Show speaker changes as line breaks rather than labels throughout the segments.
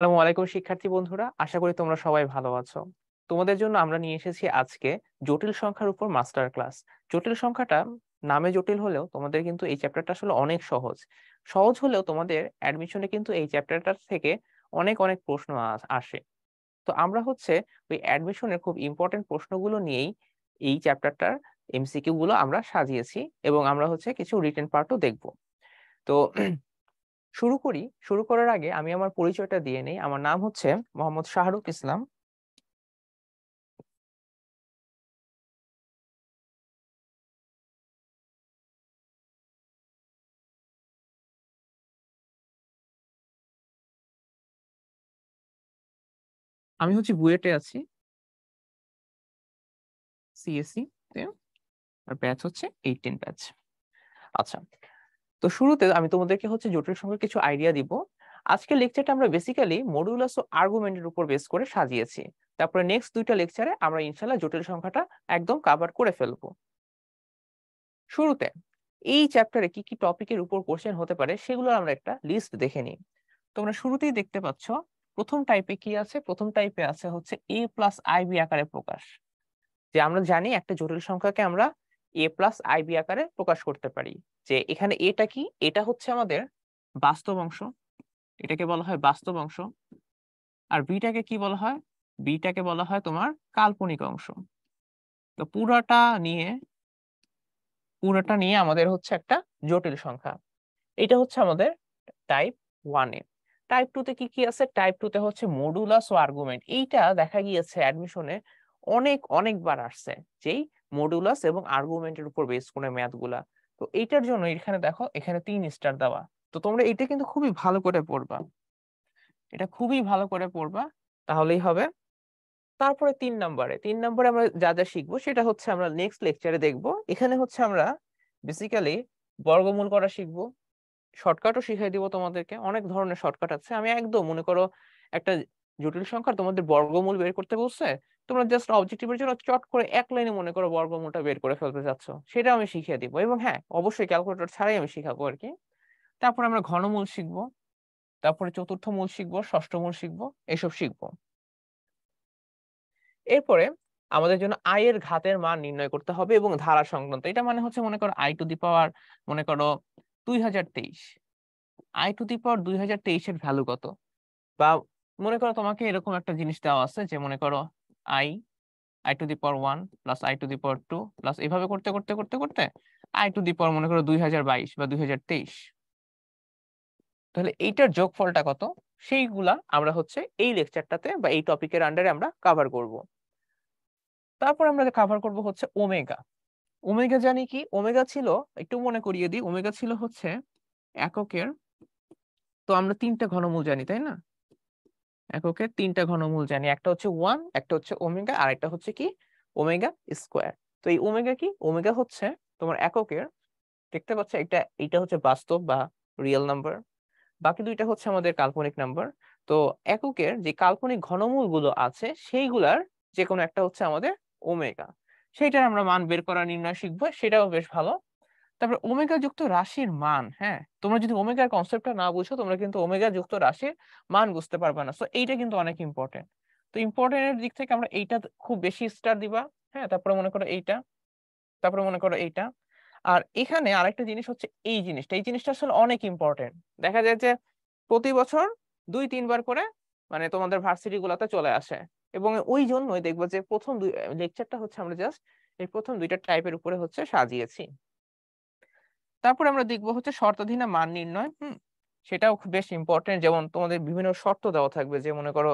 আসসালামু আলাইকুম শিক্ষার্থী বন্ধুরা, আশা করি তোমরা সবাই ভালো আছো। তোমাদের জন্য আমরা নিয়ে এসেছি আজকে জটিল সংখ্যার উপর মাস্টার ক্লাস। জটিল সংখ্যাটা নামে জটিল হলেও তোমাদের কিন্তু এই চ্যাপ্টারটা আসলে অনেক সহজ। সহজ হলেও তোমাদের অ্যাডমিশনে কিন্তু এই চ্যাপ্টারটা থেকে অনেক অনেক প্রশ্ন আসে। তো আমরা হচ্ছে ওই অ্যাডমিশনের খুব ইম্পর্টেন্ট প্রশ্নগুলো নিয়েই এই চ্যাপ্টারটার এমসিকিউ গুলো আমরা সাজিয়েছি এবং আমরা হচ্ছে কিছু রিটেন পার্টও দেখব। তো শুরু করি। শুরু করার আগে আমি আমার পরিচয়টা দিয়ে নেই। আমার নাম হচ্ছে মোহাম্মদ শাহরুখ ইসলাম। আমি হচ্ছে বুয়েটে আছি, সিএসসি তে। আর ব্যাচ হচ্ছে 18 ব্যাচ। আচ্ছা, তো শুরুতে আমি তোমাদেরকে হচ্ছে জটিল সংখ্যার কিছু আইডিয়া দিব। আজকের লেকচারটা আমরা বেসিক্যালি মডুলাস ও আর্গুমেন্টের উপর বেস করে সাজিয়েছি। তারপরে নেক্সট দুইটা লেকচারে আমরা ইনশাল্লাহ জটিল সংখ্যাটা একদম কভার করে ফেলবো। শুরুতে এই চ্যাপ্টারে কি কি টপিকের উপর কোশ্চেন হতে পারে সেগুলো আমরা একটা লিস্ট দেখে নিই। তোমরা শুরুতেই দেখতে পাচ্ছ প্রথম টাইপে কি আছে। প্রথম টাইপে আছে হচ্ছে এ প্লাস আইবি আকারে প্রকাশ। যে আমরা জানি একটা জটিল সংখ্যাকে আমরা এ প্লাস আইবি আকারে প্রকাশ করতে পারি। যে এখানে এটা কি, এটা হচ্ছে আমাদের বাস্তব অংশ, এটাকে বলা হয় বাস্তব অংশ। আর বিটাকে কি বলা হয়? বিটাকে বলা হয় তোমার কাল্পনিক অংশ। তো পুরাটা নিয়ে আমাদের হচ্ছে একটা জটিল সংখ্যা। এটা হচ্ছে আমাদের টাইপ 1 এ। টাইপ 2 তে কি কি আছে? টাইপ 2 তে হচ্ছে মডুলাস ও আর্গুমেন্ট। এইটা দেখা গিয়েছে অ্যাডমিশনে অনেকবার আসছে, যেই মডুলাস এবং আর্গুমেন্টের উপর বেস করে ম্যাথ গুলা। তো এইটার জন্য এখানে দেখো, এখানে 3 স্টার দেওয়া। তো তোমরা এটা কিন্তু খুবই ভালো করে পড়বা, এটা খুবই ভালো করে পড়বা, তাহলেই হবে। তারপরে 3 নম্বরে আমরা যা যা শিখবো সেটা হচ্ছে আমরা নেক্সট লেকচারে দেখবো। এখানে হচ্ছে আমরা বেসিক্যালি বর্গমূল করা শিখবো। শর্টকাটও শিখিয়ে দিব তোমাদেরকে, অনেক ধরনের শর্টকাট আছে। আমি একদম মনে করো একটা জটিল সংখ্যা তোমাদের বর্গমূল বের করতে বলছে, তোমরা জাস্ট অবজেক্টিভের জন্য চট করে এক লাইনে মনে করো বর্গমূলটা বের করে ফেলতে চাচ্ছ, সেটা আমি শিখিয়ে দিব। এবং হ্যাঁ, অবশ্যই ক্যালকুলেটর ছাড়াই আমি শিখাবো আর কি। তারপর আমরা ঘনমূল শিখবো, তারপরে চতুর্থ মূল শিখবো, ষষ্ঠ মূল শিখবো, এসব শিখবো। এরপরে আমাদের জন্য আই এর ঘাতের মান নির্ণয় করতে হবে এবং ধারা সংক্রান্ত। এটা মানে হচ্ছে মনে করো আই টু দি পাওয়ার, মনে করো 2023, আই টু দি পাওয়ার 2023 এর ভ্যালু কত? বা মনে করো তোমাকে এরকম একটা জিনিস দেওয়া আছে, যে মনে করো I I to the power 1 plus I to the power 2 plus এইভাবে করতে করতে করতে করতে আই টু দি পাওয়ার মনে করো 2022 বা 2023। তাহলে এইটার যোগফলটা কত? সেইগুলা আমরা হচ্ছে এই লেকচারটাতে বা এই টপিকের আন্ডারে আমরা কভার করব। তারপর আমরা কভার করব হচ্ছে ওমেগা। ওমেগা জানি কি? ওমেগা ছিল, একটু মনে করিয়ে দিই, ওমেগা ছিল হচ্ছে এককের। তো আমরা 3টা ঘনমূল জানি, তাই না? এককের 3টা ঘনমূল জানি, একটা হচ্ছে 1, একটা হচ্ছে ওমেগা, আর একটা হচ্ছে কি ওমেগা স্কোয়ার। তো এই ওমেগা কি? ওমেগা হচ্ছে তোমার এককের, দেখতে পাচ্ছ এটা হচ্ছে বাস্তব বা রিয়েল নাম্বার, বাকি দুইটা হচ্ছে আমাদের কাল্পনিক নাম্বার। তো এককের যে কাল্পনিক ঘনমূল গুলো আছে সেইগুলার যে কোনো একটা হচ্ছে আমাদের ওমেগা। সেইটার আমরা মান বের করা নির্ণয় শিখবো, সেটাও বেশ ভালো। তারপর ওমেগা যুক্ত রাশির মান। হ্যাঁ, তোমরা যদি ওমেগার কনসেপ্টটা না বুঝো, তোমরা কিন্তু ওমেগা যুক্ত রাশির মান বুঝতে পারবে না। তো এইটা কিন্তু অনেক ইম্পর্টেন্ট। তো ইম্পর্টেন্টের দিক থেকে আমরা এইটা খুব বেশি স্টার দিবা। হ্যাঁ, তারপরে মনে করো এইটা, তারপরে মনে করো এইটা। আর এখানে আরেকটা জিনিস হচ্ছে এই জিনিসটা আসলে অনেক ইম্পর্টেন্ট। দেখা যায় যে প্রতি বছর 2-3 বার করে মানে তোমাদের ভার্সিটি গুলাতে চলে আসে। এবং ওই জন্যই দেখবো যে প্রথম দুই লেকচারটা হচ্ছে আমরা জাস্ট এই প্রথম দুইটা টাইপের উপরে হচ্ছে সাজিয়েছি। তারপর আমরা দেখবো হচ্ছে শর্তাধীন মান নির্ণয়। সেটাও খুব বেশ ইম্পর্টেন্ট। যেমন তোমাদের বিভিন্ন শর্ত দেওয়া থাকবে, যে মনে করো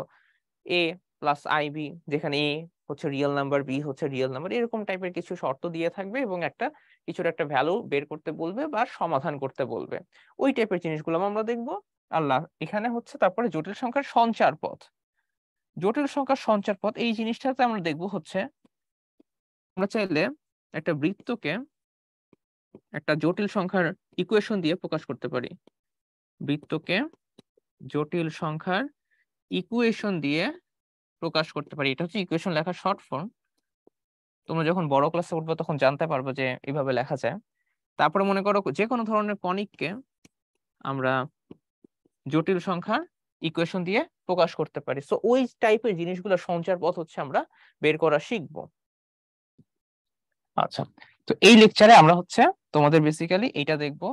এ প্লাস আইবি, যেখানে এ হচ্ছে রিয়েল নাম্বার, বি হচ্ছে রিয়েল নাম্বার, এরকম টাইপের কিছু শর্ত দিয়ে থাকবে এবং কিছুর একটা ভ্যালু বের করতে বলবে বা সমাধান করতে বলবে। ওই টাইপের জিনিসগুলো আমরা দেখবো। আল্লাহ, এখানে হচ্ছে তারপরে জটিল সংখ্যার সঞ্চার পথ। জটিল সংখ্যার সঞ্চার পথ এই জিনিসটাতে আমরা দেখবো হচ্ছে আমরা চাইলে একটা বৃত্তকে একটা জটিল সংখ্যার ইকুয়েশন দিয়ে প্রকাশ করতে পারি। বৃত্তকে জটিল সংখ্যার ইকুয়েশন দিয়ে প্রকাশ করতে পারি। এটা হচ্ছে ইকুয়েশন লেখার শর্ট ফর্ম। তোমরা যখন বড় ক্লাসে উঠবে তখন জানতে পারবে যে এইভাবে লেখা যায়। তারপরে মনে করো যে কোনো ধরনের কণিককে আমরা জটিল সংখ্যার ইকুয়েশন দিয়ে প্রকাশ করতে পারি। সো ওই টাইপের জিনিসগুলো সঞ্চার পথ হচ্ছে আমরা বের করা শিখবো। আচ্ছা, তো এই লেকচারে আমরা হচ্ছে তোমাদের বেসিক্যালি এটা দেখবো,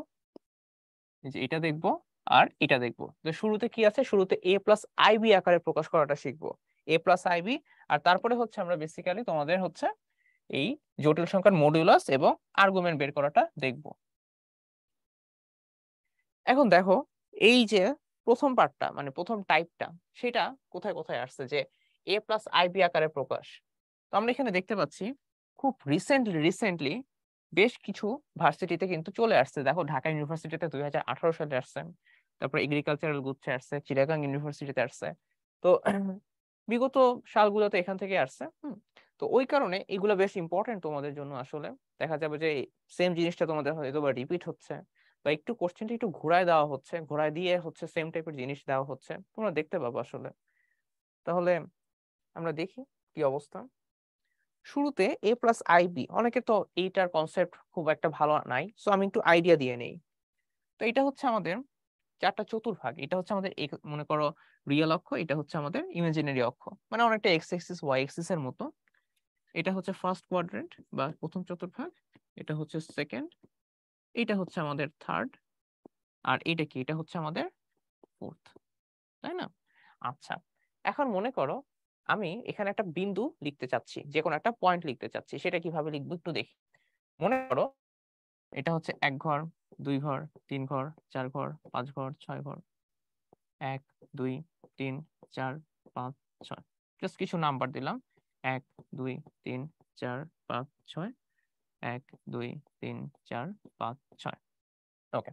যে এটা দেখবো আর এটা দেখবো। তো শুরুতে কি আছে, শুরুতে a প্লাস আইবি আকারে প্রকাশ করাটা শিখবো, a প্লাস আইবি। আর তারপরে হচ্ছে আমরা বেসিক্যালি তোমাদের হচ্ছে এই জটিল সংখ্যার মডুলাস এবং আর্গুমেন্ট বের করাটা দেখবো। এখন দেখো এই যে প্রথম পার্টটা মানে প্রথম টাইপটা, সেটা কোথায় কোথায় আসছে যে a প্লাস আইবি আকারে প্রকাশ। তো আমরা এখানে দেখতে পাচ্ছি খুব রিসেন্টলি বেশ কিছু ভার্সিটিতে কিন্তু চলে আসছে। দেখো ঢাকা ইউনিভার্সিটিতে 2018 সালে আসছে, তারপর এগ্রিকালচারাল গুচ্ছে আসছে, চিটাগাং ইউনিভার্সিটিতে আসছে। তো বিগত সালগুলোতে এখান থেকে আসছে। তো ওই কারণে এগুলো বেশ ইম্পর্টেন্ট তোমাদের জন্য। আসলে দেখা যাবে যে সেম জিনিসটা তোমাদের হয়তো বা রিপিট হচ্ছে, বা একটু কোশ্চেনটা একটু ঘোরায় দেওয়া হচ্ছে, ঘোরায় দিয়ে হচ্ছে সেম টাইপের জিনিস দেওয়া হচ্ছে, তোমরা দেখতে পাবো আসলে। তাহলে আমরা দেখি কি অবস্থা। শুরুতে a প্লাস আইবি, অনেকে তো এইটার কনসেপ্ট খুব একটা ভালো নাই, সো আমি একটু আইডিয়া দিয়ে নেই। তো এটা হচ্ছে আমাদের চারটা চতুর্ভাগ। এটা হচ্ছে আমাদের মনে করো রিয়েল অক্ষ, এটা হচ্ছে আমাদের ইমাজিনারি অক্ষ, মানে অনেকটা এক্স এক্সিস ওয়াই এক্সিস এর মতো। এটা হচ্ছে ফার্স্ট কোয়াড্রেন্ট বা প্রথম চতুর্ভাগ, এটা হচ্ছে সেকেন্ড, এটা হচ্ছে আমাদের থার্ড, আর এটা কি, এটা হচ্ছে আমাদের ফোর্থ, তাই না? আচ্ছা, এখন মনে করো আমি এখানে একটা বিন্দু লিখতে চাচ্ছি, যে কোনো একটা পয়েন্ট লিখতে চাচ্ছি, সেটা কিভাবে লিখবো একটু দেখি। মনে করো এটা হচ্ছে 1 ঘর, 2 ঘর, 3 ঘর, 4 ঘর, 5 ঘর, 6 ঘর, 1 2 3 4 5 6, জাস্ট কিছু নাম্বার দিলাম, 1 2 3 4 5 6, 1 2 3 4 5 6। ওকে,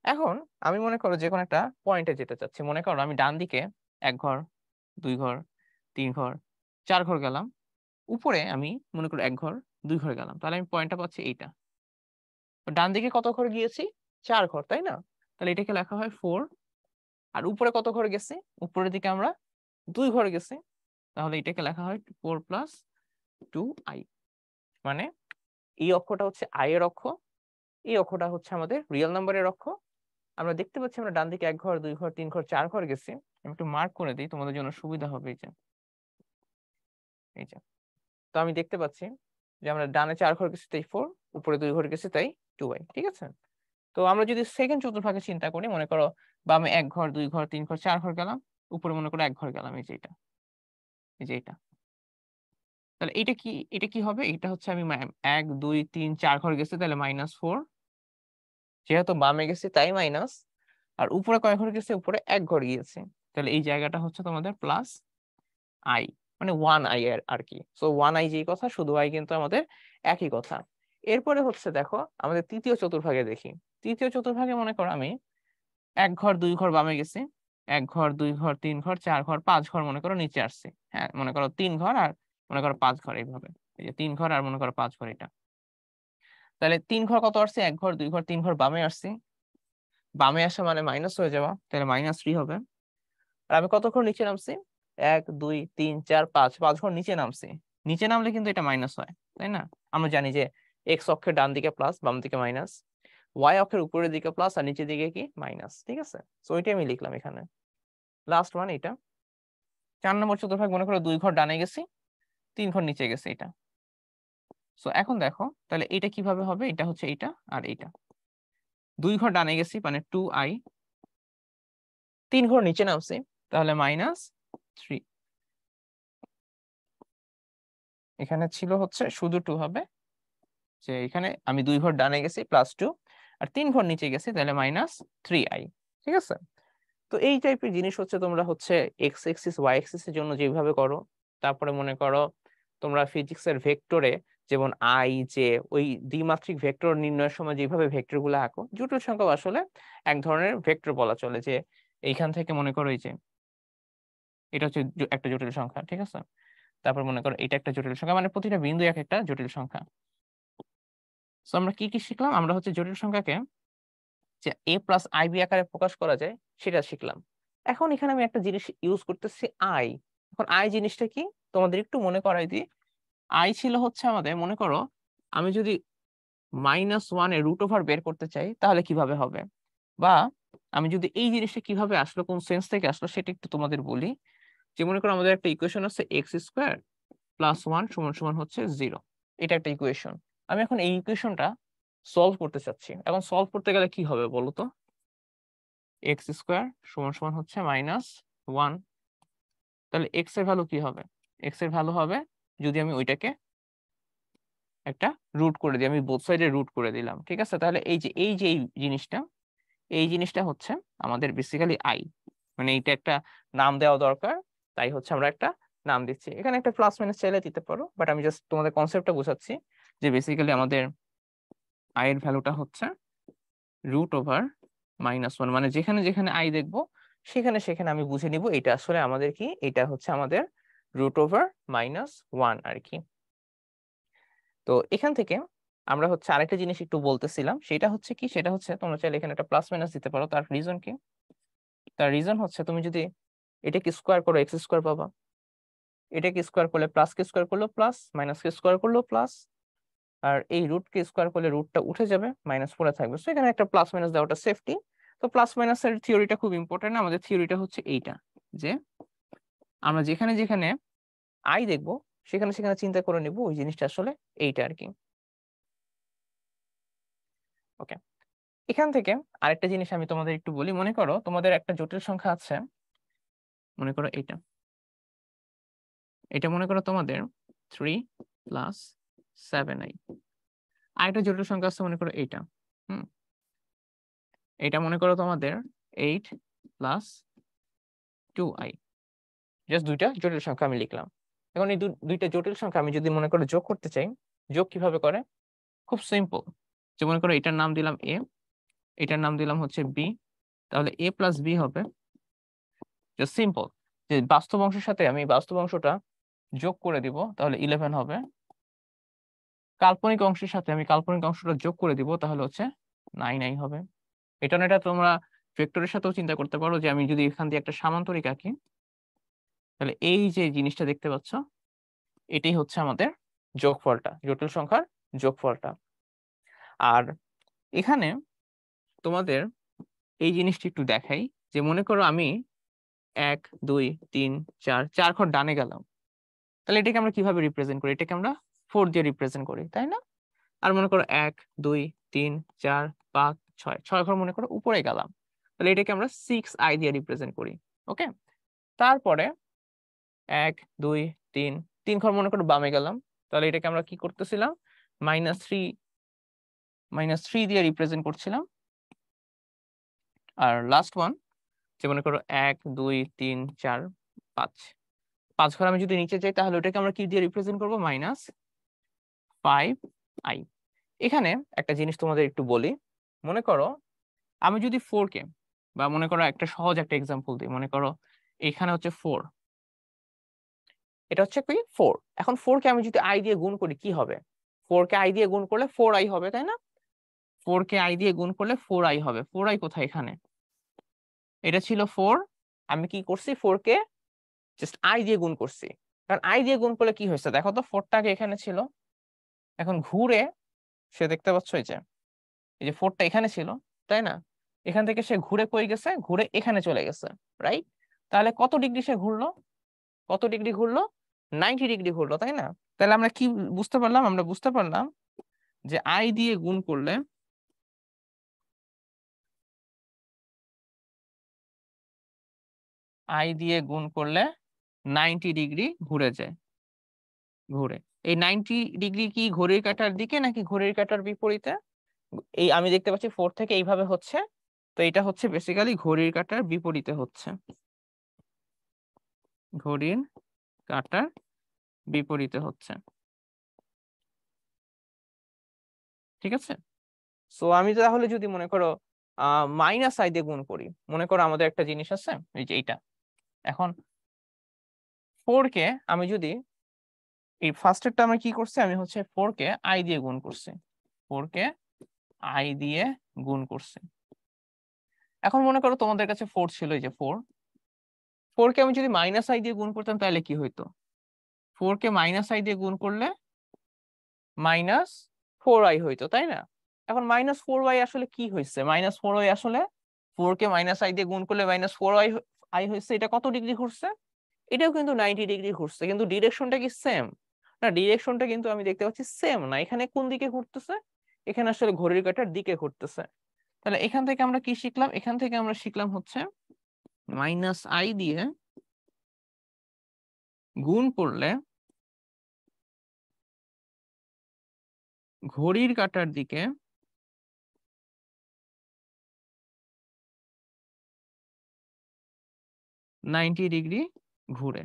এখন আমি মনে করো যে কোনো একটা পয়েন্টে যেতে চাচ্ছি। মনে করো আমি ডান দিকে 1 ঘর, 2 ঘর, 3 ঘর, 4 ঘর গেলাম, উপরে আমি মনে করো 1 ঘর, 2 ঘর গেলাম, তাহলে আমি পয়েন্টটা পাচ্ছি এইটা। তো ডান দিকে কত ঘর গিয়েছি, 4 ঘর, তাই না? তাহলে এটাকে লেখা হয় 4। আর উপরে কত ঘর গেছি, উপরের দিকে আমরা 2 ঘর গেছি, তাহলে এটাকে লেখা হয় 4 প্লাস 2i। মানে এই অক্ষটা হচ্ছে i এর অক্ষ, এই অক্ষটা হচ্ছে আমাদের রিয়েল নাম্বারের অক্ষ। আমরা দেখতে পাচ্ছি আমরা ডান দিকে 1 ঘর, 2 ঘর, 3 ঘর, 4 ঘর গেছি। আমি একটু মার্ক করে দিই তোমাদের জন্য সুবিধা হবে। এই যে তো আমি দেখতে পাচ্ছি যে আমরা ডানে 4 ঘর গেছি তাই 4, উপরে 2 ঘর গেছি তাই 2i, ঠিক আছে? তো আমরা যদি সেকেন্ড চতুর্ভাগে চিন্তা করি, মনে করো বামে 1 ঘর, 2 ঘর, 3 ঘর, 4 ঘর গেলাম, উপরে মনে করো 1 ঘর গেলাম, এই যে এটা, এই যে এটা। তাহলে এটা কি হবে, এটা হচ্ছে আমি 1 2 3 4 ঘর গেছি তাহলে -4, যেহেতু বামে গেছি তাই মাইনাস। আর উপরে কয় ঘর গেছে, উপরে 1 ঘর গিয়েছে, তাহলে এই জায়গাটা হচ্ছে তোমাদের প্লাস আই, মানে 1i এর আর কি। সো 1i যেই কথা, শুধু i কিন্তু আমাদের একই কথা। এরপরে হচ্ছে দেখো আমাদের তৃতীয় চতুর্ভাগে দেখি। তৃতীয় চতুর্ভাগে মনে করো আমি 1 ঘর, 2 ঘর বামে গেছি, 1 ঘর, 2 ঘর, 3 ঘর, 4 ঘর, 5 ঘর মনে করো নিচে আসছে। হ্যাঁ, মনে করো 3 ঘর আর মনে করো 5 ঘর, এইভাবে। এই যে 3 ঘর আর মনে করো 5 ঘর, এটা। তাহলে 3 ঘর কত আসছে, 1 ঘর, 2 ঘর, 3 ঘর বামে আসছে, বামে আসা মানে মাইনাস হয়ে যাওয়া, তাহলে -3 হবে। আর আমি কত ঘর নিচে নামছি, 1 2 3 4 5, 5 ঘর নিচে নামছি। নিচে নামলে কিন্তু এটা মাইনাস হয়, তাই না? আমরা জানি যে এক্স অক্ষের ডান দিকে প্লাস, বাম দিকে মাইনাস, ওয়াই অক্ষের উপরের দিকে প্লাস আর নিচের দিকে কি মাইনাস, ঠিক আছে? সো ওইটাই আমি লিখলাম এখানে, লাস্ট ওয়ান এটা। 4 নম্বর চতুর্ভাগ মনে করো 2 ঘর ডানে গেছি, 3 ঘর নিচে গেছে, এটা। সো এখন দেখো তাহলে এটা কিভাবে হবে, এটা হচ্ছে এটা আর এটা। 2 ঘর ডানে গেছি মানে 2i, 3 ঘর নিচে নামছি তাহলে -3। এখানে ছিল হচ্ছে শুধু 2 হবে, যে এখানে আমি 2 ঘর ডানে গেছি +2, আর 3 ঘর নিচে গেছি তাহলে -3i, ঠিক আছে? তো এই টাইপের জিনিস হচ্ছে তোমরা হচ্ছে এক্স এক্সিস ওয়াই এক্সিস এর জন্য যেভাবে করো, তারপরে মনে করো তোমরা ফিজিক্সের ভেক্টরে যেমন আই জে, ওই দ্বিমাত্রিক ভেক্টর নির্ণয়ের সময় যেভাবে ভেক্টর গুলো আঁকো, জটিল সংখ্যা আসলে এক ধরনের ভেক্টর বলা চলে। যে এইখান থেকে মনে করো এই যে এটা হচ্ছে একটা জটিল সংখ্যা, ঠিক আছে? তারপর মনে করো এটা একটা জটিল সংখ্যা, মানে প্রতিটা বিন্দু এক একটা জটিল সংখ্যা। তো আমরা কি কি শিখলাম, আমরা হচ্ছে জটিল সংখ্যাকে যে a প্লাস আইবি আকারে প্রকাশ করা যায় সেটা শিখলাম। এখন এখানে আমি একটা জিনিস ইউজ করতেছি আই। এখন আই জিনিসটা কি তোমাদের একটু মনে করাই দিই। আই ছিল হচ্ছে আমাদের, মনে করো আমি যদি -1 এর রুট ওভার বের করতে চাই তাহলে কিভাবে হবে, বা আমি যদি এই জিনিসটা কিভাবে আসলো, কোন সেন্স থেকে আসলো সেটা একটু তোমাদের বলি। যে মনে করো আমাদের একটা ইকুয়েশন আছে এক্স স্কোয়ার প্লাস 1 সমান সমান হচ্ছে 0। এটা একটা ইকুয়েশন। আমি এখন এই ইকুয়েশনটা সলভ করতে চাচ্ছি। এখন সলভ করতে গেলে কি হবে বলো তো? এক্স স্কোয়ার সমান সমান হচ্ছে -1। তাহলে এক্স এর ভ্যালু কি হবে? এক্স এর ভ্যালু হবে, যদি আমি ওইটাকে একটা রুট করে দিই, আমি বোথ সাইডে রুট করে দিলাম, ঠিক আছে? তাহলে এই জিনিসটা হচ্ছে আমাদের বেসিক্যালি আই, মানে এইটা একটা নাম দেওয়া দরকার, তাই হচ্ছে আমরা একটা নাম দিচ্ছি। এখানে একটা প্লাস মাইনাস চাইলে দিতে পারো, বাট আমি জাস্ট তোমাদের কনসেপ্টটা বোঝাচ্ছি যে বেসিক্যালি আমাদের আই এর ভ্যালুটা হচ্ছে √/-1, মানে যেখানে যেখানে আই দেখবো সেখানে সেখানে আমি বুঝে নিব এটা আসলে আমাদের কি, এটা হচ্ছে আমাদের √/-1 আর কি। তো এখান থেকে আমরা হচ্ছে আরেকটা জিনিস একটু বলতেছিলাম, সেটা হচ্ছে কি, সেটা হচ্ছে তোমরা চাইলে এখানে একটা প্লাস মাইনাস দিতে পারো। তার রিজন কি? তার রিজন হচ্ছে তুমি যদি এটাকে স্কোয়ার করো এক্স স্কোয়ার পাবা, এটাকে স্কোয়ার করলে প্লাস কে স্কোয়ার করলো প্লাস, মাইনাস কে স্কোয়ার করলো প্লাস, আর এই রুট কে স্কোয়ার করলে রুটটা উঠে যাবে, মাইনাস পড়ে থাকবে। সো এখানে একটা প্লাস মাইনাস দেওয়াটা সেফটি। তো প্লাস মাইনাসের থিওরিটা খুব ইম্পর্টেন্ট। আমাদের থিওরিটা হচ্ছে এইটা, যে আমরা যেখানে যেখানে আই দেখবো সেখানে সেখানে চিন্তা করে নিব ওই জিনিসটা আসলে এইটা আর কি। ওকে, এখান থেকে আরেকটা জিনিস আমি তোমাদের একটু বলি। মনে করো তোমাদের একটা জটিল সংখ্যা আছে, মনে করো এটা, এটা মনে করো তোমাদের 3 + 7i। আরেকটা জটিল সংখ্যা আছে মনে করো এইটা, এটা মনে করো তোমাদের 8 + 2i। জাস্ট দুইটা জটিল সংখ্যা আমি লিখলাম। এখন এই দুইটা জটিল সংখ্যা আমি যদি মনে করো যোগ করতে চাই, যোগ কিভাবে করে? খুব সিম্পল। যে মনে করো এটার নাম দিলাম এ, এটার নাম দিলাম হচ্ছে বি, তাহলে a + b হবে। জাস্ট সিম্পল, যে বাস্তব অংশের সাথে আমি বাস্তব অংশটা যোগ করে দিব, তাহলে 11 হবে। কাল্পনিক অংশের সাথে আমি কাল্পনিক অংশটা যোগ করে দিব, তাহলে হচ্ছে 9i হবে। এটা না, এটা তোমরা ভেক্টরের সাথেও চিন্তা করতে পারো, যে আমি যদি এখান দিয়ে একটা সামান্তরিক আঁকি, তাহলে এই যে জিনিসটা দেখতে পাচ্ছ, এটাই হচ্ছে আমাদের যোগফলটা, জটিল সংখ্যার যোগফলটা। আর এখানে তোমাদের এই জিনিসটা একটু দেখাই, যে মনে করো আমি 1 2 3 4 4 ঘর ডানে গেলাম, তাহলে এটাকে আমরা কিভাবে রিপ্রেজেন্ট করি? এটাকে আমরা 4 দিয়ে রিপ্রেজেন্ট করি, তাই না? আর মনে করো 1 2 3 4 5 6 6 ঘর মনে করো উপরে গেলাম, তাহলে এটাকে আমরা 6i দিয়ে রিপ্রেজেন্ট করি। ওকে, তারপরে 1 2 3 3 ঘর মনে করো বামে গেলাম, তাহলে এটাকে আমরা কি করতেছিলাম? -3 দিয়ে রিপ্রেজেন্ট করছিলাম। আর লাস্ট ওয়ান, যে মনে করো 1 2 3 4 5 5 ঘর আমি যদি নিচে যাই, তাহলে ওটাকে আমরা কি দিয়ে রিপ্রেজেন্ট করবো? -5i। এখানে একটা জিনিস তোমাদের একটু বলি। মনে করো আমি যদি 4 কে, বা মনে করো একটা সহজ একটা এক্সাম্পল দিই, মনে করো এখানে হচ্ছে 4, এটা হচ্ছে কি 4। এখন 4 কে আমি যদি i দিয়ে গুণ করি কি হবে? 4 কে i দিয়ে গুণ করলে 4i হবে, তাই না? 4 কে i দিয়ে গুণ করলে 4i হবে। 4i কোথায়? এখানে, এটা ছিল 4, আমি কি করছি? 4 কে জাস্ট i দিয়ে গুণ করছি। কারণ i দিয়ে গুণ করলে কি হয়েছে দেখো তো, 4টা আগে এখানে ছিল, এখন ঘুরে সে দেখতে পাচ্ছ এই যে 4টা এখানে ছিল, তাই না? এখান থেকে সে ঘুরে কই গেছে? ঘুরে এখানে চলে গেছে, রাইট? তাহলে কত ডিগ্রি সে ঘুরলো? কত ডিগ্রি ঘুরলো? 90 ডিগ্রি ঘুরলো, তাই না? তাহলে আমরা কি বুঝতে পারলাম? আমরা বুঝতে পারলাম যে i দিয়ে গুণ করলে i দিয়ে গুণ করলে 90 ডিগ্রি ঘুরে যায়, ঘুরে। এই 90 ডিগ্রি কি ঘড়ির কাঁটার দিকে নাকি ঘড়ির কাঁটার বিপরীতে? এই আমি দেখতে পাচ্ছি 4 থেকে এইভাবে হচ্ছে, তো এটা হচ্ছে বেসিক্যালি ঘড়ির কাঁটার বিপরীতে হচ্ছে, ঘড়ির কাঁটার বিপরীতে হচ্ছে, ঠিক আছে? সো আমি তাহলে যদি মনে করো -i দিয়ে গুণ করি, মনে করো আমাদের একটা জিনিস আছে এই যে এইটা। এখন 4 কে আমি যদি, এই ফার্স্টেরটা আমি কি করছি, আমি হচ্ছে 4 কে i দিয়ে গুণ করছি, 4 কে i দিয়ে গুণ করছি। এখন মনে করো তোমাদের কাছে 4 ছিল, এই যে 4 কে আমি যদি -i দিয়ে গুণ করতাম, তাহলে কি হইতো? 4 কে -i দিয়ে গুণ করলে -4i হইতো, তাই না? এখন -4y আসলে কি হয়েছে? -4y আসলে 4 কে মাইনাস আই দিয়ে গুণ করলে মাইনাস 4i আই হয়েছে, এটা কত ডিগ্রি ঘুরছে? এটাও কিন্তু 90 ডিগ্রি ঘুরছে, কিন্তু ডিরেকশনটা কি সেম? না, ডিরেকশনটা কিন্তু আমি দেখতে পাচ্ছি সেম না। এখানে কোন দিকে ঘুরতেছে? এখানে আসলে ঘড়ির কাঁটার দিকে ঘুরতেছে। তাহলে এখান থেকে আমরা কি শিখলাম? এখান থেকে আমরা শিখলাম হচ্ছে মাইনাস আই দিয়ে গুণ করলে ঘড়ির কাঁটার দিকে নাইনটি ডিগ্রি ঘুরে।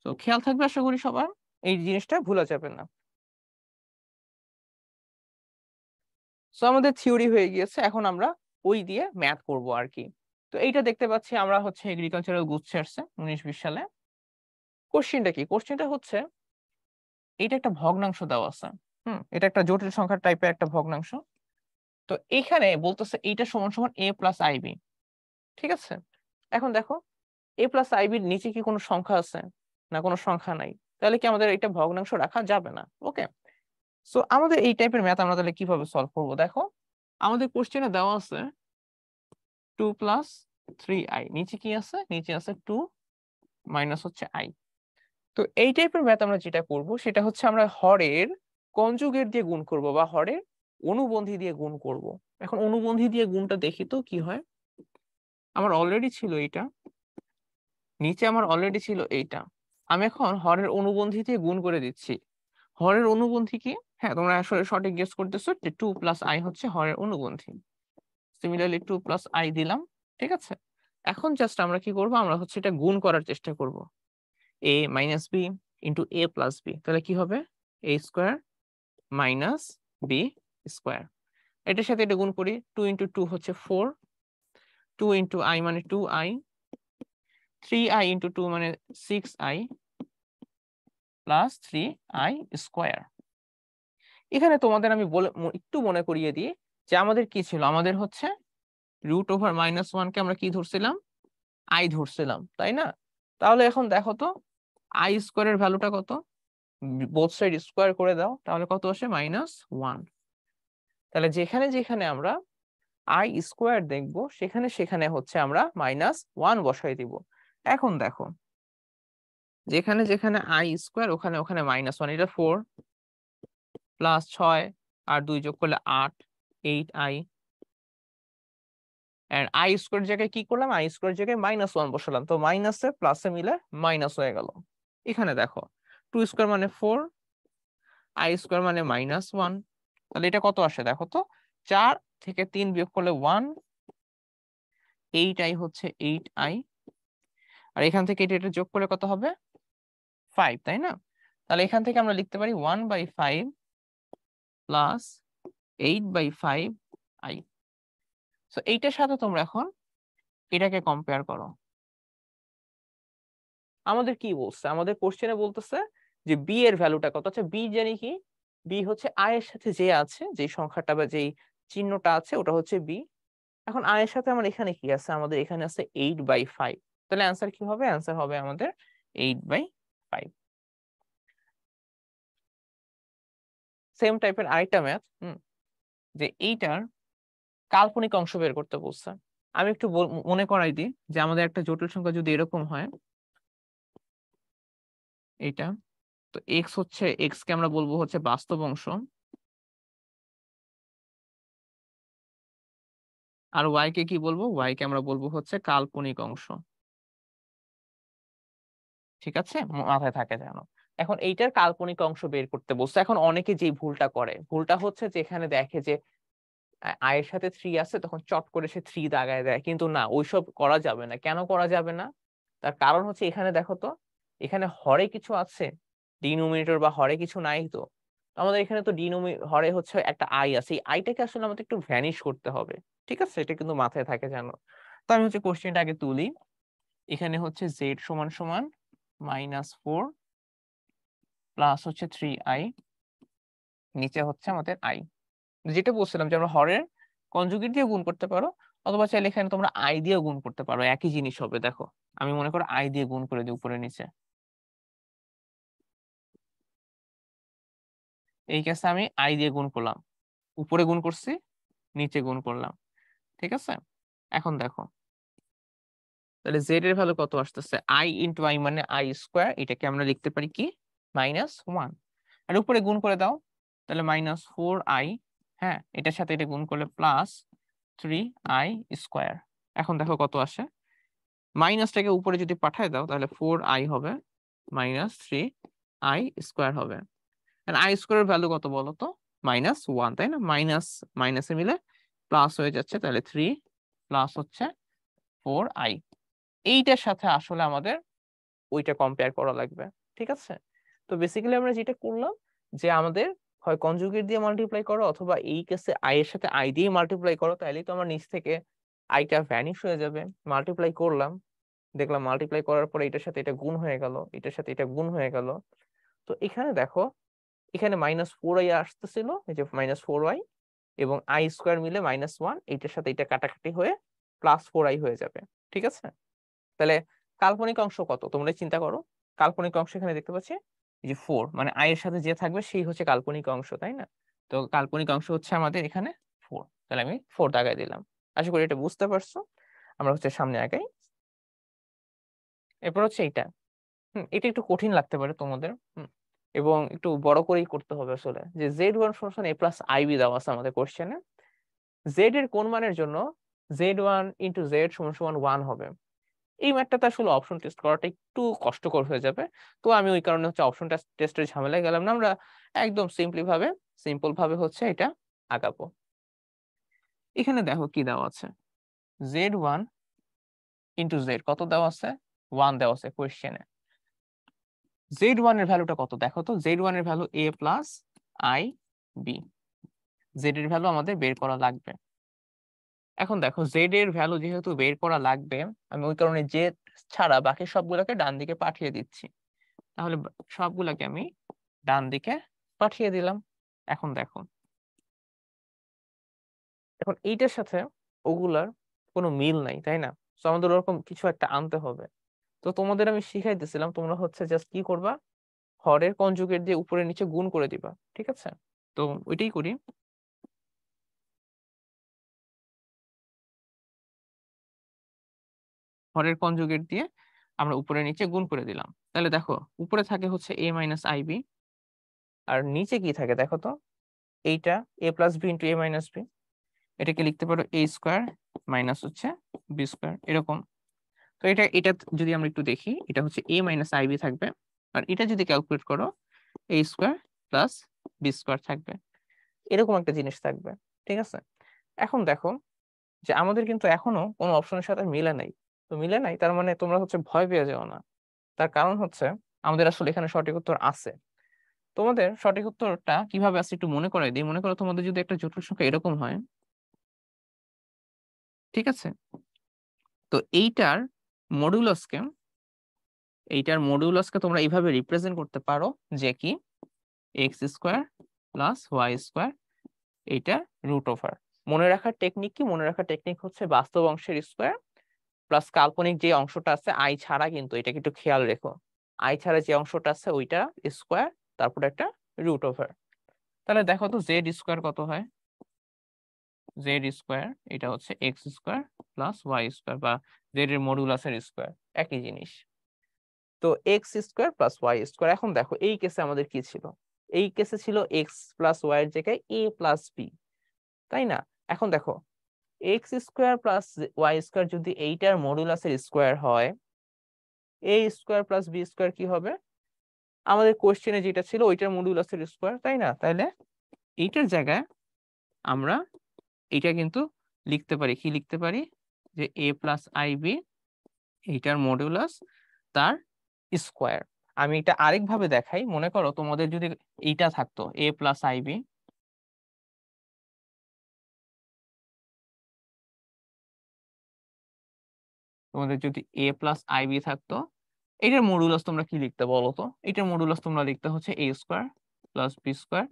তো খেয়াল থাকবে আশা করি সবার, এই জিনিসটা ভুলা যাবে না। সো আমাদের থিওরি হয়ে গিয়েছে, এখন আমরা ওই দিয়ে ম্যাথ করব আর কি। তো এইটা দেখতে পাচ্ছি আমরা হচ্ছে এগ্রিকালচারাল গুচ্ছে আসছে 19-20 সালে। কোশ্চেনটা কি? কোশ্চেনটা হচ্ছে এটা একটা ভগ্নাংশ দেওয়া আছে। এটা একটা জটিল সংখ্যার টাইপের একটা ভগ্নাংশ। তো এখানে বলতেছে এইটা সমান সমান a প্লাস আইবি। ঠিক আছে, এখন দেখো a প্লাস আইবির নিচে কি কোনো সংখ্যা আছে? না, কোনো সংখ্যা নাই। তাহলে কি আমাদের এটা ভগ্নাংশ রাখা যাবে না? ওকে, সো আমাদের এই টাইপের ম্যাথ আমরা তাহলে কিভাবে সলভ করব? দেখো আমাদের কোশ্চেনে দেওয়া আছে 2 প্লাস 3i, নিচে কি আছে? নিচে আছে 2 মাইনাস হচ্ছে i। তো এই টাইপের ম্যাথ আমরা যেটা করব সেটা হচ্ছে আমরা হরের কনজুগেট দিয়ে গুণ করব বা হরের অনুবন্ধী দিয়ে গুণ করব। এখন অনুবন্ধী দিয়ে গুণটা দেখি তো কি হয়। আমার অলরেডি ছিল এইটা, নিচে আমার অলরেডি ছিল এইটা, আমি এখন হরের অনুবন্ধী দিয়ে গুণ করে দিচ্ছি। হরের অনুবন্ধী কি? হ্যাঁ, তোমরা আসলে সঠিক গেস করতেছো যে 2 প্লাস আই হচ্ছে হরের অনুবন্ধী। সিমিলারলি 2 প্লাস আই দিলাম। ঠিক আছে, এখন জাস্ট আমরা কি করব? আমরা হচ্ছে এটা গুণ করার চেষ্টা করব। a minus B into a plus B, তাহলে কি হবে? a square minus B square. এটার সাথে এটা গুণ করি, 2 ইন্টু 2 হচ্ছে 4, 2 ইন্টু আই মানে 2i, 3i ইন্টু 2 মানে 6i প্লাস 3i স্কোয়ার। এখানে তোমাদের আমি একটু মনে করিয়ে দিই যে আমাদের কি ছিল? আমাদের হচ্ছে রুট ওভার মাইনাস 1 কে আমরা কি ধরছিলাম? আই ধরছিলাম, তাই না? তাহলে এখন দেখো তো আই স্কোয়ারের ভ্যালুটা কত? বোথ সাইড স্কোয়ার করে দাও, তাহলে কত আসে? -1। তাহলে যেখানে যেখানে আমরা আই স্কোয়ার দেখবো সেখানে সেখানে হচ্ছে আমরা -1 বসাই দিব। এখন দেখো যেখানে যেখানে আই স্কোয়ার ওখানে ওখানে -1, এটা 4 প্লাস 6 আর 2 যোগ করলে 8, 8i। আই স্কোয়ার জায়গায় কি করলাম? আই স্কোয়ার জায়গায় -1 বসালাম, তো মাইনাসে প্লাসে মিলে মাইনাস হয়ে গেল। এখানে দেখো 2 স্কোয়ার মানে 4, আই স্কোয়ার মানে -1, তাহলে এটা কত আসে দেখো তো? 4 থেকে 3 বিয়োগ করলে 1, 8i হচ্ছে 8i, আর এখান থেকে এটা যোগ করলে কত হবে? 5, তাই না? তাহলে এখান থেকে আমরা লিখতে পারি 1/5 প্লাস 8/5i। তো এইটার সাথে তোমরা এখন এটাকে কম্পেয়ার করো। আমাদের কি বলছে? আমাদের কোশ্চেনে বলতেছে যে বি এর ভ্যালুটা কত। আচ্ছা, বি জানি কি? বি হচ্ছে আই এর সাথে যে আছে, যে সংখ্যাটা বা যেই চিহ্নটা আছে ওটা হচ্ছে বি। এখন আই এর সাথে আমার এখানে কি আছে? আমাদের এখানে আছে 8/5। তাহলে অ্যান্সার কি হবে? অ্যান্সার হবে আমাদের 8/5। সেম টাইপের আরেকটা ম্যাথ, যে এইটার কাল্পনিক অংশ বের করতে বলছে। আমি একটু মনে করাই দিই যে আমাদের একটা জটিল সংখ্যা যদি এরকম হয়, এইটা, তো এক্স হচ্ছে, এক্স কে আমরা বলবো হচ্ছে বাস্তব অংশ, আর ওয়াই কে কি বলবো? ওয়াই কে আমরা বলবো হচ্ছে কাল্পনিক অংশ। ঠিক আছে, মাথায় থাকে যেন। এখন এইটার কাল্পনিক অংশ বের করতে বলছে। এখন অনেকে যে ভুলটা করে, ভুলটা হচ্ছে যে এখানে দেখে যে আই এর সাথে 3 আছে, তখন চট করে সে 3 দাগায় দেয়, কিন্তু না, ওইসব করা যাবে না। কেন করা যাবে না? তার কারণ হচ্ছে এখানে দেখো তো, এখানে হরে কিছু আছে, ডিনোমিনেটর বা হরে কিছু নাই। তো আমাদের এখানে তো হরে হচ্ছে একটা আই আছে, এই আইটাকে আসলে আমাদের একটু ভ্যানিশ করতে হবে। ঠিক আছে, এটা কিন্তু মাথায় থাকে জানো। তো আমি হচ্ছে কোশ্চেনটা আগে তুলি। এখানে হচ্ছে জেড সমান সমান -4 প্লাস হচ্ছে 3i, নিচে হচ্ছে আমাদের আই। যেটা বলছিলাম যে আমরা হরের কনজুগেট দিয়ে গুণ করতে পারো, অথবা চাইলে এখানে তোমরা আই দিয়ে গুণ করতে পারো, একই জিনিস হবে। দেখো আমি মনে করো আই দিয়ে গুণ করে দিই উপরে নিচে। এই কেসে আমি আই দিয়ে গুণ করলাম, উপরে গুণ করছি, নিচে গুণ করলাম। ঠিক আছে, এখন দেখো তাহলে জেড এর ভ্যালু কত আসতেছে, আই ইন্টু আই মানে আই স্কোয়ার, এটাকে আমরা লিখতে পারি কি -1, আর উপরে গুণ করে দাও, তাহলে -4i, হ্যাঁ এটার সাথে এটা গুণ করলে +3i স্কোয়ার। এখন দেখো কত আসে, মাইনাসটাকে উপরে যদি পাঠায় দাও তাহলে 4i হবে -3i স্কোয়ার হবে। আর আই স্কোয়ারের ভ্যালু কত বলো তো, -1, তাই না? মাইনাস মাইনাসে মিলে প্লাস হয়ে যাচ্ছে, তাহলে 3 প্লাস হচ্ছে 4i। এইটার সাথে আসলে আমাদের ওইটা কম্পেয়ার করা লাগবে, ঠিক আছে? তো বেসিক্যালি আমরা যেটা করলাম যে আমাদের হয় কনজুগেট দিয়ে মাল্টিপ্লাই করো অথবা এই কেসে আই এর সাথে আই দিয়ে মাল্টিপ্লাই করো, তাহলেই তো আমার নিচ থেকে আইটা ভ্যানিশ হয়ে যাবে। মাল্টিপ্লাই করলাম, দেখলাম মাল্টিপ্লাই করার পরে এটার সাথে এটা গুণ হয়ে গেল, এটার সাথে এটা গুণ হয়ে গেল। তো এখানে দেখো এখানে -4i আসতেছিল, এই যে -4i এবং আই স্কোয়ার মিলে -1, এইটার সাথে এটা কাটাকাটি হয়ে +4i হয়ে যাবে, ঠিক আছে? তাহলে কাল্পনিক অংশ কত তোমরা চিন্তা করো। কাল্পনিক অংশ এখানে দেখতে পাচ্ছি এই যে 4, মানে আই এর সাথে যে থাকবে সেই হচ্ছে কাল্পনিক অংশ, তাই না? তো কাল্পনিক অংশ হচ্ছে আমাদের এখানে 4, তাহলে আমি 4 দাগাই দিলাম। আশা করি এটা বুঝতে পারছো। আমরা হচ্ছে সামনে আগাই। এরপর হচ্ছে এইটা, এটা একটু কঠিন লাগতে পারে তোমাদের, এবং একটু বড় করেই করতে হবে আসলে, যে z1 সমান a প্লাস আইবি দেওয়া আছে আমাদের কোশ্চেনে। z এর কোন মানের জন্য z1 ইন্টু z সমান সমান 1 হবে। এই ম্যাথটাতে আসলে অপশন টেস্ট করাটা একটু কষ্টকর হয়ে যাবে, তো আমি ওই কারণে হচ্ছে অপশন টেস্টের ঝামেলায় গেলাম না, আমরা একদম সিম্পল ভাবে হচ্ছে এটা আগাবো। এখানে দেখো কি দেওয়া আছে, z1 ইন্টু z কত দেওয়া আছে, 1 দেওয়া আছে কোয়েশ্চেনে। z1 এর ভ্যালুটা কত দেখো তো, z1 এর value a plus I B, z এর ভ্যালু আমাদের বের করা লাগবে। এখন দেখো z এর ভ্যালু যেহেতু বের করা লাগবে, আমি ওই কারণে z ছাড়া বাকি সবগুলোকে ডান দিকে পাঠিয়ে দিচ্ছি। তাহলে সবগুলাকে আমি ডান দিকে পাঠিয়ে দিলাম। এখন দেখো, এখন এইটার সাথে ওগুলার কোনো মিল নাই, তাই না? তো আমাদের ওরকম কিছু একটা আনতে হবে। তো তোমাদের আমি শিখাইতেছিলাম, তোমরা হচ্ছে জাস্ট কি করবা, হরের কনজুগেট দিয়ে উপরে নিচে গুণ করে দিবা, ঠিক আছে? তো ওইটাই করি। হরের কনজুগেট দিয়ে আমরা উপরে নিচে গুণ করে দিলাম, তাহলে দেখো উপরে থাকে হচ্ছে a মাইনাস আইবি, আর নিচে কি থাকে দেখো তো, এইটা a plus B into a minus B, এটাকে লিখতে পারো a স্কোয়ার মাইনাস হচ্ছে বি স্কোয়ার, এরকম। তো এটা এটা যদি আমরা একটু দেখি, এটা হচ্ছে a মাইনাস আইবি থাকবে, আর এটা যদি ক্যালকুলেট করো a square plus B square থাকবে, এরকম একটা জিনিস থাকবে, ঠিক আছে? এখন দেখো যে আমাদের কিন্তু এখনো কোনো অপশনের সাথে মিলে নাই। তো মিলে নাই তার মানে তোমরা হচ্ছে ভয় পেয়ে যাও না, তার কারণ হচ্ছে আমাদের আসলে এখানে সঠিক উত্তর আছে। তোমাদের সঠিক উত্তরটা কিভাবে আছে একটু মনে করাই দিই। মনে করো তোমাদের যদি একটা জটিল সংখ্যা এরকম হয়, ঠিক আছে? তো মডুলাসকে এইটার মডুলাসকে তোমরা এইভাবে রিপ্রেজেন্ট করতে পারো যে কি X square plus Y square, এইটা রুট ওভার। মনে রাখার টেকনিক কি, মনে রাখার টেকনিক হচ্ছে বাস্তব অংশের স্কোয়ার প্লাস কাল্পনিক যে অংশটা আছে আই ছাড়া, কিন্তু এটাকে একটু খেয়াল রেখো, আই ছাড়া যে অংশটা আছে ওইটা স্কোয়ার, তারপর একটা রুট ওভার। তাহলে দেখো তো জেড স্কোয়ার কত হয়, জেড স্কোয়ার এটা হচ্ছে X square plus Y square, বা জেড এর মডুলাসের স্কোয়ার, একই জিনিস। তো X square plus Y square. এখন দেখো এই কেসে আমাদের কি ছিল, এই কেসে ছিল এক্স প্লাস ওয়াই এর জায়গায় এ প্লাস বি, তাই না? এখন দেখো X square plus Y square যদি এইটার মডুলাসের স্কোয়ার হয়, A square plus B square কি হবে, আমাদের কোশ্চেনে যেটা ছিল ওইটার মডুলাসের স্কোয়ার, তাই না? তাহলে এইটার জায়গায় আমরা এটা কিন্তু লিখতে পারি, কি লিখতে পারি, যে এ প্লাস আই বি এইটার মডুলাস তার স্কোয়ার। আমি এটা আরেকভাবে দেখাই, মনে করো তোমাদের যদি এইটা থাকতো এ প্লাস আইবি, তোমাদের যদি এ প্লাস আইবি থাকতো, এটার মডুলাস তোমরা কি লিখতে বলো তো? এটার মডুলাস তোমরা লিখতে হচ্ছে এ স্কোয়ার প্লাস বি স্কোয়ার,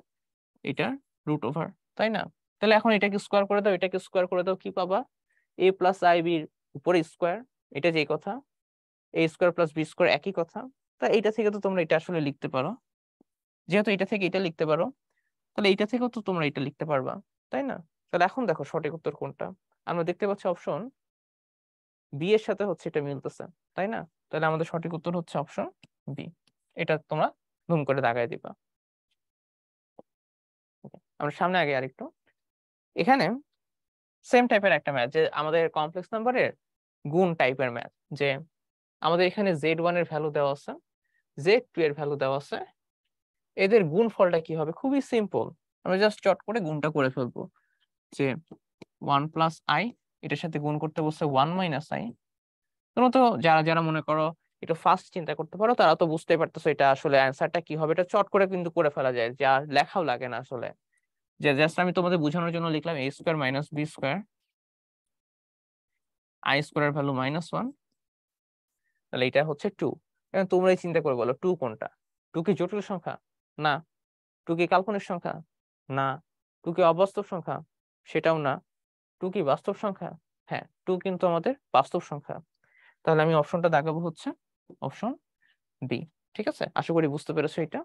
এটার রুট ওভার, তাই না? তাহলে এখন এটাকে স্কোয়ার করে দাও, এটাকে স্কোয়ার করে দাও, কি পাবা, এ প্লাস আইবির উপরে স্কোয়ার, এটা যেই কথা, এ স্কোয়ার প্লাস বি স্কোয়ার একই কথা। তা এইটা থেকে তো তোমরা এটা আসলে লিখতে পারো, যেহেতু এটা থেকে এটা লিখতে পারো, তাহলে এইটা থেকেও তো তোমরা এটা লিখতে পারবা, তাই না? তাহলে এখন দেখো সঠিক উত্তর কোনটা, আমরা দেখতে পাচ্ছি অপশন বি এর সাথে হচ্ছে এটা মিলতেছে, তাই না? তাহলে আমাদের সঠিক উত্তর হচ্ছে অপশন বি। এটা তোমরা ধুম করে দাগায় দিবা। আমরা সামনে আগে আরেকটু, এখানে সেম টাইপের একটা ম্যাথ, যে আমাদের কমপ্লেক্স নাম্বারের গুণ টাইপের ম্যাথ, যে আমাদের এখানে Z1 এর ভ্যালু দেওয়া আছে, Z2 এর ভ্যালু দেওয়া আছে, এদের গুণফলটা কি হবে? খুবই সিম্পল, আমরা জাস্ট চট করে গুণটা করে ফেলবো, যে 1 প্লাস আই, এটার সাথে গুণ করতে বলছে 1 মাইনাস আই। তোমরা তো যারা যারা মনে করো একটু ফাস্ট চিন্তা করতে পারো, তারা তো বুঝতে পারতেছো এটা আসলে অ্যান্সারটা কি হবে। এটা চট করে কিন্তু করে ফেলা যায়, যা লেখাও লাগে না আসলে। যে জাস্ট আমি তোমাদের বোঝানোর জন্য লিখলাম a square minus B square, I square value -1, তাহলে এটা হচ্ছে 2। এখন তোমরাই চিন্তা করে বলো 2 কোনটা? 2 কি জটিল সংখ্যা? না। 2 কি কাল্পনিক সংখ্যা? না। 2 কি অবাস্তব সংখ্যা? সেটাও না। 2 কি বাস্তব সংখ্যা? হ্যাঁ, 2 কিন্তু আমাদের বাস্তব সংখ্যা। তাহলে আমি অপশনটা দাগাবো হচ্ছে অপশন বি। ঠিক আছে, আশা করি বুঝতে পেরেছো এটা।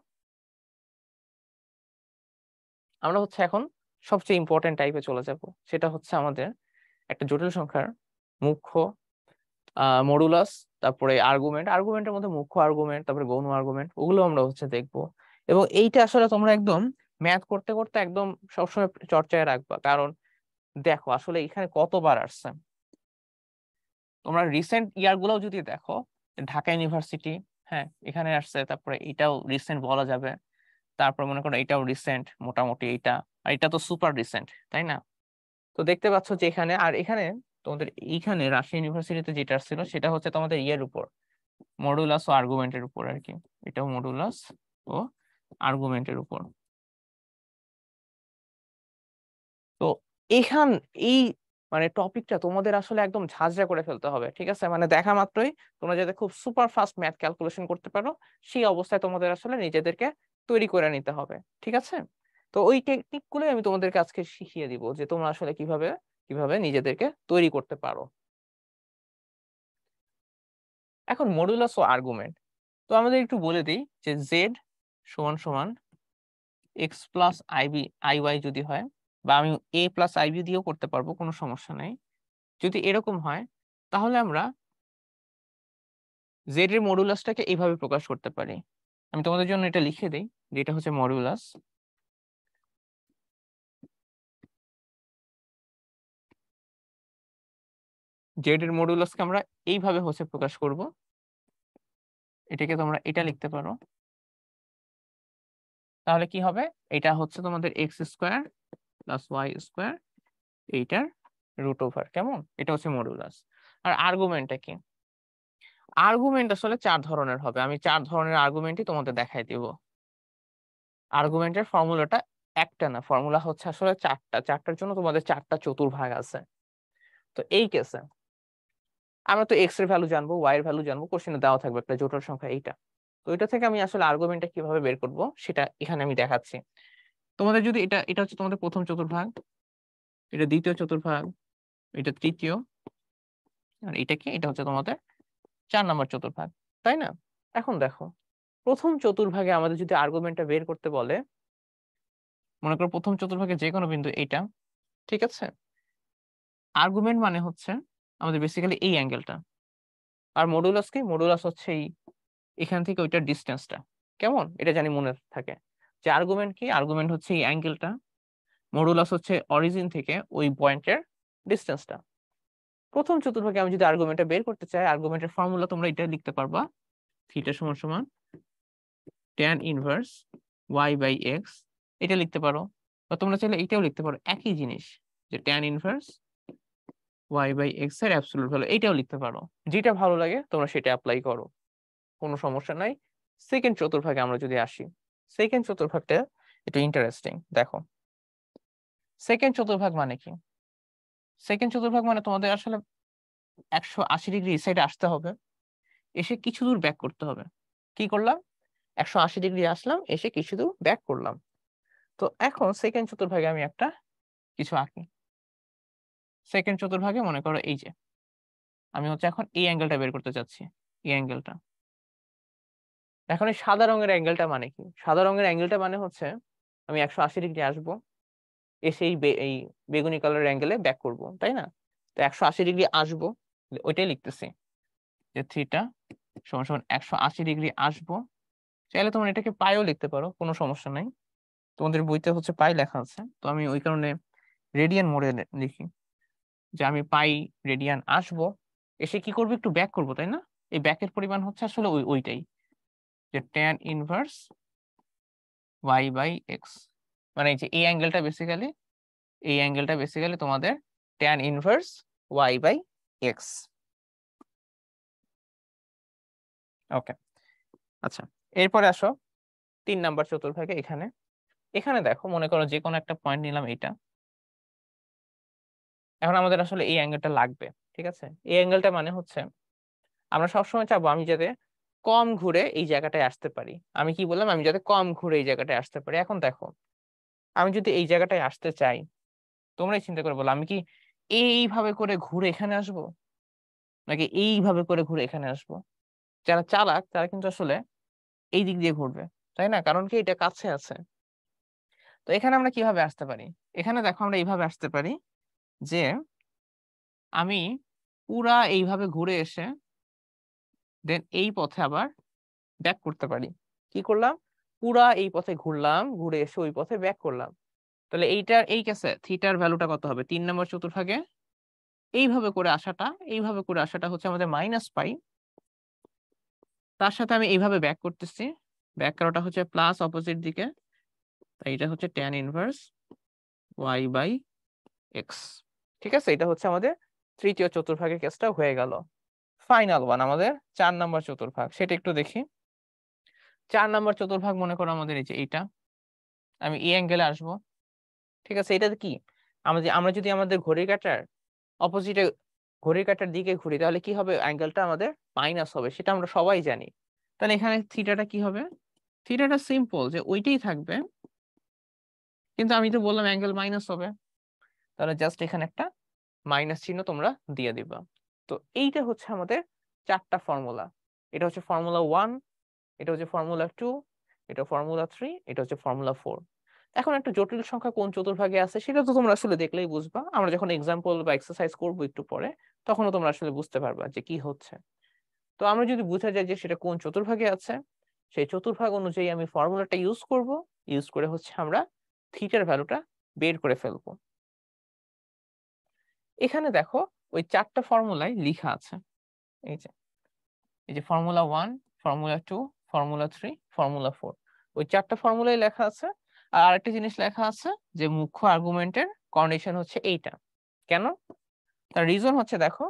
আমরা হচ্ছে এখন সবচেয়ে ইম্পর্টেন্ট টাইপে চলে যাব, সেটা হচ্ছে আমাদের একটা জটিল সংখ্যার মুখ্য, মডুলাস, তারপরে আর্গুমেন্ট, আর্গুমেন্টের মধ্যে মুখ্য আর্গুমেন্ট, তারপরে গৌণ আর্গুমেন্ট, ওগুলো আমরা হচ্ছে দেখবো। এবং এইটা আসলে তোমরা একদম ম্যাথ করতে করতে একদম সবসময় চর্চায় রাখবা, কারণ দেখো আসলে এখানে কতবার আসছে। তোমরা রিসেন্ট ইয়ার গুলোও যদি দেখো, ঢাকা ইউনিভার্সিটি, হ্যাঁ এখানে আসছে, তারপরে এটাও রিসেন্ট বলা যাবে, তারপর মনে করো এটাও রিসেন্ট মোটামুটি, এইটা আর এটা তো সুপার রিসেন্ট, তাই না? তো দেখতে পাচ্ছ যে এখানে আর এখানে তোমাদের এইখানে রাজশাহী ইউনিভার্সিটিতে যেটা ছিল সেটা হচ্ছে তোমাদের ইয়ের উপর, মডুলাস ও আর্গুমেন্টের উপর আর কি। এটাও মডুলাস ও আর্গুমেন্টের উপর। তো এখান এই মানে টপিকটা তোমাদের আসলে একদম ঝাঁঝরা করে ফেলতে হবে, ঠিক আছে? মানে দেখা মাত্রই তোমরা যাতে খুব সুপার ফাস্ট ম্যাথ ক্যালকুলেশন করতে পারো, সেই অবস্থায় তোমাদের আসলে নিজেদেরকে তৈরি করে নিতে হবে, ঠিক আছে? তো ওই টেকনিক গুলোই আমি তোমাদেরকে আজকে শিখিয়ে দিব, যে তোমরা আসলে কিভাবে কিভাবে নিজেদেরকে তৈরি করতে পারো। এখন মডুলাস ও আর্গুমেন্ট, তো আমাদের একটু বলে দিই যে জেড সমান সমান X plus I B I Y যদি হয়, বা আমি এ প্লাস আইবি দিয়েও করতে পারবো, কোনো সমস্যা নেই। যদি এরকম হয়, তাহলে আমরা জেড এর মডুলাসটাকে এইভাবে প্রকাশ করতে পারি। আমি তোমাদের জন্য এটা লিখে দিই, যে এটা হচ্ছে মডুলাস। জেড এর মডুলাসকে আমরা এইভাবে হচ্ছে প্রকাশ করব, এটাকে তোমরা এটা লিখতে পারো। তাহলে কি হবে? এটা হচ্ছে তোমাদের X square plus Y square, এইটার রুট ওভার, কেমন? এটা হচ্ছে মডুলাস। আর আর্গুমেন্টটা কি? আর্গুমেন্ট আসলে 4 ধরনের হবে, আমি 4 ধরনের আর্গুমেন্টই তোমাদের দেখাই দিব। আর্গুমেন্টের ফর্মুলাটা একটা না, ফর্মুলা হচ্ছে আসলে 4টা, 4টার জন্য তোমাদের 4টা চতুর্ভাগ আছে। তো এই কেসে আমরা তো এক্স এর ভ্যালু জানবো, ওয়াই এর ভ্যালু জানবো, কোশ্চেনে দেওয়া থাকবে একটা জোটর সংখ্যা এইটা। তো এটা থেকে আমি আসলে আর্গুমেন্টটা কিভাবে বের করব সেটা এখানে আমি দেখাচ্ছি তোমাদের। যদি এটা এটা হচ্ছে তোমাদের প্রথম চতুর্ভাগ, এটা দ্বিতীয় চতুর্ভাগ, এটা তৃতীয়, আর এটা কি? এটা হচ্ছে তোমাদের 4 নম্বর চতুর্ভাগ, তাই না? এখন দেখো, প্রথম চতুর্ভাগে আমাদের যদি আর্গুমেন্টটা বের করতে বলে, মনে করো প্রথম চতুর্ভাগে যে কোনো বিন্দু এইটা, ঠিক আছে? আর্গুমেন্ট মানে হচ্ছে আমাদের বেসিক্যালি এই অ্যাঙ্গেলটা। আর মডুলাস কি? মডুলাস হচ্ছে এই এখান থেকে ওইটার ডিস্টেন্সটা, কেমন? এটা জানি মনে থাকে। যে আর্গুমেন্ট কি? আর্গুমেন্ট হচ্ছে এই অ্যাঙ্গেলটা, মডুলাস হচ্ছে অরিজিন থেকে ওই পয়েন্টের ডিস্টেন্সটা। প্রথম চতুর্ভাগে আমি যদি আর্গুমেন্টটা বের করতে চাই, আর্গুমেন্টের ফর্মুলা তোমরা এটা লিখতে পারবা, থিটা সমান সমান tan inverse y by x, এটা লিখতে পারো। বা তোমরা চাইলে এটাও লিখতে পারো, একই জিনিস, যে tan inverse y by x এর অ্যাবসলিউট ভ্যালু, এটাও লিখতে পারো। যেটা ভালো লাগে তোমরা সেটা অ্যাপ্লাই করো, কোনো সমস্যা নাই। সেকেন্ড চতুর্ভাগে আমরা যদি আসি, সেকেন্ড চতুর্ভাগটা একটু ইন্টারেস্টিং, দেখো। সেকেন্ড চতুর্ভাগ মানে কি? সেকেন্ড চতুর্ভাগ মানে তোমাদের আসলে 180 ডিগ্রি এই সাইডে আসতে হবে, এসে কিছু দূর ব্যাক করতে হবে। কি করলাম? 180 ডিগ্রি আসলাম, এসে কিছু দূর ব্যাক করলাম। তো এখন সেকেন্ড চতুর্ভাগে আমি একটা কিছু আঁকি। সেকেন্ড চতুর্ভাগে মনে করো এই যে আমি হচ্ছে এখন এই অ্যাঙ্গেলটা বের করতে চাচ্ছি, এই অ্যাঙ্গেলটা। এখন এই সাদা রঙের অ্যাঙ্গেলটা মানে কি? সাদা রঙের অ্যাঙ্গেলটা মানে হচ্ছে আমি 180 ডিগ্রি আসবো, এসে এই বেগুনি কালার অ্যাঙ্গেলে ব্যাক করব, তাই না? তো 180 ডিগ্রি আসবো, ওইটাই লিখতেছি যে থিটা সমান সমান 180 ডিগ্রি আসবো। চাইলে তোমরা এটাকে পাইও লিখতে পারো, কোনো সমস্যা নাই, তোমাদের বইতে হচ্ছে পাই লেখা আছে, তো আমি ওই কারণে রেডিয়ান মোডে লিখি যে আমি পাই রেডিয়ান আসবো, এসে কি করবো, একটু ব্যাক করবো, তাই না? এই ব্যাকের পরিমাণ হচ্ছে আসলে ওইটাই, যে tan inverse y by x, মানে এই যে এই অ্যাঙ্গেলটা বেসিক্যালি তোমাদের tan inverse y by x. Okay, আচ্ছা, এরপরে আসো 3 নাম্বার চতুর্ভাগে। এখানে এখানে দেখো, মনে করো যে কোনো একটা পয়েন্ট নিলাম এটা, এখন আমাদের আসলে এই অ্যাঙ্গেলটা লাগবে, ঠিক আছে? এই অ্যাঙ্গেলটা মানে হচ্ছে আমরা সবসময় চাবো আমি যাতে কম ঘুরে এই জায়গাটায় আসতে পারি। আমি কি বললাম, আমি যাতে কম ঘুরে এই জায়গাটায় আসতে পারি। এখন দেখো, আমি যদি এই জায়গাটায় আসতে চাই, তোমরাই চিন্তা করে বলো, আমি কি এইভাবে করে ঘুরে এখানে আসবো, নাকি এইভাবে করে ঘুরে এখানে আসবো? যারা চালাক তারা কিন্তু আসলে এই দিক দিয়ে ঘুরবে, তাই না? কারণ কি, এটা কাছে আছে। তো এখানে আমরা কিভাবে আসতে পারি? এখানে দেখো, আমরা এইভাবে আসতে পারি যে আমি পুরা এইভাবে ঘুরে এসে দেন এই পথে আবার ব্যাক করতে পারি। কি করলাম, পুরা এই পথে ঘুরলাম, ঘুরে এসে ওই পথে ব্যাক করলাম। তাহলে এইটার এই কেসে থিটার ভ্যালুটা কত হবে? 3 নম্বর চতুর্ভাগে এইভাবে করে আসাটা হচ্ছে আমাদের মাইনাস পাই, তার সাথে আমি এইভাবে ব্যাক করতেছি, ব্যাক করাটা হচ্ছে প্লাস অপোজিট দিকে, তাই এটা হচ্ছে tan inverse y by X. ঠিক আছে, এটা হচ্ছে আমাদের তৃতীয় চতুর্ভাগের কেসটা হয়ে গেল। ফাইনাল ওয়ান আমাদের 4 নম্বর চতুর্ভাগ, সেটা একটু দেখি। 4 নম্বর চতুর্ভাগ মনে করো আমাদের এই যে এইটা, আমি এই অ্যাঙ্গেলে আসবো, ঠিক আছে? এটা কি, আমরা যদি আমাদের ঘড়ির কাঁটার অপোজিটে, ঘড়ির কাঁটার দিকে ঘুরি, তাহলে কি হবে, অ্যাঙ্গেলটা আমাদের মাইনাস হবে, সেটা আমরা সবাই জানি। তাহলে এখানে থিটাটা কি হবে? থিটাটা সিম্পল, যে ওইটাই থাকবে, কিন্তু আমি তো বললাম অ্যাঙ্গেল মাইনাস হবে, তাহলে জাস্ট এখানে একটা মাইনাস চিহ্ন তোমরা দিয়ে দিবা। তো এইটা হচ্ছে আমাদের 4টা ফর্মুলা। এটা হচ্ছে ফর্মুলা 1, এটা হচ্ছে ফর্মুলা 2, এটা ফর্মুলা 3, এটা হচ্ছে ফর্মুলা 4। এখন একটা জটিল সংখ্যা কোন চতুর্ভাগে আছে সেটা তো তোমরা আসলে দেখলেই বুঝবা, আমরা যখন এক্সাম্পল বা এক্সারসাইজ করবো একটু পরে, তখনও তোমরা আসলে বুঝতে পারবা যে কি হচ্ছে। তো আমরা যদি বোঝা যায় যে সেটা কোন চতুর্ভাগে আছে, সেই চতুর্ভাগ অনুযায়ী আমি ফর্মুলাটা ইউজ করে হচ্ছে আমরা থিটার ভ্যালুটা বের করে ফেলবো। এখানে দেখো, ওই 4টা ফর্মুলাই লেখা আছে, এই যে ফর্মুলা 1, ফর্মুলা 2, ফর্মুলা 3, ফর্মুলা 4, ওই 4টা ফর্মুলাই লেখা আছে। আর আরেকটা জিনিস লেখা আছে যে মুখ্য আর্গুমেন্টের কন্ডিশন হচ্ছে এইটা। কেন? তার রিজন হচ্ছে, দেখো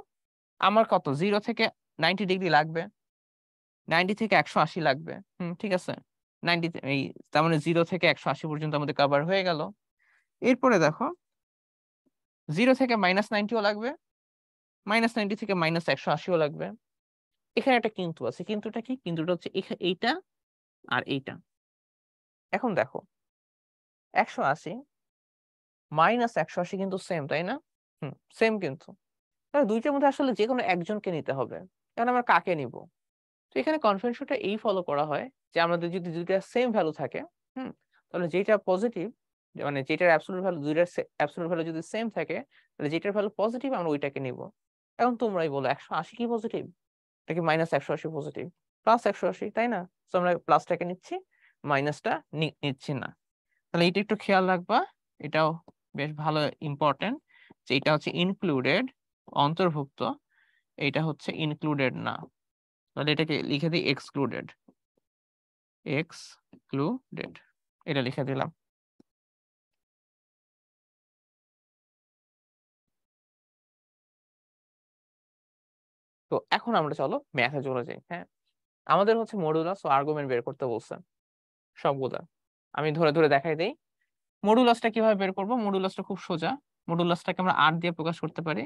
আমার কত 0 থেকে 90 ডিগ্রি লাগবে, 90 থেকে 180 লাগবে, ঠিক আছে? 90 এই, তার মানে 0 থেকে 180 পর্যন্ত আমাদের কভার হয়ে গেল। এরপরে দেখো, 0 থেকে -90ও লাগবে, -90 থেকে -180ও লাগবে। এখানে একটা কিন্তু আছে, কিন্তুটা কি, কিন্তুটা হচ্ছে এইটা আর এইটা। এখন দেখো, 180 -180 কিন্তু সেম, তাই না? সেম কিন্তু, তাহলে দুইটার মধ্যে আসলে যে কোনো একজনকে নিতে হবে। এখন আমরা কাকে নিব? তো এখানে কনভেনশনটা এই ফলো করা হয় যে আমাদের যদি দুইটা সেম ভ্যালু থাকে, তাহলে যেটা পজিটিভ, মানে যেটার অ্যাবসলিউট ভ্যালু, দুইটার অ্যাবসলিউট ভ্যালু যদি সেম থাকে, তাহলে যেটার ভ্যালু পজিটিভ আমরা ওইটাকে নিব। এখন তোমরাই বলো, 180 কি পজিটিভ, নাকি -180 পজিটিভ, +180, তাই না? তো আমরা প্লাসটাকে নিচ্ছি, মাইনাসটা নিচ্ছি না। তাহলে এটা একটু খেয়াল রাখবা, এটাও বেশ ভালো ইম্পর্টেন্ট, যে এটা হচ্ছে ইনক্লুডেড, অন্তর্ভুক্ত, এটা হচ্ছে ইনক্লুডেড না। তাহলে এটাকে লিখে দিই এক্সক্লুডেড, এক্সক্লুডেড, এটা লিখে দিলাম। তো এখন আমরা চলো ম্যাথে চলে যাই। হ্যাঁ, আমাদের হচ্ছে মডুলাস ও আর্গুমেন্ট বের করতে বলছে সবগুলা। আমি ধরে ধরে দেখাই দেই। মডুলাসটা কিভাবে বের করব? মডুলাসটা খুব সোজা, মডুলাসটাকে আমরা আর দিয়ে প্রকাশ করতে পারি।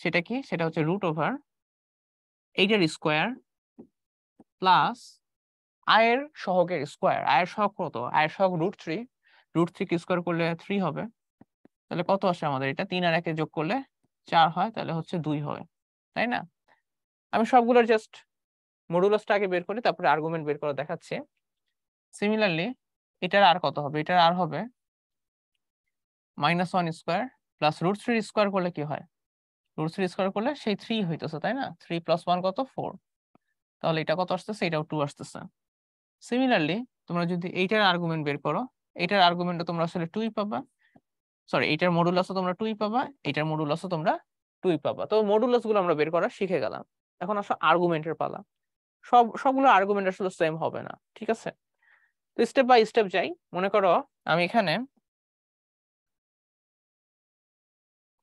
সেটা কি? সেটা হচ্ছে √8 এর স্কোয়ার প্লাস আয়ের সহগের স্কোয়ার। আয়ের সহগ কত? আয়ের সহগ √3, √3 কে স্কোয়ার করলে 3 হবে। তাহলে কত আসে আমাদের? এটা 3 আর 1 যোগ করলে 4 হয়, তাহলে হচ্ছে 2 হয়, তাই না? আমি সবগুলোর জাস্ট মডুলাসটা আগে বের করি, তারপরে আর্গুমেন্ট বের করে দেখাচ্ছি। সিমিলারলি এটার আর কত হবে? এটার আর হবে -1 স্কোয়ার প্লাস √3 স্কোয়ার করলে কি হয়? √3 স্কয়ার করলে সেই 3 হইতেছে, তাই না? 3 + 1 কত? 4। তাহলে এটা কত আসতেছে? এটাও 2 আসতেছে। সিমিলারলি তোমরা যদি এইটার আর্গুমেন্ট বের করো, এটার আর্গুমেন্টটা তোমরা আসলে 2ই পাবা। সরি, এটার মডুলাসও তোমরা 2ই পাবা, এটার মডুলাসও তোমরা 2ই পাবা। তো মডুলাস গুলো আমরা বের করা শিখে গেলাম। এখন আসলে আর্গুমেন্টের পালা। সবগুলো আর্গুমেন্ট আসলে সেম হবে না, ঠিক আছে? তো স্টেপ বাই স্টেপ যাই। মনে করো আমি এখানে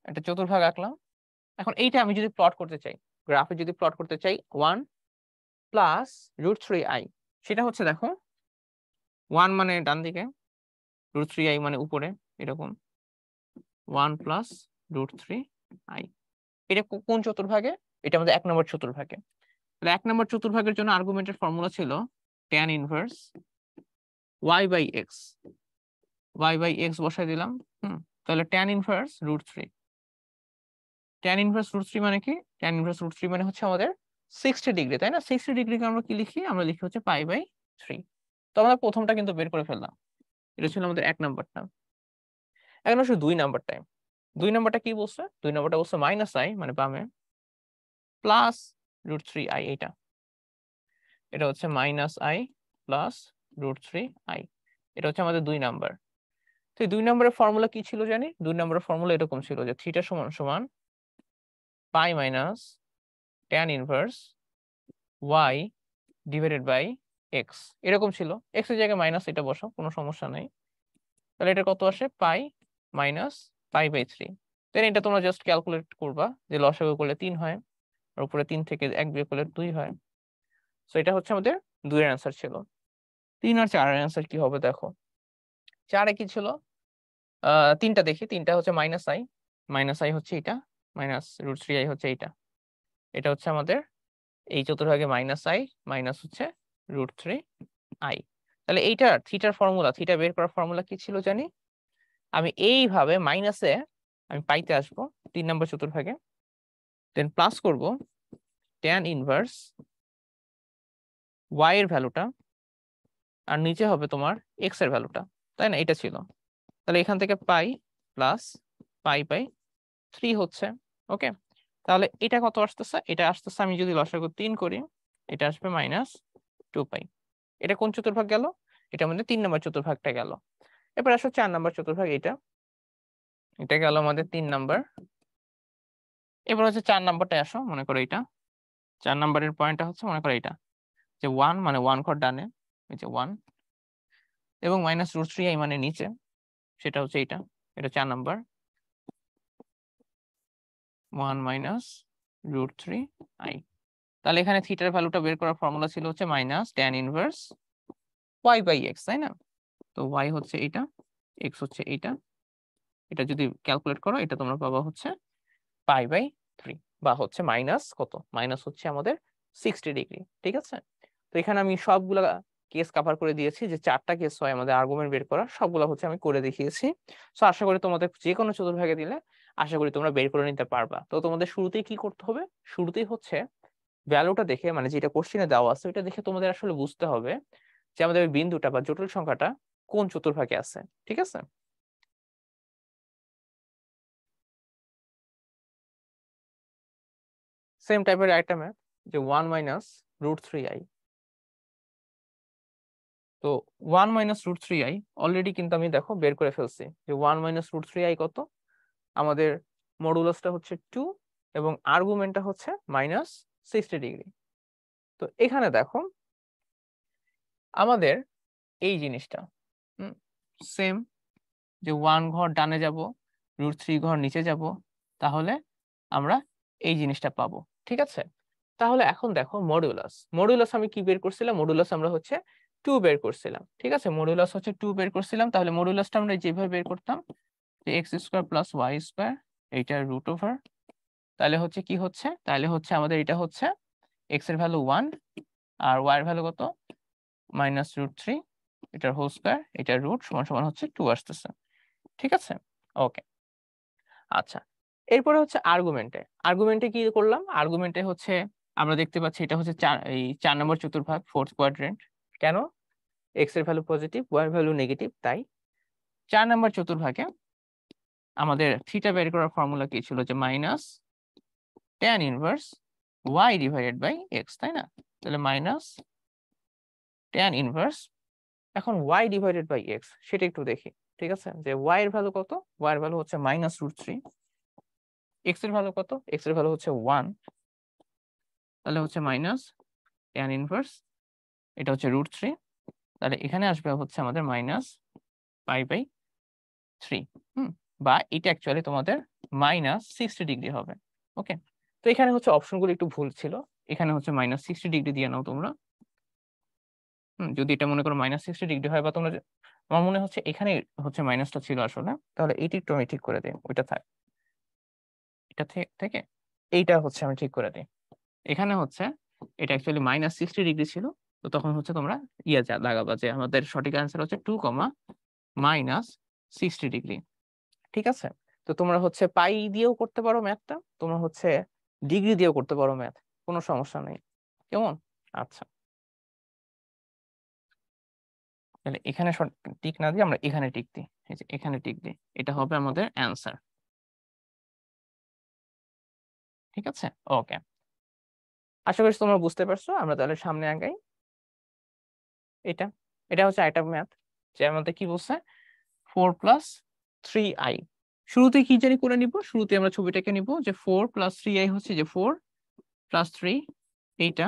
একটা চতুর্ভাগ আঁকলাম। এখন এইটা আমি যদি প্লট করতে চাই, গ্রাফে যদি প্লট করতে চাই 1 প্লাস √3i, সেটা হচ্ছে দেখো 1 মানে ডান দিকে, √3i মানে উপরে, এরকম 1 প্লাস √3i। এটা কোন চতুর্ভাগে? এটা আমাদের 1 নম্বর চতুর্ভাগে। তাহলে 1 নম্বর চতুর্ভাগের জন্য আর্গুমেন্টের ফর্মুলা ছিল tan inverse y by x। y by x বসাই দিলাম। তাহলে tan ইনভার্স √3। tan ইনভার্স √3 মানে কি? tan ইনভার্স √3 মানে হচ্ছে আমাদের 60 ডিগ্রি, তাই না? 60 ডিগ্রিকে আমরা কি লিখি? আমরা লিখি হচ্ছে π/3। তো আমরা প্রথমটা কিন্তু বের করে ফেললাম। এটা ছিল আমাদের 1 নাম্বারটা। এখন আসলে 2 নাম্বারটা। 2 নাম্বারটা কি বলছে? 2 নাম্বারটা বলছে -i মানে বামে প্লাস √3i। এটা হচ্ছে -i প্লাস √3i। এটা হচ্ছে আমাদের 2 নাম্বার। তো এই 2 নাম্বারের ফর্মুলা কি ছিল জানি? 2 নাম্বারের ফর্মুলা এরকম ছিল যে থিটা সমান সমান π minus tan inverse y divided by x। এরকম ছিল। x এর জায়গায় মাইনাস এটা বসাও, কোনো সমস্যা নেই। তাহলে এটা কত আসে? π মাইনাস π/3। দেন এটা তোমরা জাস্ট ক্যালকুলেট করবা, যে লসাগু করলে 3 হয়, আর উপরে 3 থেকে 1 বিয়োগ করলে 2 হয়। সো এটা হচ্ছে আমাদের 2 এর অ্যান্সার ছিল। 3 আর 4 এর অ্যান্সার কি হবে দেখো। 4 এ কি ছিল? 3টা দেখি। 3টা হচ্ছে -i, -i হচ্ছে এটা, মাইনাস √3i হচ্ছে এইটা। এটা হচ্ছে আমাদের এই চতুর্ভাগে -i মাইনাস হচ্ছে √3i। তাহলে এইটার থিটার ফর্মুলা, থিটা বের করার ফর্মুলা কি ছিল জানি? আমি এইভাবে মাইনাসে আমি পাইতে আসবো 3 নম্বর চতুর্ভাগে, দেন প্লাস করব tan ইনভার্স y এর ভ্যালুটা, আর নিচে হবে তোমার x এর ভ্যালুটা, তাই না? এটা ছিল। তাহলে এখান থেকে পাই প্লাস π/3 হচ্ছে। ওকে, তাহলে এটা কত আসতেছে? এটা আসতেছে, আমি যদি লসাগু 3 করি, এটা আসবে -2π। এটা কোন চতুর্ভাগ গেল? এটা আমাদের 3 নম্বর চতুর্ভাগটা গেল। এবার আসো 4 নম্বর চতুর্ভাগ। এটা গেল আমাদের 3 নাম্বার। এবার হচ্ছে 4 নাম্বারটা আসো। মনে করো এটা 4 নাম্বারের পয়েন্টটা হচ্ছে, মনে করো এটা যে 1 মানে 1 ঘর ডানে, এই যে 1, এবং -√3i মানে নিচে, সেটা হচ্ছে এটা। এটা 4 নাম্বার, 1 -√3i। তাহলে এখানে থিটার ভ্যালুটা বের করার ফর্মুলা ছিল হচ্ছে মাইনাস tan ইনভার্স y/x, তাই না? তো y হচ্ছে এটা, x হচ্ছে এটা। এটা যদি ক্যালকুলেট করো, এটা তোমরা পাবা হচ্ছে π/3, বা হচ্ছে মাইনাস কত? মাইনাস হচ্ছে আমাদের 60 ডিগ্রি, ঠিক আছে? তো এখানে আমি সবগুলা কেস কভার করে দিয়েছি, যে 4টা কেস হয় আমাদের আর্গুমেন্ট বের করা, সবগুলো হচ্ছে আমি করে দেখিয়েছি। সো আশা করি তোমাদের যে কোনো চতুর্ভাগে দিলে আশা করি তোমরা বের করে নিতে পারবা। তো তোমাদের শুরুতেই কি করতে হবে? শুরুতেই হচ্ছে ভ্যালুটা দেখে, মানে যেটা কোশ্চেনে দেওয়া আছে ওইটা দেখে তোমাদের আসলে বুঝতে হবে যে আমাদের ওই বিন্দুটা বা জটিল সংখ্যাটা কোন চতুর্ভাগে আছে, ঠিক আছে? সেম টাইপের আরেকটা ম্যাথ, যে 1 -√3i। তো 1 -√3i অলরেডি কিন্তু আমি দেখো বের করে ফেলছি, যে 1 -√3i কত? আমাদের মডুলাসটা হচ্ছে 2 এবং আর্গুমেন্টটা হচ্ছে -60 ডিগ্রি। তো এখানে দেখো আমাদের এই জিনিসটা সেম, যে 1 ঘর ডানে যাব, √3 ঘর নিচে যাব, তাহলে আমরা এই জিনিসটা পাবো, ঠিক আছে? তাহলে এখন দেখো মডুলাস। মডুলাস আমি কি বের করছিলাম? মডুলাস আমরা হচ্ছে 2 বের করছিলাম, ঠিক আছে? মডুলাস হচ্ছে 2 বের করছিলাম। তাহলে মডুলাসটা আমরা যেভাবে বের করতাম, যে x² + y², এইটার √ওভার, তাহলে হচ্ছে কি হচ্ছে? তাহলে হচ্ছে আমাদের এটা হচ্ছে x এর ভ্যালু 1 আর y এর ভ্যালু কত? -√3, এটার হোল স্কয়ার, এটার রুট সমান সমান হচ্ছে 2 আসতেছে, ঠিক আছে? ওকে, আচ্ছা। এরপরে হচ্ছে আর্গুমেন্টে। আর্গুমেন্টে কি করলাম? আর্গুমেন্টে হচ্ছে আমরা দেখতে পাচ্ছি এটা হচ্ছে 4 নম্বর চতুর্ভাগ, 4th কোয়াড্রেন্ট। কেন? x এর ভ্যালু পজিটিভ, y এর ভ্যালু নেগেটিভ, তাই 4 নম্বর চতুর্ভাগে আমাদের থিটা বের করার ফর্মুলা কি ছিল? যে tan inverse y divided by x, তাই না? তাহলে মাইনাস tan ইনভার্স, এখন y ডিভাইডেড বাই x সেটা একটু দেখি, ঠিক আছে? যে y এর ভ্যালু কত? y এর ভ্যালু হচ্ছে -√3, x এর ভ্যালু কত? x এর ভ্যালু হচ্ছে 1, তাহলে হচ্ছে মাইনাস tan ইনভার্স, এটা হচ্ছে √3, তাহলে এখানে আসবে হচ্ছে আমাদের -π/3, বা এটা অ্যাকচুয়ালি তোমাদের -60 ডিগ্রি হবে। ওকে, তো এখানে হচ্ছে অপশনগুলো একটু ভুল ছিল, এখানে হচ্ছে -60 ডিগ্রি দিয়ে নাও তোমরা। যদি এটা মনে করো -60 ডিগ্রি হয়, বা তোমরা আমার মনে হচ্ছে এখানে হচ্ছে মাইনাসটা ছিল আসলে, তাহলে এইটি একটু আমি ঠিক করে দিই, ওইটা থাক, এটা থেকে এইটা হচ্ছে আমি ঠিক করে দিই। এখানে হচ্ছে এটা অ্যাকচুয়ালি -60 ডিগ্রি ছিল, তো তখন হচ্ছে তোমরা লাগাবা যে আমাদের সঠিক অ্যান্সার হচ্ছে 2, -60 ডিগ্রি। ঠিক আছে, তো তোমরা হচ্ছে পাই দিয়েও করতে পারো ম্যাথটা, তোমরা হচ্ছে ডিগ্রি দিয়েও করতে পারো ম্যাথ, কোনো সমস্যা নেই। কেমন? আচ্ছা, তাহলে এখানে টিক না দিয়ে আমরা এখানে টিক দিই, এই যে এখানে টিক দিই, এটা হবে আমাদের অ্যান্সার। ঠিক আছে, ওকে, আশা করি তোমরা বুঝতে পারছো। আমরা তাহলে সামনে আগাই। এটা এটা হচ্ছে একটা ম্যাথ, যে আমাদের কি বলছে, 4 + 3i। শুরুতে কি জানি করে নিব, শুরুতে আমরা ছবিটাকে নিব যে 4 + 3i হচ্ছে যে 4 + 3 এইটা।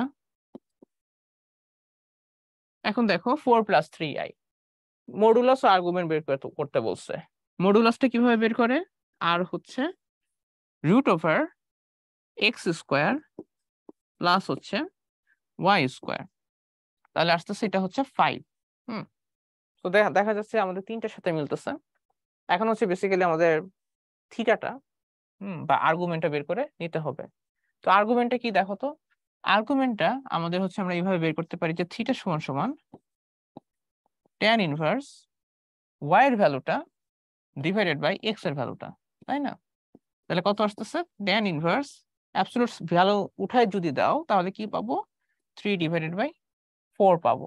এখন দেখো 4 + 3i, মডুলাস ও আর্গুমেন্ট বের করতে বলছে। মডুলাসটা কিভাবে বের করে? আর হচ্ছে √x² প্লাস হচ্ছে y², তাহলে আসতেছে এটা হচ্ছে 5। তো দেখা যাচ্ছে আমাদের তিনটার সাথে মিলতেছে। এখন হচ্ছে বেসিক্যালি আমাদের থিটাটা বা আর্গুমেন্টটা বের করে নিতে হবে। তো আর্গুমেন্টটা কি দেখো তো, আর্গুমেন্টটা আমাদের হচ্ছে আমরা এইভাবে বের করতে পারি যে থিটা সমান সমান tan ইনভার্স y এর ভ্যালুটা ডিভাইডেড বাই x এর ভ্যালুটা, তাই না? তাহলে কত আসতেছে, tan ইনভার্স অ্যাবসলিউট ভ্যালু উঠায় যদি দাও তাহলে কি পাবো, 3/4 পাবো।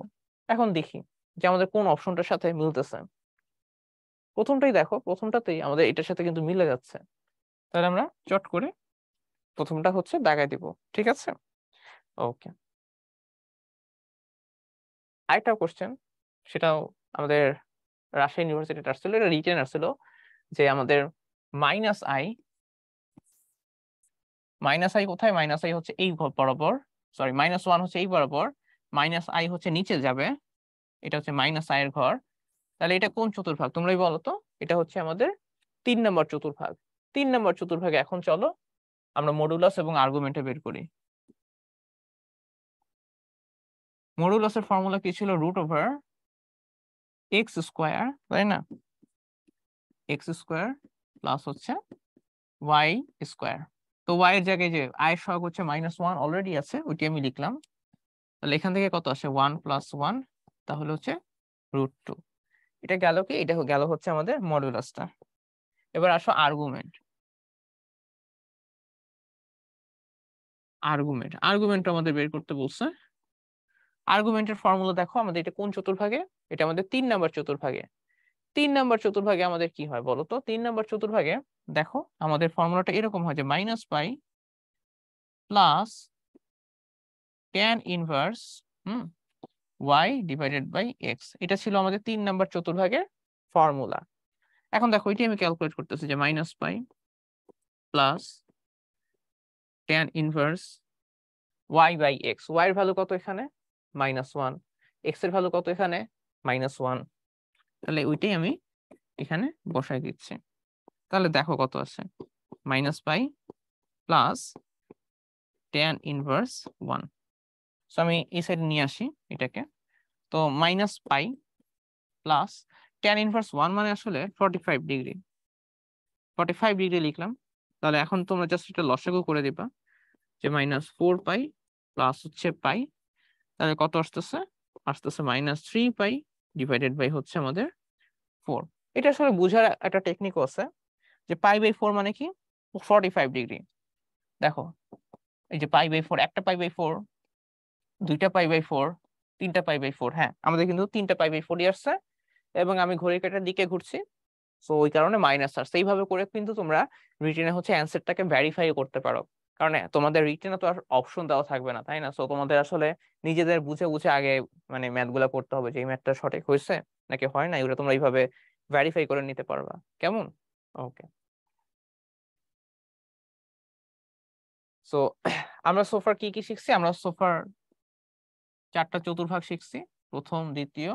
এখন দেখি যে আমাদের কোন অপশনটার সাথে মিলতেছে। প্রথমটাই দেখো, প্রথমটাতেই আমাদের এটার সাথে কিন্তু মিলে যাচ্ছে, তাহলে আমরা চট করে প্রথমটা হচ্ছে দাগাই দিব। ঠিক আছে, ওকে। আরেকটা কোশ্চেন, সেটাও আমাদের রাজশাহী ইউনিভার্সিটিতে আসছিল, এটা রিটেন আসছিল, যে আমাদের -i, -i কোথায়, -i হচ্ছে এই বরাবর, সরি -1 হচ্ছে এই বরাবর, -i হচ্ছে নিচে যাবে, এটা হচ্ছে -i এর ঘর। তাহলে এটা কোন চতুর্ভাগ তোমরাই বলো তো? এটা হচ্ছে আমাদের 3 নম্বর চতুর্ভাগ। 3 নম্বর চতুর্ভাগে এখন চলো আমরা মডুলাস এবং আর্গুমেন্টে বের করি। মডুলাসের ফর্মুলা কি ছিল, √x², তাই না? x² প্লাস হচ্ছে y²। তো y এর জায়গায় যে i এর সহগ হচ্ছে -1 অলরেডি আছে, ওইটি আমি লিখলাম। তাহলে এখান থেকে কত আসে, 1 + 1, তাহলে হচ্ছে √2। এটা গেল কি, এটা গেল হচ্ছে আমাদের মডুলাসটা। এবার আসো আর্গুমেন্ট। আর্গুমেন্ট আমাদের বের করতে বলছে। আর্গুমেন্টের ফর্মুলা দেখো, আমাদের এটা কোন চতুর্ভাগে, এটা আমাদের 3 নম্বর চতুর্ভাগে। 3 নম্বর চতুর্ভাগে আমাদের কি হয় বলো তো? 3 নম্বর চতুর্ভাগে দেখো আমাদের ফর্মুলাটা এরকম হয় যে -π plus tan inverse y divided by x, এটা ছিল আমাদের 3 নম্বর চতুর্ভাগের ফর্মুলা। এখন দেখো এটি আমি ক্যালকুলেট করতেছি যে -π plus tan inverse y by x, y এর ভ্যালু কত এখানে, -1, x এর ভ্যালু কত এখানে, -1, তাহলে ওইটাই আমি এখানে বসাই দিচ্ছি। তাহলে দেখো কত আছে, -π প্লাস tan ইনভার্স 1। সো আমি এই সাইডে নিয়ে আসি এটাকে, তো -π প্লাস tan ইনভার্স 1 মানে আসলে 45 ডিগ্রি, 45 ডিগ্রি লিখলাম। তাহলে এখন তোমরা জাস্ট এটা লসাগু করে দিবা, যে -4π প্লাস হচ্ছে π, তাহলে কত আসতেছে, -3π ডিভাইডেড বাই হচ্ছে আমাদের 4। এটা আসলে বোঝার একটা টেকনিকও আছে, যে π/4 মানে কি, 45 ডিগ্রি। দেখো এই যে π/4, একটা π/4, দুইটা π/4, তিনটা π/4, হ্যাঁ আমাদের কিন্তু তিনটা π/4 আসছে, এবং আমি ঘড়ির কাঁটার দিকে ঘুরছি, সো ওই কারণে মাইনাস আসছে। এইভাবে করে কিন্তু তোমরা রিটেনে হচ্ছে অ্যান্সারটাকে ভেরিফাই করতে পারো, কারণ তোমাদের রিটেনে তো আর অপশন দেওয়া থাকবে না, তাই না? সো তোমাদের আসলে নিজেদের বুঝে বুঝে আগে মানে ম্যাথ গুলা করতে হবে যে এই ম্যাথটা সঠিক হয়েছে নাকি হয় না, এগুলো তোমরা এইভাবে ভেরিফাই করে নিতে পারবা। কেমন? ওকে। সো আমরা সোফার কি কি শিখছি? আমরা সোফার 4টা চতুর্ভাগ শিখছি, প্রথম, দ্বিতীয়,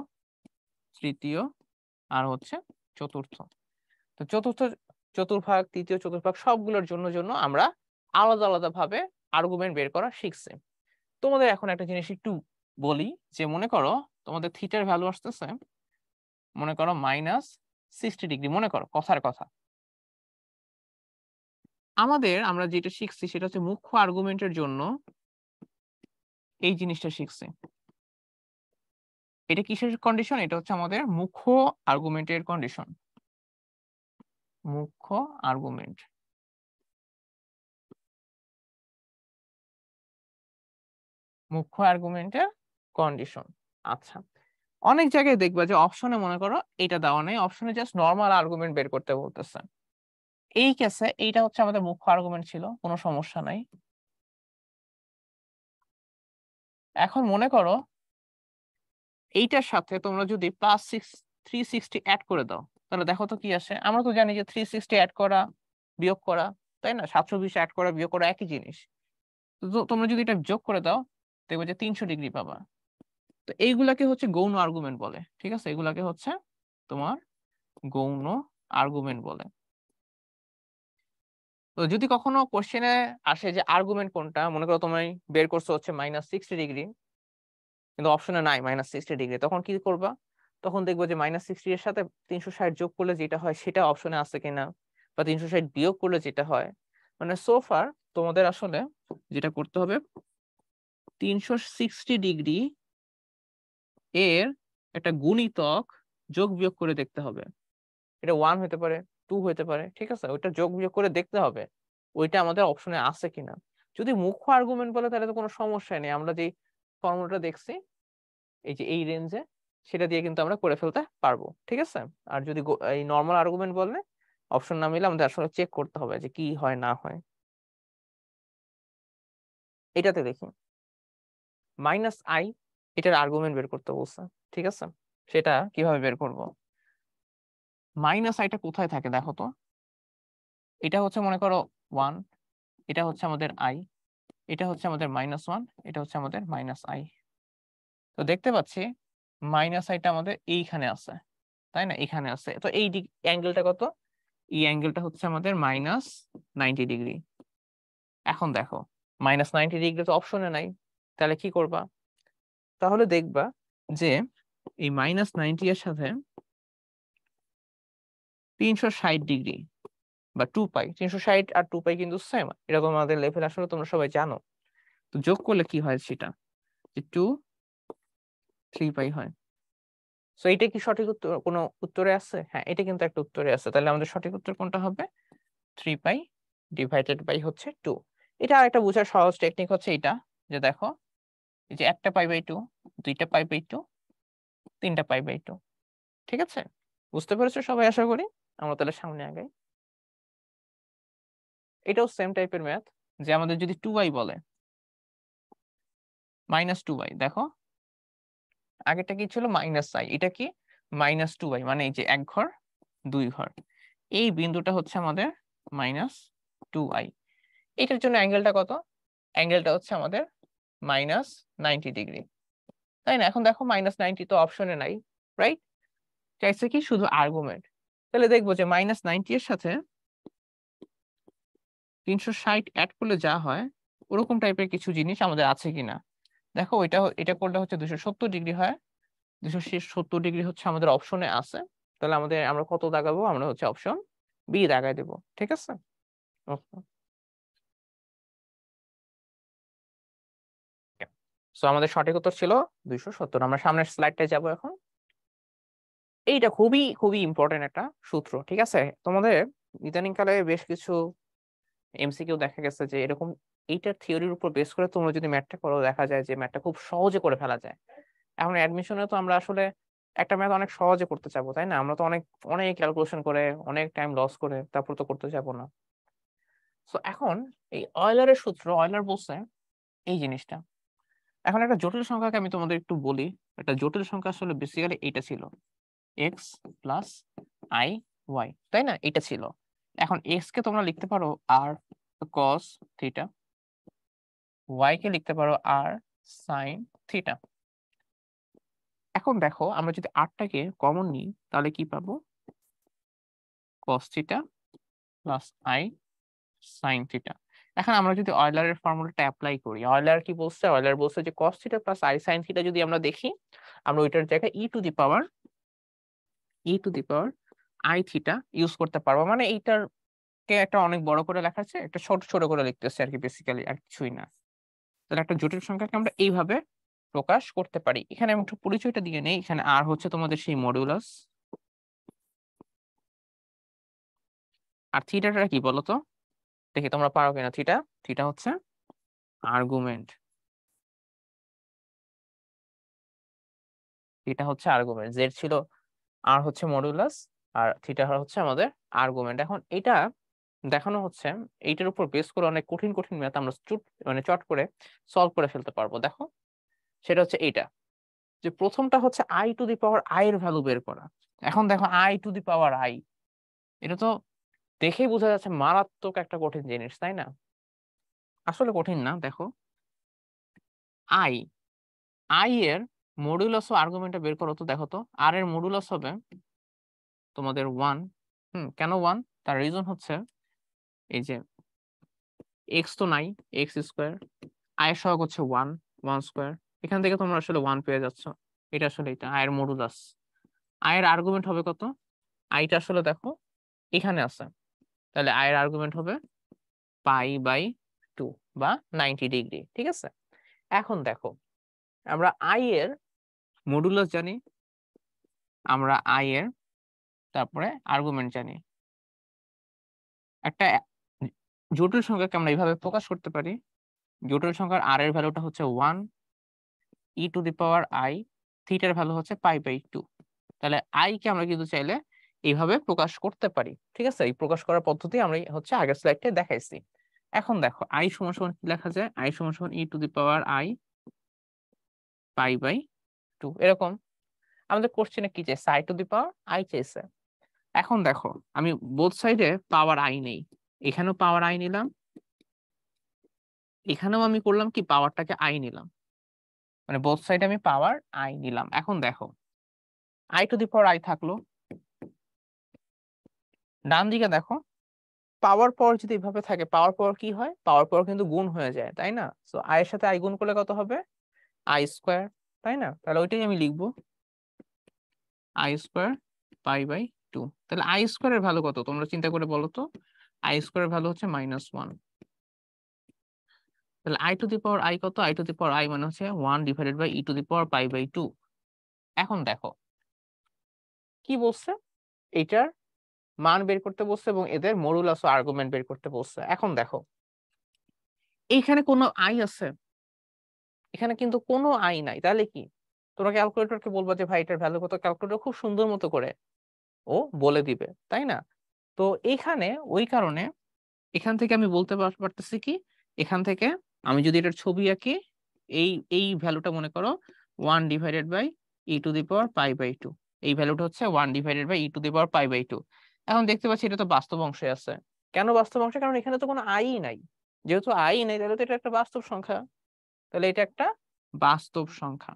তৃতীয় আর হচ্ছে চতুর্থ। তো চতুর্থ চতুর্ভাগ, তৃতীয় চতুর্ভাগ সবগুলোর জন্য জন্য আমরা আলাদা আলাদা ভাবে আর্গুমেন্ট বের করা শিখছি। তোমাদের এখন একটা জিনিস একটু বলি, যে মনে করো তোমাদের থিটার ভ্যালু আসতেছে মনে করো -60°, মনে করো কথার কথা। আমরা যেটা শিখছি সেটা হচ্ছে মুখ্য আর্গুমেন্টের জন্য এই জিনিসটা শিখছি। এটা কিসের কন্ডিশন? এটা হচ্ছে আমাদের মুখ্য আর্গুমেন্টের কন্ডিশন। মুখ্য আর্গুমেন্ট, মুখ্য আর্গুমেন্টের কন্ডিশন। আচ্ছা, অনেক জায়গায় দেখবা যে অপশনে মনে করো এটা দেওয়া নেই, অপশনে জাস্ট নর্মাল আর্গুমেন্ট বের করতে বলতেছে। এই কেসে এইটা হচ্ছে আমাদের মুখ্য আর্গুমেন্ট ছিল, কোনো সমস্যা নাই। এখন মনে করো এইটার সাথে তোমরা যদি +360 অ্যাড করে দাও, তাহলে দেখো তো কি আসে। আমরা তো জানি যে 360 অ্যাড করা বিয়োগ করা, তাই না? 720 অ্যাড করা বিয়োগ করা একই জিনিস। তো তোমরা যদি এটা যোগ করে দাও দেখবে যে 300° পাবা। তো এইগুলাকে হচ্ছে গৌণ আর্গুমেন্ট বলে, ঠিক আছে? এগুলাকে হচ্ছে তোমার গৌণ আর্গুমেন্ট বলে। তো যদি কখনো কোশ্চেনে আসে যে আর্গুমেন্ট কোনটা, মনে করো তুমি বের করছো হচ্ছে -60°, কিন্তু অপশনে নাই -60°, তখন কি করবা? তখন দেখবো যে -60 এর সাথে 360 যোগ করলে যেটা হয় সেটা অপশনে আছে কিনা, বা 360 বিয়োগ করলে যেটা হয়। মানে সোফার তোমাদের আসলে যেটা করতে হবে, 360° এর একটা গুণিতক যোগ বিয়োগ করে দেখতে হবে। এটা 1 হতে পারে, 2 হতে পারে, ঠিক আছে? ওইটা যোগ বিয়োগ করে দেখতে হবে ওইটা আমাদের অপশনে আছে কিনা। যদি মুখ্য আর্গুমেন্ট বলে তাহলে তো কোনো সমস্যা নেই, আমরা যে ফর্মুলাটা দেখছি এই যে এই রেঞ্জে, সেটা দিয়ে কিন্তু আমরা করে ফেলতে পারবো, ঠিক আছে? আর যদি এই নর্মাল আর্গুমেন্ট বললে অপশন না মিলে আমাদের আসলে চেক করতে হবে যে কি হয় না হয়। এটাতে দেখি -i, এটার আর্গুমেন্ট বের করতে বলছে, ঠিক আছে? সেটা কিভাবে বের করব? -iটা কোথায় থাকে দেখো তো। এটা হচ্ছে মনে করো 1, এটা হচ্ছে আমাদের i, এটা হচ্ছে আমাদের -1, এটা হচ্ছে আমাদের -i। তো দেখতে পাচ্ছি -iটা আমাদের এইখানে আছে, তাই না? এখানে আছে। তো এই অ্যাঙ্গেলটা কত? এই অ্যাঙ্গেলটা হচ্ছে আমাদের -90°। এখন দেখো -90° তো অপশনে নাই, তাহলে কি করবা? তাহলে দেখবা যে এই -90 এর সাথে 360° বা 2π, 360 আর 2π কিন্তু সেম, এটা তোমাদের লেভেল আসলে তোমরা সবাই জানো। তো যোগ করলে কি হয় সেটা, যে 2 3π হয়। সো এটা কি সঠিক উত্তর? কোনো উত্তরে আছে? হ্যাঁ, এটা কিন্তু একটা উত্তরে আছে। তাহলে আমাদের সঠিক উত্তর কোনটা হবে? 3π ডিভাইডেড বাই হচ্ছে 2। এটা আরেকটা বোঝার সহজ টেকনিক হচ্ছে এটা, যে দেখো এই যে একটা π/2, দুইটা π/2, তিনটা π/2, ঠিক আছে? বুঝতে পেরেছো সবাই আশা করি। আমরা তাহলে সামনে আগাই। এটাও সেম টাইপের ম্যাথ, যে আমাদের যদি 2i বলে, -2i, দেখো আগেরটা কি ছিল? -i, এটা কি? -2i, মানে এই যে এক ঘর দুই ঘর, এই বিন্দুটা হচ্ছে আমাদের -2i। এটার জন্য অ্যাঙ্গেলটা কত? অ্যাঙ্গেলটা হচ্ছে আমাদের -90°, তাই না? এখন দেখো -90 তো অপশনে নাই, রাইট? চাইছে কি? শুধু আর্গুমেন্ট। তাহলে দেখবো যে -90 এর সাথে 360 অ্যাড করলে যা হয় ওরকম টাইপের কিছু জিনিস আমাদের আছে কিনা। দেখো এটা করলে হচ্ছে 270° হয়, 270° হচ্ছে আমাদের অপশনে আছে। তাহলে আমরা কত দাগাবো? আমরা হচ্ছে অপশন বি দাগাই দেবো, ঠিক আছে? সো আমাদের সঠিক উত্তর ছিল 270। আমরা সামনের স্লাইডটায় যাব এখন। এইটা খুবই খুবই ইম্পর্টেন্ট একটা সূত্র, ঠিক আছে? তোমাদের ইদানিং কালে বেশ কিছু এমসিকিউ দেখা গেছে যে এরকম এইটার থিওরির উপর বেস করে তোমরা যদি ম্যাথটা করো, দেখা যায় যে ম্যাথটা খুব সহজে করে ফেলা যায়। এখন অ্যাডমিশনে তো আমরা আসলে একটা ম্যাথ অনেক সহজে করতে চাবো, তাই না? আমরা তো অনেক অনেক ক্যালকুলেশন করে অনেক টাইম লস করে তারপর তো করতে যাবো না। সো এখন এই অয়লারের সূত্র, অয়লার বলছে এই জিনিসটা। এখন একটা জটিল সংখ্যাকে আমি তোমাদের একটু বলি। একটা জটিল সংখ্যা আসলে বেসিক্যালি এটা ছিল x প্লাস আই ওয়াই, তাই না? এটা ছিল। এখন x কে তোমরা লিখতে পারো r cos থিটা, y কে লিখতে পারো r sin থিটা। এখন দেখো আমরা যদি r টাকে কমন নিই তাহলে কি পাবো? cos theta plus i sin theta. এখন আমরা যদি অয়লারের ফর্মুলাটা অ্যাপ্লাই করি, অয়লার কি বলছে? অয়লার বলছে যে cos theta plus i sin theta যদি আমরা দেখি, আমরা ওইটার জায়গায় e two the power i theta use করতে পারবো। মানে এইটার কে একটা অনেক বড় করে লেখা আছে, একটা ছোট ছোট করে লিখতেছে আর কি, বেসিক্যালি আর কিছুই না। তাহলে একটা জটিল সংখ্যাকে আমরা এইভাবে প্রকাশ করতে পারি। এখানে আমি একটু পরিচয়টা দিয়ে নেই। এখানে আর হচ্ছে তোমাদের সেই মডুলাস, আর থিটাটা কি বলতো? দেখি তোমরা পারো কিনা। থিটা, থিটা হচ্ছে আর্গুমেন্ট। থিটা হচ্ছে আর্গুমেন্ট। জেড ছিল, আর হচ্ছে মডুলাস, আর থিটা হচ্ছে আমাদের আর্গুমেন্ট। এখন এটা দেখানো হচ্ছে এইটার উপর বেস করে অনেক কঠিন কঠিন ম্যাথ আমরা মানে চট করে সলভ করে ফেলতে পারবো। দেখো সেটা হচ্ছে এইটা, যে প্রথমটা হচ্ছে I to the power I এর ভ্যালু বের করা। এখন দেখো I to the power I, এটা তো দেখেই বোঝা যাচ্ছে মারাত্মক একটা কঠিন জিনিস, তাই না? আসলে কঠিন না। দেখো আই, আই এর মডুলাস ও আর্গুমেন্টটা বের করো তো। দেখো তো আর এর মডুলাস হবে তোমাদের 1। কেন 1? তার রিজন হচ্ছে এই যে এক্স তো নাই, এক্স স্কোয়ার, আয়ের সহগ হচ্ছে 1, 1 স্কোয়ার। এখান থেকে তোমরা আসলে 1 পেয়ে যাচ্ছ। এটা আসলে এটা আয়ের মডুলাস। আয়ের আর্গুমেন্ট হবে কত? আইটা আসলে দেখো এখানে আছে, তাহলে আয়ের আর্গুমেন্ট হবে π/2 বা 90 ডিগ্রি। ঠিক আছে? এখন দেখো আমরা আই এর মডুলাস জানি, আমরা আই এর তারপরে আর্গুমেন্ট জানি। একটা জটিল সংখ্যাকে আমরা এইভাবে প্রকাশ করতে পারি। জটিল সংখ্যার আর এর ভ্যালুটা হচ্ছে 1 ই টু দি পাওয়ার আই, থিটার ভ্যালু হচ্ছে π/2। তাহলে আই কে আমরা কিন্তু চাইলে এইভাবে প্রকাশ করতে পারি। ঠিক আছে? এই প্রকাশ করার পদ্ধতি আমরা হচ্ছে আগের স্লাইডে দেখাইছি। এখন দেখো আই সমান সমান কি লেখা যায়? আই সমান সমান ই টু দি পাওয়ার আই π/2 এরকম। আমাদের কোশ্চেনে কি চাইছে? I to the power I চাইছে। এখন দেখো আমি বোথ সাইডে পাওয়ার আই নেই, এখানেও পাওয়ার আই নিলাম, এখানেও আমি করলাম কি পাওয়ারটাকে আই নিলাম, মানে বোথ সাইডে আমি পাওয়ার আই নিলাম। এখন দেখো I to the power I থাকলো, ডান দিকে দেখো পাওয়ার পাওয়ার যদি এভাবে থাকে, পাওয়ার পাওয়ার কি হয়? পাওয়ার পাওয়ার কিন্তু গুণ হয়ে যায়, তাই না? সো আই এর সাথে আই গুণ করলে কত হবে? আই স্কোয়ার, তাই না? তাহলে ওইটাই আমি লিখবো, আই স্কোয়ার π/2। তাহলে আই স্কোয়ারের ভ্যালু কত তোমরা চিন্তা করে বলো তো? আই স্কোয়ারের ভ্যালু হচ্ছে -1। তাহলে i to the power i কত? I to the power i মানে হচ্ছে 1 divided by e to the power π/2। এখন দেখো কি বলছে, এটার মান বের করতে বলছে এবং এদের মডুলাস ও আর্গুমেন্ট বের করতে বলছে। এখন দেখো এইখানে কোনো আই আছে? এখানে কিন্তু কোনো আই নাই। তাহলে কি তোমরা ক্যালকুলেটরকে বলবা যে ভাই এটার ভ্যালু কত? ক্যালকুলেটর খুব সুন্দর মতো করে ও বলে দিবে, তাই না? তো এইখানে ওই কারণে এখান থেকে আমি বলতে পারতেছি কি, এখান থেকে আমি যদি এটার ছবি আঁকি, এই এই ভ্যালুটা মনে করো 1 divided by e to the power π/2। এই ভ্যালুটা হচ্ছে 1 divided by e to the power π/2। এখন দেখতে পাচ্ছি এটা তো বাস্তব অংশে আছে। কেন বাস্তব অংশে? কারণ এখানে তো কোনো আই নাই। যেহেতু আই নাই তাহলে তো এটা একটা বাস্তব সংখ্যা। তাহলে এটা একটা বাস্তব সংখ্যা।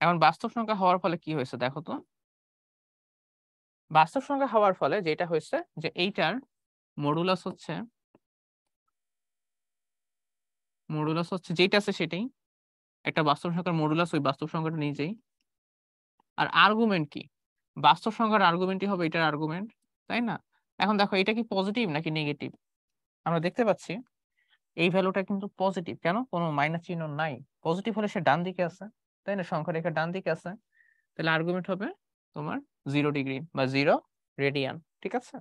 এখন বাস্তব সংখ্যা হওয়ার ফলে কি হয়েছে দেখো তো। বাস্তব সংখ্যা হওয়ার ফলে যেটা হয়েছে যে এইটার মডুলাস হচ্ছে, মডুলাস হচ্ছে যেটা আছে সেটাই, একটা বাস্তব সংখ্যার মডুলাস ওই বাস্তব সংখ্যাটা নিজেই। আর আর্গুমেন্ট কি? বাস্তব সংখ্যার আর্গুমেন্টই হবে এটার আর্গুমেন্ট, তাই না? এখন দেখো এটা কি পজিটিভ নাকি নেগেটিভ? আমরা দেখতে পাচ্ছি এই ভ্যালুটা কিন্তু পজিটিভ। কেন? কোনো মাইনাস চিহ্ন নাই। পজিটিভ হলে সে ডান দিকে আছে, তাই না? সংখ্যা রেখা ডান দিকে আছে। তাহলে আর্গুমেন্ট হবে তোমার 0 ডিগ্রি বা 0 রেডিয়ান। ঠিক আছে?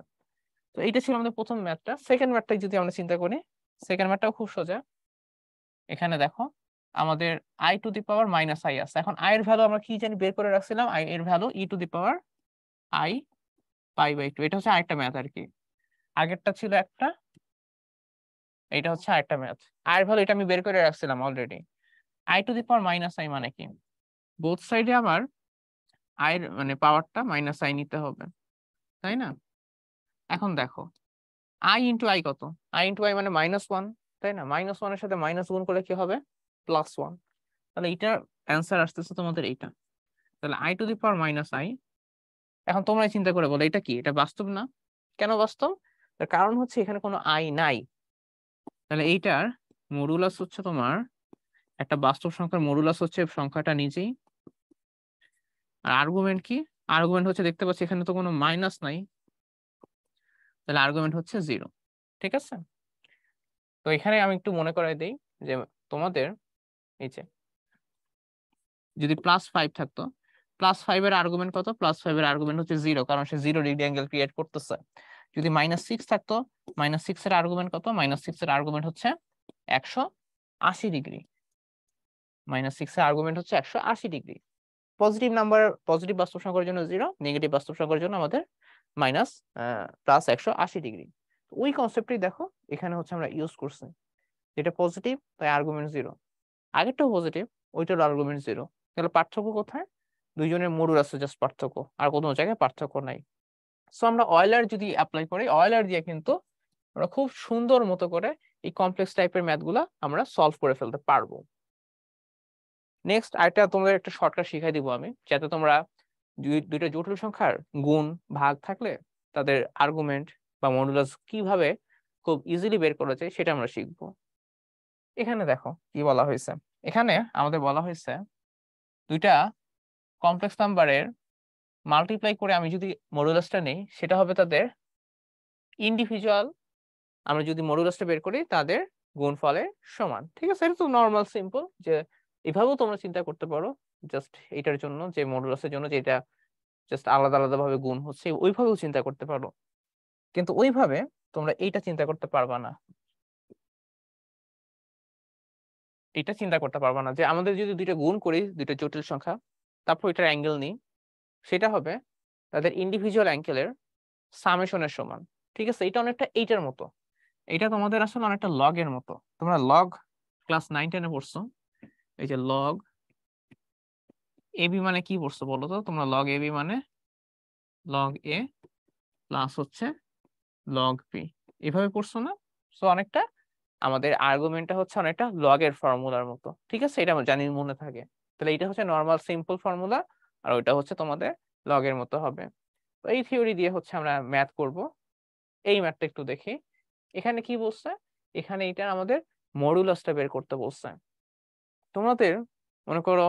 তো এইটা ছিল আমাদের প্রথম ম্যাথটা। সেকেন্ড ম্যাথটা যদি আমরা চিন্তা করি, সেকেন্ড ম্যাথটাও খুব সোজা। এখানে দেখো আমাদের I to the power minus I আছে। এখন আই এর ভ্যালু আমরা কি জানি বের করে রাখছিলাম? আই এর value e to the power i π/2, এটা হচ্ছে আরেকটা ম্যাথ আর কি। আগেরটা ছিল একটা, এটা হচ্ছে আরেকটা ম্যাথ। আর ভ্যালু এটা আমি বের করে রাখছিলাম অলরেডি। i⁻⁻i মানে কি, বোথ সাইডে আমার i এর মানে পাওয়ারটা -i নিতে হবে, তাই না? এখন দেখো i কত, i মানে -1, তাই না? -1 এর সাথে মাইনাস গুণ করলে কি হবে, +1। তাহলে এটার অ্যান্সার আসতেছে তোমাদের এইটা। তাহলে i⁻⁻i। এখন তোমরা চিন্তা করে বলো এটা কি, এটা বাস্তব না? কেন বাস্তব? তার কারণ হচ্ছে এখানে কোনো i নাই। তাহলে এইটার মডুলাস হচ্ছে তোমার, একটা বাস্তব সংখ্যার মডুলাস হচ্ছে সংখ্যাটা নিজেই। আর আর্গুমেন্ট কি, আর্গুমেন্ট হচ্ছে দেখতে পাচ্ছি এখানে তো কোনো মাইনাস নাই, তাহলে আর্গুমেন্ট হচ্ছে 0। ঠিক আছে? তো এখানে আমি একটু মনে করাই দেই যে তোমাদের এই যে যদি +5 থাকতো, +5 এর আর্গুমেন্ট কত, +5 এর আর্গুমেন্ট হচ্ছে 0, কারণ সে 0 ডিগ্রি অ্যাঙ্গেল ক্রিয়েট করতেছে। যদি -6 থাকতো, -6 এর আর্গুমেন্ট কত, -6 এর আর্গুমেন্ট হচ্ছে 180 ডিগ্রি। -6 এর আর্গুমেন্ট হচ্ছে 180 ডিগ্রি। পজিটিভ নাম্বার, পজিটিভ বাস্তব সংখ্যার জন্য 0, নেগেটিভ বাস্তব সংখ্যার জন্য আমাদের +180 ডিগ্রি। ওই কনসেপ্টই দেখো এখানে হচ্ছে আমরা ইউজ করছি, যেটা পজিটিভ তাই আর্গুমেন্ট 0, আগেরটাও পজিটিভ ওইটার আর্গুমেন্ট 0। তাহলে পার্থক্য কোথায়? দুইজনের মডুলাসে জাস্ট পার্থক্য, আর কোনো জায়গায় পার্থক্য নাই। সো আমরা অয়লার যদি অ্যাপ্লাই করি, অয়লার দিয়ে কিন্তু আমরা খুব সুন্দর মতো করে এই কমপ্লেক্স টাইপের ম্যাথ গুলা আমরা সলভ করে ফেলতে পারবো। নেক্সট আরেকটা তোমাদের একটা শর্টকাট শিখাই দিব আমি, যাতে তোমরা দুইটা জটিল সংখ্যার গুণ ভাগ থাকলে তাদের আর্গুমেন্ট বা মডুলাস কিভাবে খুব ইজিলি বের করা যায় সেটা আমরা শিখবো। এখানে দেখো কি বলা হয়েছে, এখানে আমাদের বলা হয়েছে দুইটা কমপ্লেক্স নাম্বারের মাল্টিপ্লাই করে আমি যদি মডুলাসটা নেই, সেটা হবে তাদের ইন্ডিভিজুয়াল, আমরা যদি মডুলাসটা বের করি তাদের গুণফলের সমান। ঠিক আছে? এটা তো নর্মাল সিম্পল, যে এভাবেও তোমরা চিন্তা করতে পারো, জাস্ট এটার জন্য যে মডুলাসের জন্য যেটা জাস্ট আলাদা আলাদা ভাবে গুণ হচ্ছে ওইভাবেও চিন্তা করতে পারো, কিন্তু ওইভাবে তোমরা এইটা চিন্তা করতে পারবা না। এটা চিন্তা করতে পারবা না যে আমাদের যদি দুইটা গুণ করি, দুইটা জটিল সংখ্যা, তারপর এটার অ্যাঙ্গেল নিই, সেটা হবে তাদের ইন্ডিভিজুয়াল অ্যাঙ্গেলের সামেশনের সমান। ঠিক আছে? এটা অনেকটা এইটার মতো, এটা তোমাদের আসলে অনেকটা লগ এর মতো। তোমরা লগ ক্লাস 9-10 পড়ছো, এই যে লগ এবি মানে কি পড়ছো বলো তো তোমরা? লগ এবি মানে লগ এ প্লাস হচ্ছে লগ বি, এভাবে পড়ছো না? সো অনেকটা আমাদের আর্গুমেন্টটা হচ্ছে অনেকটা লগ এর ফর্মুলার মতো। ঠিক আছে? এটা জানি মনে থাকে। তাহলে এটা হচ্ছে নর্মাল সিম্পল ফর্মুলা, আর ওইটা হচ্ছে তোমাদের লগ এর মতো হবে। তো এই থিওরি দিয়ে হচ্ছে আমরা ম্যাথ করব। এই ম্যাথটা একটু দেখি, এখানে কি বলছে, এখানে এটা আমাদের মডুলাসটা বের করতে বলছে। তোমাদের মনে করো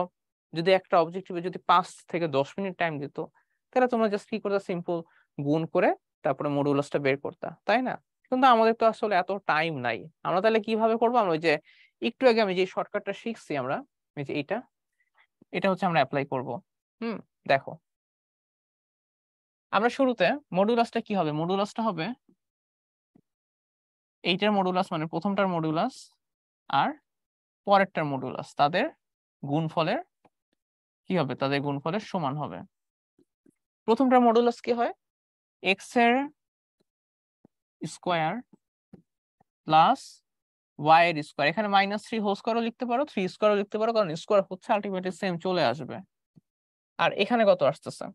যদি একটা অবজেক্টিভে যদি 5 থেকে 10 মিনিট টাইম দিত, তাহলে তোমরা জাস্ট কি করতে, সিম্পল গুণ করে তারপরে মডুলাসটা বের করতা, তাই না? কিন্তু আমাদের তো আসলে এত টাইম নাই। আমরা তাহলে কিভাবে করবো, আমরা ওই যে একটু আগে আমি যে শর্টকাটটা শিখছি আমরা, এই যে এটা, এটা হচ্ছে আমরা অ্যাপ্লাই করব। দেখো আমরা শুরুতে মডুলাসটা কি হবে, মডুলাসটা হবে এইটার মডুলাস মানে প্রথমটার মডুলাস আর পরেরটার মডুলাস, তাদের গুণফলের কি হবে, তাদের গুণফলের সমান হবে। প্রথমটার মডুলাস কি হয়, এক্স এর স্কোয়ার প্লাস ওয়াই এর স্কোয়ার, এখানে -3 হোল স্কোয়ারও লিখতে পারো, 3 স্কোয়ারও লিখতে পারো, কারণ স্কোয়ার হচ্ছে আলটিমেটলি সেম চলে আসবে। আর এখানে কত আসতেছে,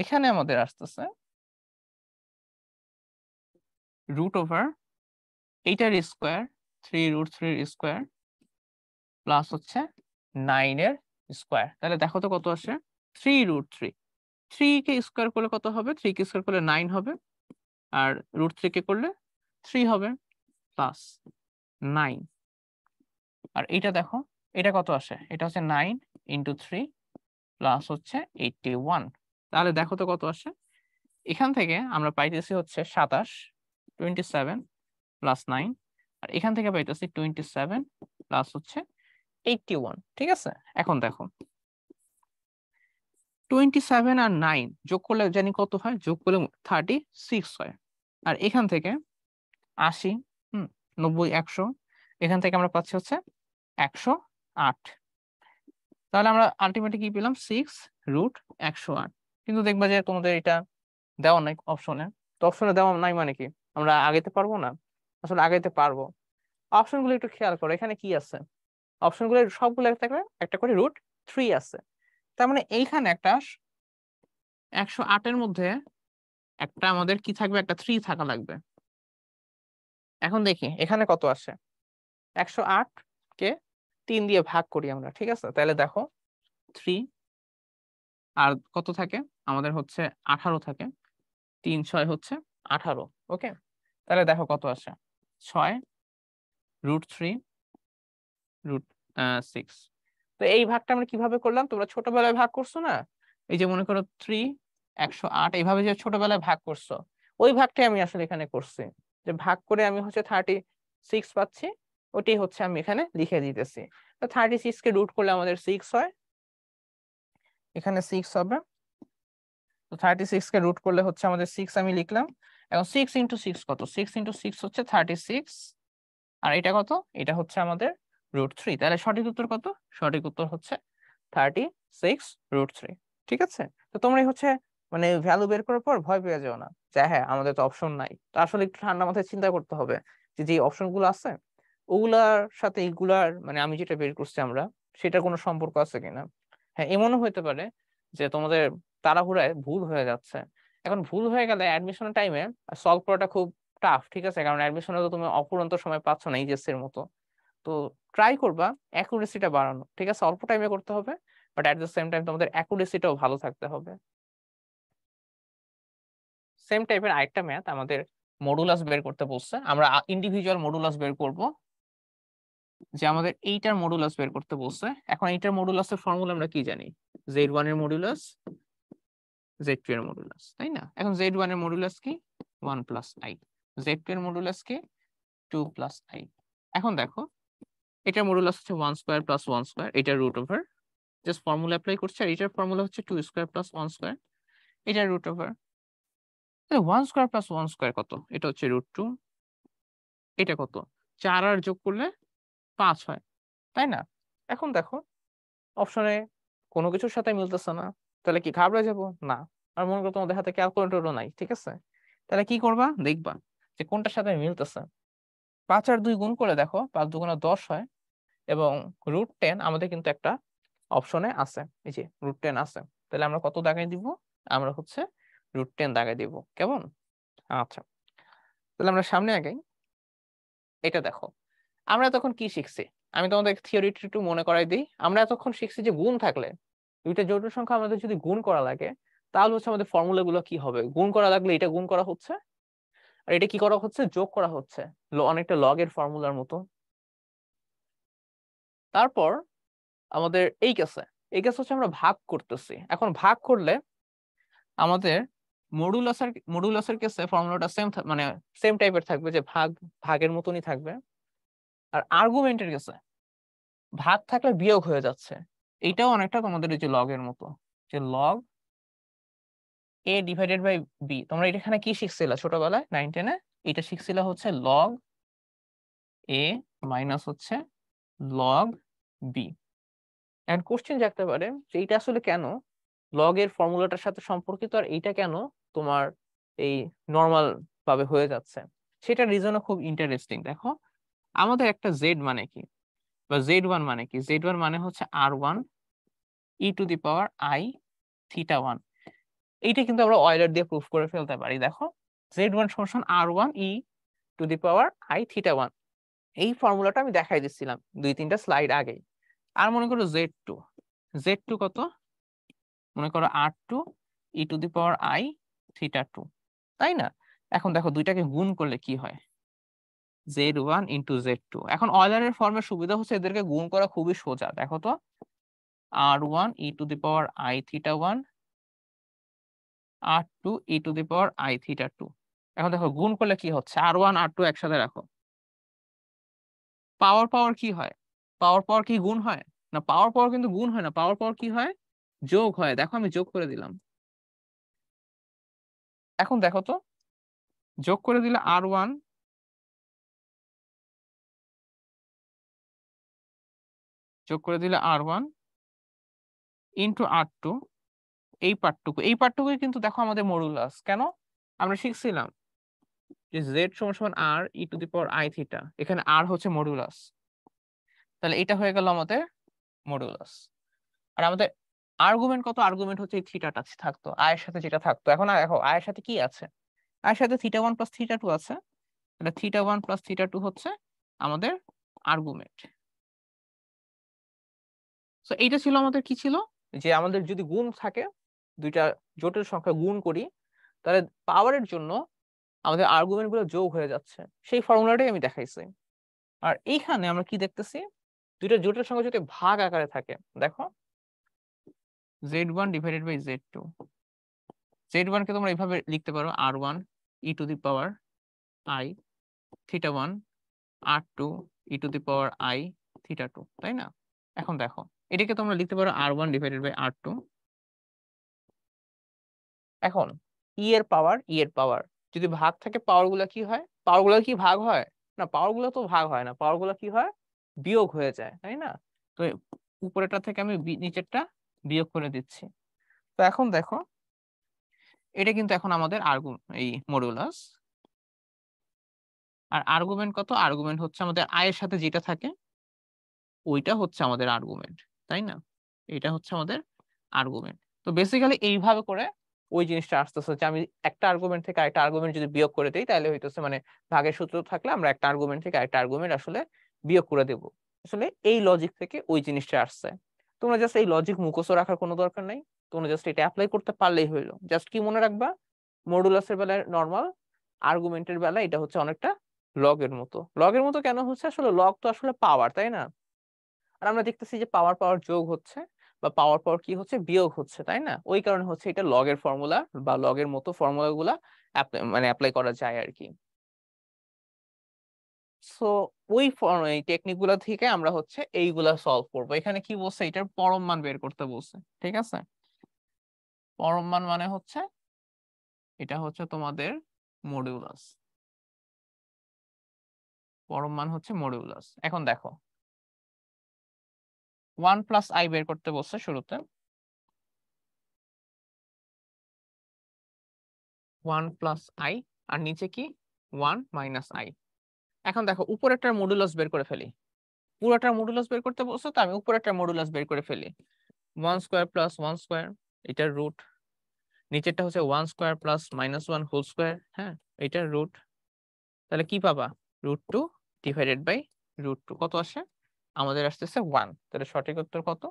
এখানে আমাদের আসতেছে √8 এর স্কোয়ার, 3√3 এর স্কোয়ার প্লাস হচ্ছে 9 এর স্কোয়ার। তাহলে দেখো তো কত আসে, 3√3, 3 কে স্কোয়ার করলে কত হবে, 3 কে স্কোয়ার করলে 9 হবে, আর √3 কে করলে 3 হবে, প্লাস 9। আর এটা দেখো, এটা কত আসে, এটা হচ্ছে 9 × 3 প্লাস হচ্ছে 81। তাহলে দেখো তো কত আসে, এখান থেকে আমরা পাইতেছি হচ্ছে 27, 27 প্লাস 9, আর এখান থেকে পাইতেছি 27 প্লাস হচ্ছে 81। ঠিক আছে? এখন দেখো 27 আর 9 যোগ করলে জানি কত হয়, যোগ করলে 36 হয়। আর এখান থেকে 80, 90, 100, এখান থেকে আমরা পাচ্ছি হচ্ছে 108। তাহলে আমরা আলটিমেটলি কি পেলাম, 6√108। কিন্তু দেখবা যে তোমাদের এটা দেওয়া নাই অপশনে। তো অপশনে দেওয়া নাই মানে কি আমরা আগাইতে পারবো না? আসলে আগাইতে পারবো। অপশনগুলো একটু খেয়াল করো, এখানে কি আছে? অপশনগুলো সবগুলো একটা করে √3 আছে। তার মানে এইখানে একটা 108-এর মধ্যে একটা আমাদের কি থাকবে, একটা 3 থাকা লাগবে। এখন দেখি এখানে কত আসে। 108 কে 3 দিয়ে ভাগ করি আমরা, ঠিক আছে? তাহলে দেখো 3 আর কত থাকে আমাদের, হচ্ছে 18 থাকে। 3 6 হচ্ছে 18। ওকে, তাহলে দেখো কত আসে, 6 √3 √6। তো এই ভাগটা আমরা কিভাবে করলাম? তোমরা ছোটবেলায় ভাগ করছো না, এই যে মনে করো 3 108 এইভাবে যে ছোটবেলায় ভাগ করছো, ওই ভাগটাই আমি আসলে এখানে করছি। যে ভাগ করে আমি হচ্ছে 36 পাচ্ছি, ওটাই হচ্ছে আমি এখানে লিখে দিতেছি। তো 36 কে রুট করলে আমাদের 6 হয়, এখানে 6 হবে। তো 36 কে রুট করলে হচ্ছে আমাদের 6 আমি লিখলাম। এখন 6 × 6 কত? 6 × 6 হচ্ছে 36। আর এটা কত? এটা হচ্ছে আমাদের √3। তাহলে সঠিক উত্তর কত? সঠিক উত্তর হচ্ছে 36 √3। ঠিক আছে? তো তোমরাই হচ্ছে মানে ভ্যালু বের করার পর ভয় পেয়ে যাও না যে হ্যাঁ আমাদের তো অপশন নাই। তো আসলে একটু ঠান্ডা মাথায় চিন্তা করতে হবে যে যে অপশন গুলো আছে ওগুলার সাথে এইগুলার মানে আমি যেটা বের করছি আমরা, সেটার কোনো সম্পর্ক আছে কিনা। হ্যাঁ, এমনও হতে পারে যে তোমাদের তাড়াহুড়ায় ভুল হয়ে যাচ্ছে। এখন ভুল হয়ে গেলে অ্যাডমিশনের টাইমে সলভ করাটা খুব টাফ, ঠিক আছে? কারণ অ্যাডমিশনে তো তুমি অফুরন্ত সময় পাচ্ছ না এইচএসসি এর মতো। তো ট্রাই করবা অ্যাকুরেসিটা বাড়ানো, ঠিক আছে? অল্প টাইমে করতে হবে, but at the same time তোমাদের অ্যাকুরেসিটাও ভালো থাকতে হবে। সেম টাইপের আরেকটা ম্যাথ আমাদের মডুলাস বের করতে বলছে। আমরা ইন্ডিভিজুয়াল মডুলাস বের করব। যে আমাদের এইটার মডুলাস বের করতে বলছে। এখন এইটার মডুলাসের ফর্মুলা আমরা কি জানি? Z1 এর মডুলাস Z2 এর মডুলাস, তাই না? এখন Z1 এর মডুলাস কি? 1 + i। Z2 এর মডুলাস কি? 2 + i। এখন দেখো এটার মডুলাস হচ্ছে 1² + 1², এটা √ওভার, জাস্ট ফর্মুলা অ্যাপ্লাই করছে। আর এটার ফর্মুলা হচ্ছে 2² + 1², এটা √ওভার। তাহলে 1² + 1² কত? এটা হচ্ছে √2। এটা কত? 4 আর যোগ করলে 5 হয়, তাই না? এখন দেখো অপশনে কোনো কিছুর সাথে মিলতেছে না, তাহলে কি ঘাবড়ে যাব? না। আর মনে করো তোমাদের হাতে ক্যালকুলেটরও নাই, ঠিক আছে? তাহলে কি করবা? দেখবা যে কোনটার সাথে মিলতেছে। 5 আর 2 গুণ করে দেখো, 5 × 2 = 10 হয়। এবং √10 আমাদের কিন্তু একটা অপশনে আছে, এই যে √10 আছে। তাহলে আমরা কত দাগাই দিব? আমরা হচ্ছে √10 দাগাই দিব। কেমন? আচ্ছা, তাহলে আমরা সামনে আগাই। এটা দেখো আমরা তখন কি শিখছি, আমি তোমাদের থিওরিটি একটু মনে করাই দিই। আমরা এতক্ষণ শিখছি যে গুণ থাকলে, দুইটা জোড় সংখ্যা আমাদের যদি গুণ করা লাগে, তাহলে হচ্ছে আমাদের ফর্মুলা গুলো কি হবে? গুণ করা লাগলে এটা গুণ করা হচ্ছে, আর এটা কি করা হচ্ছে? যোগ করা হচ্ছে, অনেকটা লগের ফর্মুলার মতো। তারপর আমাদের এই কেসে হচ্ছে আমরা ভাগ করতেছি। এখন ভাগ করলে আমাদের মডুলাসের কেসে ফর্মুলাটা সেম, মানে সেম টাইপের থাকবে, যে ভাগের মতনই থাকবে। আর আর্গুমেন্টের কেসে ভাগ থাকলে বিয়োগ হয়ে যাচ্ছে। এইটাও অনেকটা তোমাদের এই যে লগের মতো, যে লগ a/b। তোমরা এখানে কি শিখছিলা ছোটবেলায় 9 10-এ? এটা শিখছিলা হচ্ছে লগ a মাইনাস হচ্ছে লগ b। এখন কোশ্চেন জাগতে পারে যে এইটা আসলে কেন লগ এর ফর্মুলাটার সাথে সম্পর্কিত, আর এইটা কেন তোমার এই নর্মাল ভাবে হয়ে যাচ্ছে। সেটা রিজনও খুব ইন্টারেস্টিং। দেখো আমাদের একটা জেড মানে কি, বা Z1 মানে কি? Z1 মানে হচ্ছে R1 e⁻i θ1। এইটা কিন্তু আমরা অয়েলার দিয়ে প্রুফ করে ফেলতে পারি। দেখো Z1 = R1 e⁻i θ1। এই ফর্মুলাটা আমি দেখাই দিচ্ছিলাম 2-3টা স্লাইড আগে। আর মনে করো Z2 কত? মনে করো R2 e⁻i θ2, তাই না? এখন দেখো দুইটাকে গুণ করলে কি হয়? Z1 × Z2। এখন অয়েলারের ফর্মের সুবিধা হচ্ছে এদেরকে গুণ করা খুবই সোজা। দেখো তো R1 e⁻i θ1 R2 e⁻i θ2। এখন দেখো গুণ করলে কি হচ্ছে? R1 R2 একসাথে রাখো, পাওয়ার পাওয়ার কি হয়? পাওয়ার পাওয়ার কি গুণ হয়? না, পাওয়ার পাওয়ার কিন্তু গুণ হয় না, পাওয়ার পাওয়ার কি হয়? যোগ হয়। দেখো আমি যোগ করে দিলাম। এখন দেখো তো যোগ করে দিলে R1, যোগ করে দিলে R1 × R2 এই পার্টটুকুই কিন্তু দেখো আমাদের মডুলাস। কেন? আমরা শিখছিলাম যে z সমান সমান r e two the power i theta, এখানে r হচ্ছে মডুলাস, তাহলে এটা হয়ে গেল আমাদের মডুলাস। আর আমাদের আর্গুমেন্ট কত? আর্গুমেন্ট হচ্ছে এই থিটাটা থাকতো, i এর সাথে যেটা থাকতো। এখন দেখো i এর সাথে কি আছে, i এর সাথে থিটা 1 প্লাস থিটা 2 আছে, তাহলে থিটা 1 প্লাস থিটা 2 হচ্ছে আমাদের আর্গুমেন্ট। তো এইটা ছিল আমাদের কি ছিল, যে আমাদের যদি গুণ থাকে, দুইটা জটিল সংখ্যা গুণ করি, তাহলে পাওয়ারের জন্য আমাদের আর্গুমেন্ট গুলো যোগ হয়ে যাচ্ছে, সেই ফর্মুলাটাই আমি দেখাইছি। আর এইখানে আমরা কি দেখতেছি, দুইটা জটিল সংখ্যা যদি ভাগ আকারে থাকে, দেখো z1 divided by z2, z1 কে তোমরা এইভাবে লিখতে পারো r1 e two the power i theta 1, r2 e two the power i theta 2, তাই না? এখন দেখো এটাকে তোমরা লিখতে পারো r1 ডিভাইডেড বাই r2। এখন e এর পাওয়ার যদি ভাগ থাকে, পাওয়ার গুলা কি হয়? পাওয়ার গুলা কি ভাগ হয়? না, পাওয়ার গুলো তো ভাগ হয় না, পাওয়ার গুলা কি হয়? বিয়োগ হয়ে যায়, তাই না? তো উপরেরটা থেকে আমি নিচেরটা বিয়োগ করে দিচ্ছি। তো এখন দেখো এটা কিন্তু এখন আমাদের এই মডুলাস। আর আর্গুমেন্ট কত? আর্গুমেন্ট হচ্ছে আমাদের i এর সাথে যেটা থাকে ওইটা হচ্ছে আমাদের আর্গুমেন্ট, তাই না? এটা হচ্ছে আমাদের আর্গুমেন্ট। তো বেসিক্যালি এইভাবে করে ওই জিনিসটা আসতেছে যে আমি একটা আর্গুমেন্ট থেকে আরেকটা আর্গুমেন্ট যদি বিয়োগ করে দিই, তাহলে হইতেছে মানে ভাগের সূত্র থাকলে আমরা একটা আর্গুমেন্ট থেকে আরেকটা আর্গুমেন্ট আসলে বিয়োগ করে দেব। আসলে এই লজিক থেকে ওই জিনিসটা আসছে। তোমরা জাস্ট এই লজিক মুখস্থ রাখার কোনো দরকার নাই, তোমরা জাস্ট এটা অ্যাপ্লাই করতে পারলেই হইলো। জাস্ট কি মনে রাখবা, মডুলাসের বেলায় নরমাল, আর্গুমেন্টের বেলায় এটা হচ্ছে অনেকটা লগের মতো। লগের মতো কেন হচ্ছে? আসলে লগ তো আসলে পাওয়ার, তাই না? আর আমরা দেখতেছি যে পাওয়ার পাওয়ার যোগ হচ্ছে, বা পাওয়ার পাওয়ার কি হচ্ছে? বিয়োগ হচ্ছে, তাই না? ওই কারণে হচ্ছে এটা লগের ফর্মুলা বা লগের মতো ফর্মুলা গুলা মানে অ্যাপ্লাই করা যায় আর কি। সো ওই এই টেকনিক গুলা থেকে আমরা হচ্ছে এইগুলা সলভ করবো। এখানে কি বলছে? এটার পরম মান বের করতে বলছে, ঠিক আছে? পরম মান মানে হচ্ছে এটা হচ্ছে তোমাদের মডিউলাস, পরম মান হচ্ছে মডিউলাস। এখন দেখো 1 প্লাস i বের করতে বলছে শুরুতে, 1 প্লাস i, আর নিচে কি 1 মাইনাস i। এখন দেখো উপরেরটার মডুলাস বের করে ফেলি, পুরোটার মডুলাস বের করতে বলছো তো আমি উপরেরটার মডুলাস বের করে ফেলি। 1 স্কোয়ার প্লাস 1 স্কোয়ার, এটার রুট। নিচেরটা হচ্ছে 1 square plus minus 1 whole square, হ্যাঁ এটার রুট। তাহলে কি পাবা? √2 ডিভাইডেড বাই √2 কত আসে? আমাদের আসতেছে 1। তাহলে সঠিক উত্তর কত?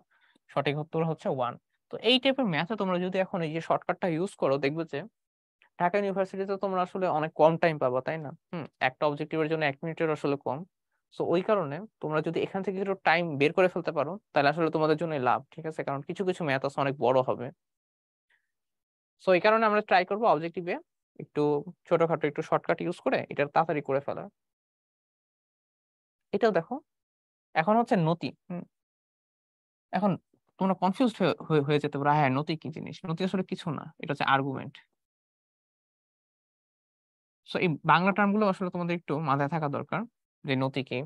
সঠিক উত্তর হচ্ছে 1। তো এই টাইপের ম্যাথে তোমরা যদি এখন এই যে শর্টকাটটা ইউজ করো, দেখবে যে ঢাকা ইউনিভার্সিটিতে তোমরা আসলে অনেক কম টাইম পাবা, তাই না? একটা অবজেক্টিভের জন্য 1 মিনিটের আসলে কম। সো ওই কারণে তোমরা যদি এখান থেকে একটু টাইম বের করে ফেলতে পারো, তাহলে আসলে তোমাদের জন্য লাভ, ঠিক আছে? কারণ কিছু কিছু ম্যাথ আছে অনেক বড় হবে। সো এই কারণে আমরা ট্রাই করবো অবজেক্টিভে একটু ছোটখাটো একটু শর্টকাট ইউজ করে এটা তাড়াতাড়ি করে ফেলা। এটাও দেখো, এখন হচ্ছে নতি। এখন তোমরা কনফিউজ হয়ে যেতে পারো, হ্যাঁ নতি কি জিনিস? নতি আসলে কিছু না, এটা হচ্ছে আর্গুমেন্ট। সো এই বাংলা টার্মগুলো আসলে তোমাদের একটু মাথায় থাকা দরকার, যে নতি কি,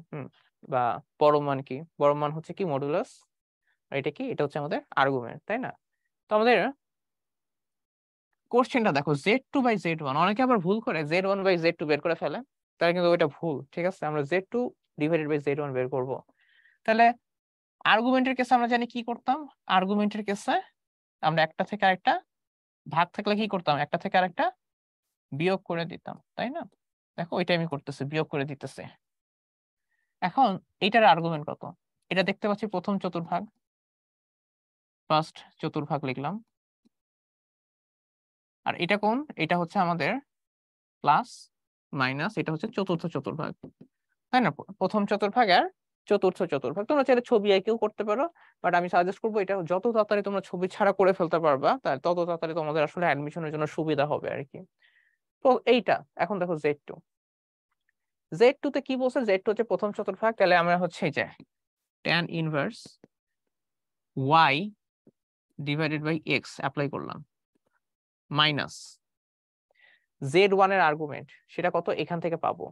বা পরমান কি। পরমান হচ্ছে কি? মডুলাস। আর এটা কি? এটা হচ্ছে আমাদের আর্গুমেন্ট, তাই না? তো আমাদের কোশ্চেনটা দেখো z2/z1, অনেকে আবার ভুল করে z1/z2 বের করে ফেলে, তাহলে কিন্তু ওইটা ভুল, ঠিক আছে? আমরা z2 ডিভাইডেড বাই z1 বের করব। তাহলে আর্গুমেন্টের কেসে আমরা জানি কি করতাম, আর্গুমেন্টের কেসে আমরা একটা থেকে আরেকটা ভাগ থাকলে কি করতাম? একটা থেকে আরেকটা বিয়োগ করে দিতাম, তাই না? দেখো ওইটা আমি করতেছি, বিয়োগ করে দিতেছি। এখন এইটার আর্গুমেন্ট কত? এটা দেখতে পাচ্ছি প্রথম চতুর্ভাগ, ফার্স্ট চতুর্ভাগ লিখলাম। আর এটা কোন? এটা হচ্ছে আমাদের প্লাস মাইনাস, এটা হচ্ছে চতুর্থ চতুর্ভাগ, তাই না? প্রথম চতুর্ভাগ আর চতুর্থ চতুর্ভাগ। তোমরা চাইলে ছবি এঁকেও করতে পারো, বাট আমি সাজেস্ট করবো এটা যত তাড়াতাড়ি তোমরা ছবি ছাড়া করে ফেলতে পারবা, তাহলে তত তাড়াতাড়ি তোমাদের আসলে অ্যাডমিশনের জন্য সুবিধা হবে আর কি। তো এইটা এখন দেখো z2, z2 তে কি বলছে? z2 হচ্ছে প্রথম চতুর্ভাগ, তাহলে আমরা হচ্ছে এই যে tan inverse y divided by x apply করলাম, মাইনাস z1 এর আর্গুমেন্ট সেটা কত? এখান থেকে পাবো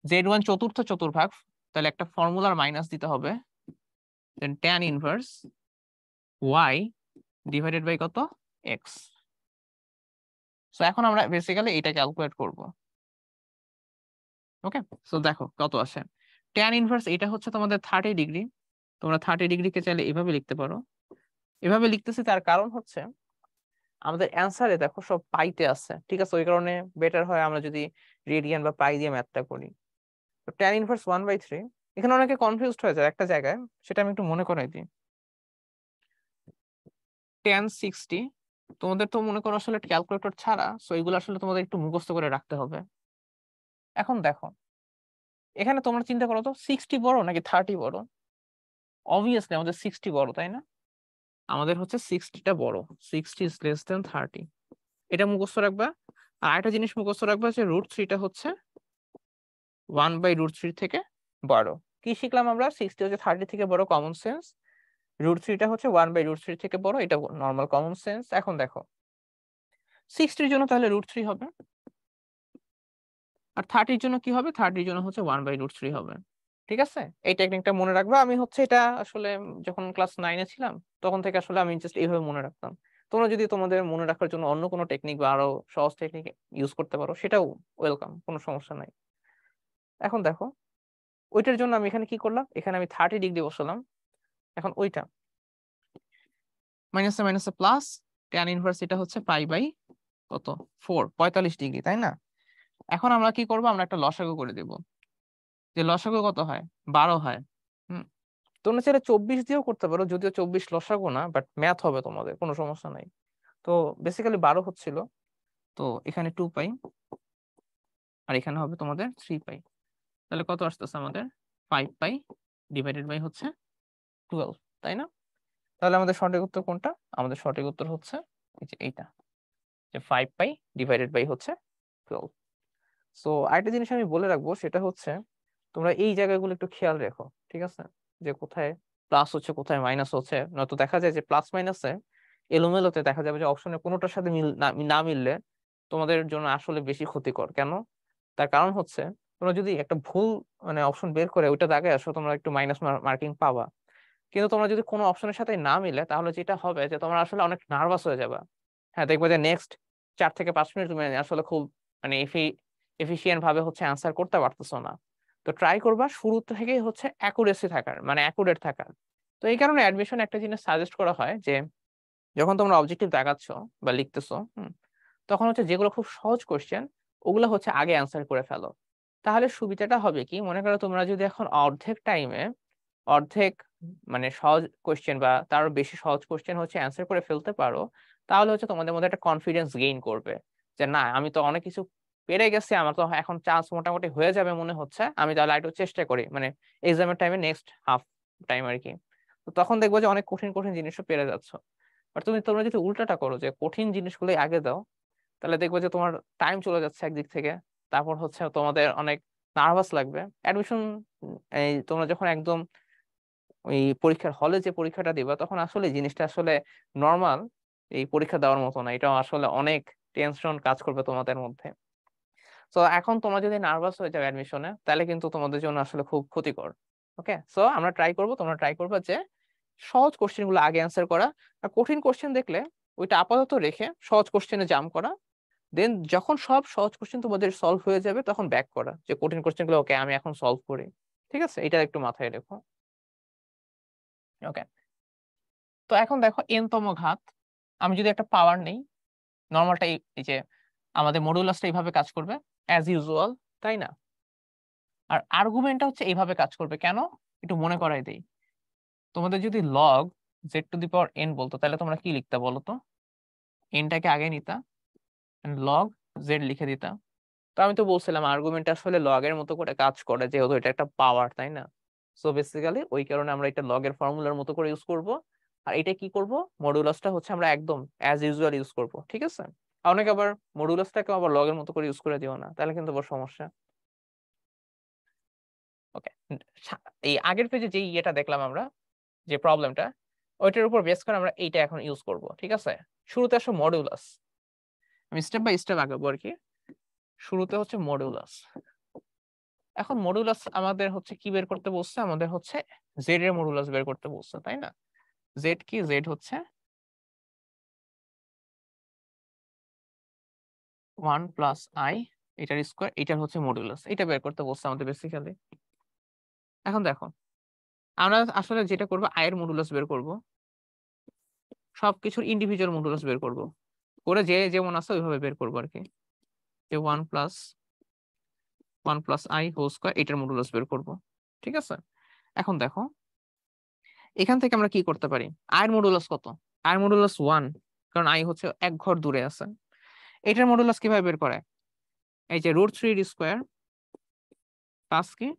z1 চতুর্থ চতুর্ভাগ, তাহলে একটা ফর্মুলার মাইনাস দিতে হবে, then tan inverse y divided by কত? এক্স। সো এখন আমরা বেসিক্যালি এটা ক্যালকুলেট করব। ওকে, সো দেখো কত আসে। ট্যান ইনভার্স এটা হচ্ছে তোমাদের 30 ডিগ্রি। তোমরা 30 ডিগ্রিকে চাইলে এভাবে লিখতে পারো। এভাবে লিখতেছি তার কারণ হচ্ছে আমাদের অ্যান্সারে দেখো সব পাইতে আছে, ঠিক আছে? ওই কারণে বেটার হয় আমরা যদি রেডিয়ান বা পাই দিয়ে ম্যাথটা করি। তো ট্যান ইনভার্স 1/3, এখানে অনেকে কনফিউজড হয়ে যায় একটা জায়গায়, সেটা আমি একটু মনে করাই দিই। ট্যান 60, তোমাদের তো মনে করো আসলে ক্যালকুলেটর ছাড়া, সো এগুলো আসলে তোমাদের একটু মুখস্থ করে রাখতে হবে। এখন দেখো এখানে তোমরা চিন্তা করো তো 60 বড় নাকি 30 বড়? অবভিয়াসলি আমাদের 60 বড়, তাই না? আমাদের হচ্ছে 60টা বড়, 60 ইজ লেস দেন 30। এটা মুখস্থ রাখবা। আর একটা জিনিস মুখস্থ রাখবা যে √3টা হচ্ছে 1/√3 থেকে বড়। কি শিখলাম আমরা? 60 হচ্ছে 30 থেকে বড়, কমন সেন্স। √3টা হচ্ছে 1/√3 থেকে বড়, এটা নর্মাল কমন সেন্স। এখন দেখো 60-র জন্য তাহলে √3 হবে, আর 30-র জন্য কি হবে? 30-র জন্য হচ্ছে 1/√3 হবে। ঠিক আছে, এই টেকনিকটা মনে রাখবা। আমি হচ্ছে এটা আসলে যখন ক্লাস 9-এ ছিলাম তখন থেকে আসলে আমি জাস্ট এইভাবে মনে রাখতাম। তোমরা যদি তোমাদের মনে রাখার জন্য অন্য কোনো টেকনিক বা আরো সহজ টেকনিক ইউজ করতে পারো, সেটাও ওয়েলকাম, কোনো সমস্যা নাই। এখন দেখো ওইটার জন্য আমি এখানে কি করলাম, এখানে আমি 30 ডিগ্রি বসালাম। এখন ওইটা মাইনাসে মাইনাসে প্লাস, ট্যান ইনভার্স এটা হচ্ছে পাই কত 4, 45 ডিগ্রি, তাই না? এখন আমরা কি করব, আমরা একটা লসাগু করে দেব। যে লসাগু কত হয়? 12 হয়। হুম, তোমরা চাইলে 24 দিয়েও করতে পারো, যদিও 24 লসাগু না, বাট ম্যাথ হবে তোমাদের, কোনো সমস্যা নাই। তো বেসিক্যালি 12 হচ্ছিল, তো এখানে 2 পাই, আর এখানে হবে তোমাদের 3 পাই। তাহলে কত আসতেছে আমাদের? 5 পাই ডিভাইডেড বাই হচ্ছে 12, তাই না? তাহলে আমাদের সঠিক উত্তর কোনটা? আমাদের সঠিক উত্তর হচ্ছে এই যে এইটা, যে 5 পাই ডিভাইডেড বাই হচ্ছে 12। সো আরেকটা জিনিস আমি বলে রাখবো, সেটা হচ্ছে তোমরা এই জায়গাগুলো একটু খেয়াল রেখো, ঠিক আছে? যে কোথায় প্লাস হচ্ছে কোথায় মাইনাস হচ্ছে, নয়তো দেখা যায় যে প্লাস মাইনাসে এলোমেলোতে দেখা যাবে যে অপশনের কোনোটার সাথে মিল না মিললে তোমাদের জন্য আসলে বেশি ক্ষতিকর। কেন? তার কারণ হচ্ছে তোমরা যদি একটা ভুল মানে অপশন বের করে ওইটা দাগে আসো, তোমরা একটু মাইনাস মার্কিং পাবা। কিন্তু তোমরা যদি কোনো অপশনের সাথে না মিলে, তাহলে যেটা হবে যে তোমরা আসলে অনেক নার্ভাস হয়ে যাবে। হ্যাঁ, দেখবে যে নেক্সট 4 থেকে 5 মিনিট তুমি আসলে খুব মানে এফিশিয়েন্ট ভাবে হচ্ছে অ্যান্সার করতে পারতেছো না। তো ট্রাই করবা শুরু থেকেই হচ্ছে অ্যাকুরেসি থাকার, মানে অ্যাকুরেট থাকার। তো এই কারণে অ্যাডমিশন একটা জিনিস সাজেস্ট করা হয় যে যখন তোমরা অবজেক্টিভ দেখাচ্ছ বা লিখতেছো, তখন হচ্ছে যেগুলো খুব সহজ কোশ্চেন ওগুলো হচ্ছে আগে অ্যান্সার করে ফেলো। তাহলে সুবিধাটা হবে কি, মনে করো তোমরা যদি এখন অর্ধেক টাইমে অর্ধেক মানে সহজ কোশ্চেন বা তারও বেশি সহজ কোশ্চেন হচ্ছে অ্যান্সার করে ফেলতে পারো, তাহলে হচ্ছে তোমাদের মধ্যে একটা কনফিডেন্স গেইন করবে যে না, আমি তো অনেক কিছু পেরে গেছি, আমার তো এখন চান্স মোটামুটি হয়ে যাবে মনে হচ্ছে, আমি তাহলে একটু চেষ্টা করি, মানে এক্সামের টাইমে নেক্সট হাফ টাইম আর কি। তো তখন দেখবো যে অনেক কঠিন কঠিন জিনিসও পেরে যাচ্ছ। আর তোমরা যদি উল্টাটা করো, যে কঠিন জিনিসগুলো আগে দাও, তাহলে দেখবে যে তোমার টাইম চলে যাচ্ছে একদিক থেকে, তারপর হচ্ছে তোমাদের অনেক নার্ভাস লাগবে অ্যাডমিশন। এই তোমরা যখন একদম ওই পরীক্ষার হলে যে পরীক্ষাটা দিবা, তখন আসলে জিনিসটা আসলে নর্মাল এই পরীক্ষা দেওয়ার মতো না, এটা আসলে অনেক টেনশন কাজ করবে তোমাদের মধ্যে। তো এখন তোমরা যদি নার্ভাস হয়ে যাও অ্যাডমিশনে, তাহলে কিন্তু তোমাদের জন্য আসলে খুব ক্ষতিকর। ওকে, সো আমরা ট্রাই করব, তোমরা ট্রাই করবা যে সহজ কোশ্চেন গুলো আগে অ্যান্সার করা, আর কঠিন কোশ্চেন দেখলে ওইটা আপাতত রেখে সহজ কোশ্চেনে জাম্প করা। দেন যখন সব সহজ কোশ্চেন তোমাদের সলভ হয়ে যাবে, তখন ব্যাক করা, যে কঠিন কোশ্চেন গুলো ওকে আমি এখন সলভ করি। ঠিক আছে, এটা একটু মাথায় রেখো। ওকে, তো এখন দেখো n তম ঘাত, আমি যদি একটা পাওয়ার নেই, নর্মালটা এই যে আমাদের মডুলাসটা এইভাবে কাজ করবে অ্যাজ ইউজুয়াল, তাই না? আর আর্গুমেন্টটা হচ্ছে এইভাবে কাজ করবে। কেন? একটু মনে করাই দেই। তোমাদের যদি লগ z⁴n বলতো, তাহলে তোমরা কি লিখতা বলো তো? nটাকে আগে নিতা, লগ জেড লিখে দিতা। তো আমি তো বলছিলাম আর্গুমেন্ট আসলে লগের মতো করে কাজ করে, যেহেতু এটা একটা পাওয়ার, তাই না? সো বেসিক্যালি ওই কারণে আমরা এটা লগের ফর্মুলার মতো করে ইউজ করব। আর এটা কি করব, মডুলাসটা হচ্ছে আমরা একদম অ্যাজ ইউজুয়াল ইউজ করব, ঠিক আছে? অনেকে আবার মডুলাসটাকে আবার লগের মতো করে ইউজ করে দিও না, তাহলে কিন্তু আবার সমস্যা। ওকে, এই আগের পেজে যে ইয়েটা দেখলাম আমরা, যে প্রবলেমটা, ওইটার উপর বেস করে আমরা এইটা এখন ইউজ করব, ঠিক আছে? শুরুতে আসো মডুলাস, আমি স্টেপ বাই স্টেপ আগাবো আর কি। শুরুতে হচ্ছে মডুলাস। এখন মডুলাস আমাদের হচ্ছে কি বের করতে বলছে? আমাদের হচ্ছে জেড এর মডুলাস বের করতে বলছে, তাই না? জেড কি? জেড হচ্ছে 1 প্লাস আই এটার স্কোয়ার, এটার হচ্ছে মডুলাস, এটা বের করতে বলছে আমাদের বেসিক্যালি। এখন দেখো আমরা আসলে যেটা করবো আয়ের মডুলাস বের করব, সবকিছুর ইন্ডিভিজুয়াল মডুলাস বের করব, করে যে যেমন আছে ওইভাবে বের করবো আর কি। যে 1 প্লাস আই হোল স্কোয়ার এটার মডুলাস বের করব, ঠিক আছে। এখন দেখো এখান থেকে আমরা কি করতে পারি, আয়ের মডুলাস কত, আয়ের মডুলাস 1, কারণ আই হচ্ছে এক ঘর দূরে আছে। এটার মডুলাস কিভাবে বের করে, এই যে √3 স্কোয়ার প্লাস কি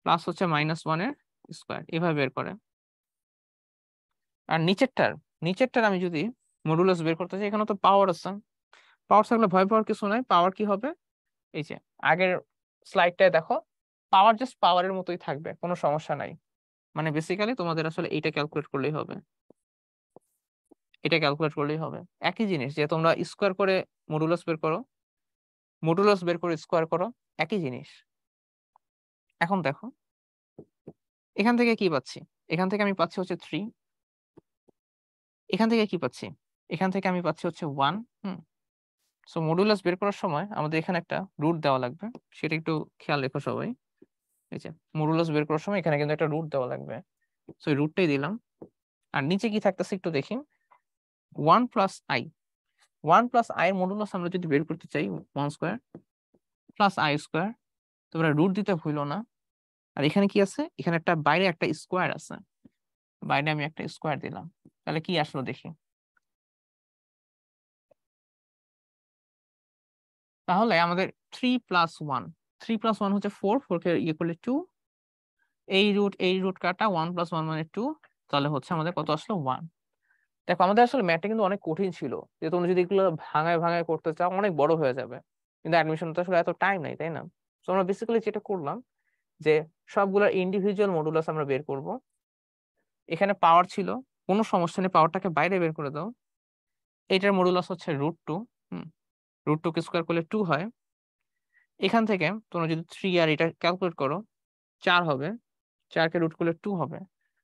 প্লাস হচ্ছে -1 এর স্কোয়ার, এভাবে বের করে। আর নিচেরটার আমি যদি মডুলাস বের করতে চাই, এখানে তো পাওয়ার আছে, পাওয়ার থাকলে ভয় পাওয়ার কিছু নাই, পাওয়ার কি হবে, এই যে আগের স্লাইডটায় দেখো পাওয়ার জাস্ট পাওয়ারের মতোই থাকবে, কোনো সমস্যা নাই। মানে বেসিক্যালি তোমাদের আসলে এইটা ক্যালকুলেট করলেই হবে, এটা ক্যালকুলেট করলেই হবে, একই জিনিস, যে তোমরা স্কোয়ার করে মডুলাস বের করো, মডুলাস বের করে স্কোয়ার করো, একই জিনিস। এখন দেখো এখান থেকে কি পাচ্ছি, এখান থেকে আমি পাচ্ছি হচ্ছে 3, এখান থেকে কি পাচ্ছি, এখান থেকে আমি পাচ্ছি হচ্ছে 1। সো মডুলাস বের করার সময় আমাদের এখানে একটা রুট দেওয়া লাগবে, সেটা একটু খেয়াল রেখো সবাই। এই যে মডুলাস বের করার সময় এখানে কিন্তু একটা রুট দেওয়া লাগবে, সো এই রুটটাই দিলাম। আর নিচে কি থাকতেছে একটু দেখি, 1 প্লাস আই, 1 প্লাস আই এর মডুলাস আমরা যদি বের করতে চাই 1 স্কোয়ার প্লাস আই স্কোয়ার, তোমরা রুট দিতে ভুলো না। আর এখানে কি আছে, এখানে একটা বাইরে একটা স্কোয়ার আছে, বাইরে আমি একটা স্কোয়ার দিলাম, তাহলে কি আসলো দেখি। তাহলে আমাদের 3 প্লাস 1, 3 প্লাস 1 হচ্ছে 4, 4 কে ইয়ে করলে 2, এই রুট কাটা 1 প্লাস 1 মানে 2, তাহলে হচ্ছে আমাদের কত আসলো 1। দেখো আমাদের আসলে ম্যাথটা কিন্তু অনেক কঠিন ছিল, যে তোমরা যদি এগুলো ভাঙায় ভাঙায় করতে চাও অনেক বড় হয়ে যাবে, কিন্তু অ্যাডমিশন তো আসলে এত টাইম নাই, তাই না। তো আমরা বেসিক্যালি যেটা করলাম, যে সবগুলোর ইন্ডিভিজুয়াল মডুলাস আমরা বের করব। এখানে পাওয়ার ছিল, কোনো সমস্যা নেই, পাওয়ারটাকে বাইরে বের করে দাও। এটার মডুলাস হচ্ছে √2, √2 কে স্কোয়ার করলে 2 হয়। এখান থেকে তোমরা যদি 3 আর এটা ক্যালকুলেট করো 4 হবে, 4 কে রুট করলে 2 হবে।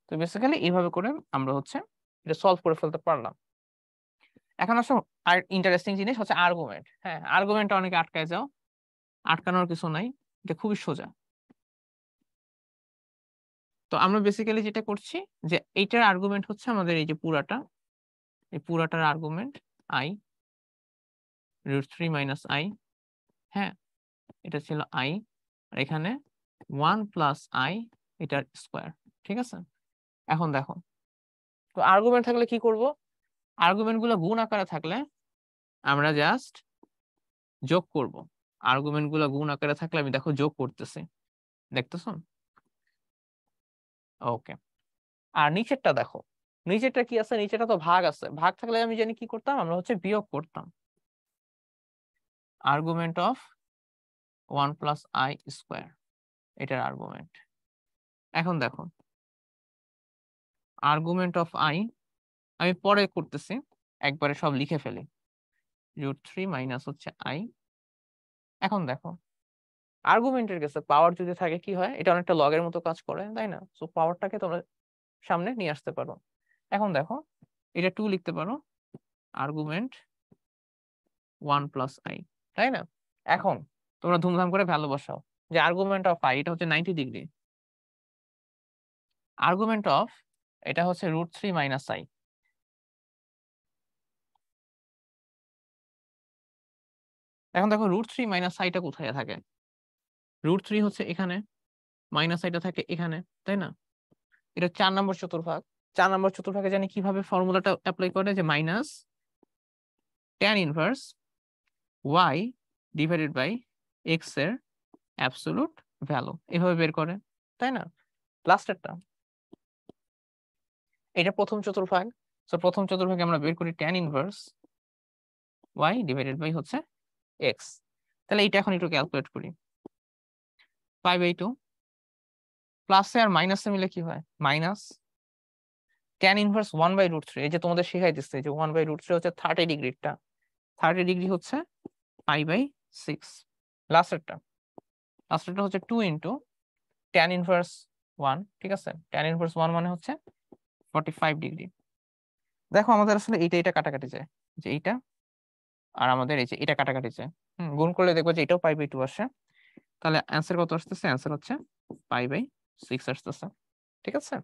তো বেসিক্যালি এইভাবে করে আমরা হচ্ছে এটা সলভ করে ফেলতে পারলাম। এখন আসো আর ইন্টারেস্টিং জিনিস হচ্ছে আর্গুমেন্ট। হ্যাঁ, আর্গুমেন্টটা অনেকে আটকায় যাও, আটকানোর কিছু নাই, এটা খুবই সোজা। তো আমরা বেসিক্যালি যেটা করছি, যে এইটার আর্গুমেন্ট হচ্ছে আমাদের এই যে পুরাটা, এই পুরাটার আর্গুমেন্ট আই, √3 মাইনাস আই। হ্যাঁ, এটা ছিল আই, আর এখানে 1 প্লাস আই এটার স্কোয়ার, ঠিক আছে। এখন দেখো, তো আর্গুমেন্ট থাকলে কি করব, আর্গুমেন্ট গুলো গুণ আকারে থাকলে আমরা জাস্ট যোগ করব। আর্গুমেন্ট গুলো গুণ আকারে থাকলে আমি দেখো যোগ করতেছি, দেখতেছো। ওকে, আর নিচেরটা দেখো, নিচেরটা কি আছে, নিচেরটা তো ভাগ আছে, ভাগ থাকলে আমি জানি কি করতাম, আমরা হচ্ছে বিয়োগ করতাম। Argument of 1 plus I square, এটার আর্গুমেন্ট। এখন দেখো আর্গুমেন্ট অফ আই আমি পরে করতেছি, একবারে সব লিখে ফেলি, √3 মাইনাস হচ্ছে আই। এখন দেখো আর্গুমেন্টের কাছে পাওয়ার যদি থাকে কি হয়, এটা অনেকটা লগের মতো কাজ করে, তাই না। সো পাওয়ারটাকে তোমরা সামনে নিয়ে আসতে পারো। এখন দেখো এটা 2 লিখতে পারো, আর্গুমেন্ট 1 প্লাস আই, তাই না। এখন তোমরা ধুমধাম করে ভ্যালু বসাও, যে আর্গুমেন্ট অফ আই এটা হচ্ছে 90 ডিগ্রি, আর্গুমেন্ট অফ এটা হচ্ছে √3 মাইনাস আই। এখন দেখো √3 মাইনাস আইটা কোথায় থাকে, √3 হচ্ছে এখানে, মাইনাস আইটা থাকে এখানে, তাই না। এটা 4 নম্বর চতুর্ভাগ, 4 নম্বর চতুর্ভাগে জানি কিভাবে ফর্মুলাটা অ্যাপ্লাই করে, যে minus tan inverse y divided by x এর অ্যাবসলিউট ভ্যালু, এভাবে বের করে, তাই না। লাস্টেরটা এটা প্রথম চতুর্ভাগ, তো প্রথম চতুর্ভাগে আমরা বের করি tan inverse y divided by হচ্ছে x। তাহলে এটা এখন একটু ক্যালকুলেট করি, 5/2 প্লাসে আর মাইনাসে মিলে কি হয়, মাইনাস tan ইনভার্স 1/√3, এই যে তোমাদের শেখাই দিচ্ছে, যে 1/√3 হচ্ছে 30 ডিগ্রিটা, 30 ডিগ্রি হচ্ছে π/6। লাস্টেরটা হচ্ছে 2 ইন্টু tan ইনভার্স 1, ঠিক আছে, tan ইনভার্স 1 মানে হচ্ছে 45 ডিগ্রি। দেখো আমাদের আসলে এইটা কাটাকাটি যায়, যে এইটা আর আমাদের এই যে এটা কাটাকাটি যায়, গুণ করলে দেখবো যে এটাও π/2 আসে। তাহলে অ্যান্সার কত আসতেছে? অ্যান্সার হচ্ছে π/6 আসতেছে। ঠিক আছে,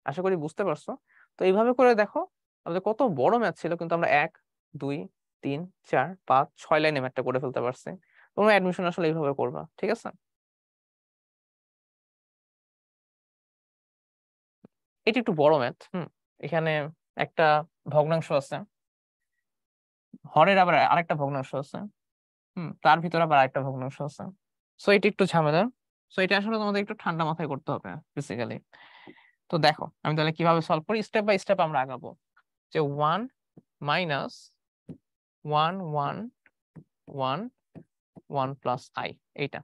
আশা করি বুঝতে পারছো। তো এইভাবে করে দেখো আমাদের কত বড় ম্যাথ ছিল, কিন্তু আমরা 1 2 3 4 5 6 লাইনে ম্যাথটা করে ফেলতে পারছি। তোমরা অ্যাডমিশন আসলে এইভাবে করবা, ঠিক আছে। এটা একটু বড় ম্যাথ। এখানে একটা ভগ্নাংশ আছে, হরের আবার আরেকটা ভগ্নাংশ আছে, তার ভিতরে আবার আরেকটা ভগ্নাংশ আছে। সো এটা একটু ঝামেলার। সো এটা আসলে তোমাদের একটু ঠান্ডা মাথায় করতে হবে বেসিক্যালি। তো দেখো আমি তাহলে কিভাবে সলভ করি, স্টেপ বাই স্টেপ আমরা আগাবো। যে 1 মাইনাস 1 1 1 1 প্লাস আই, এইটা।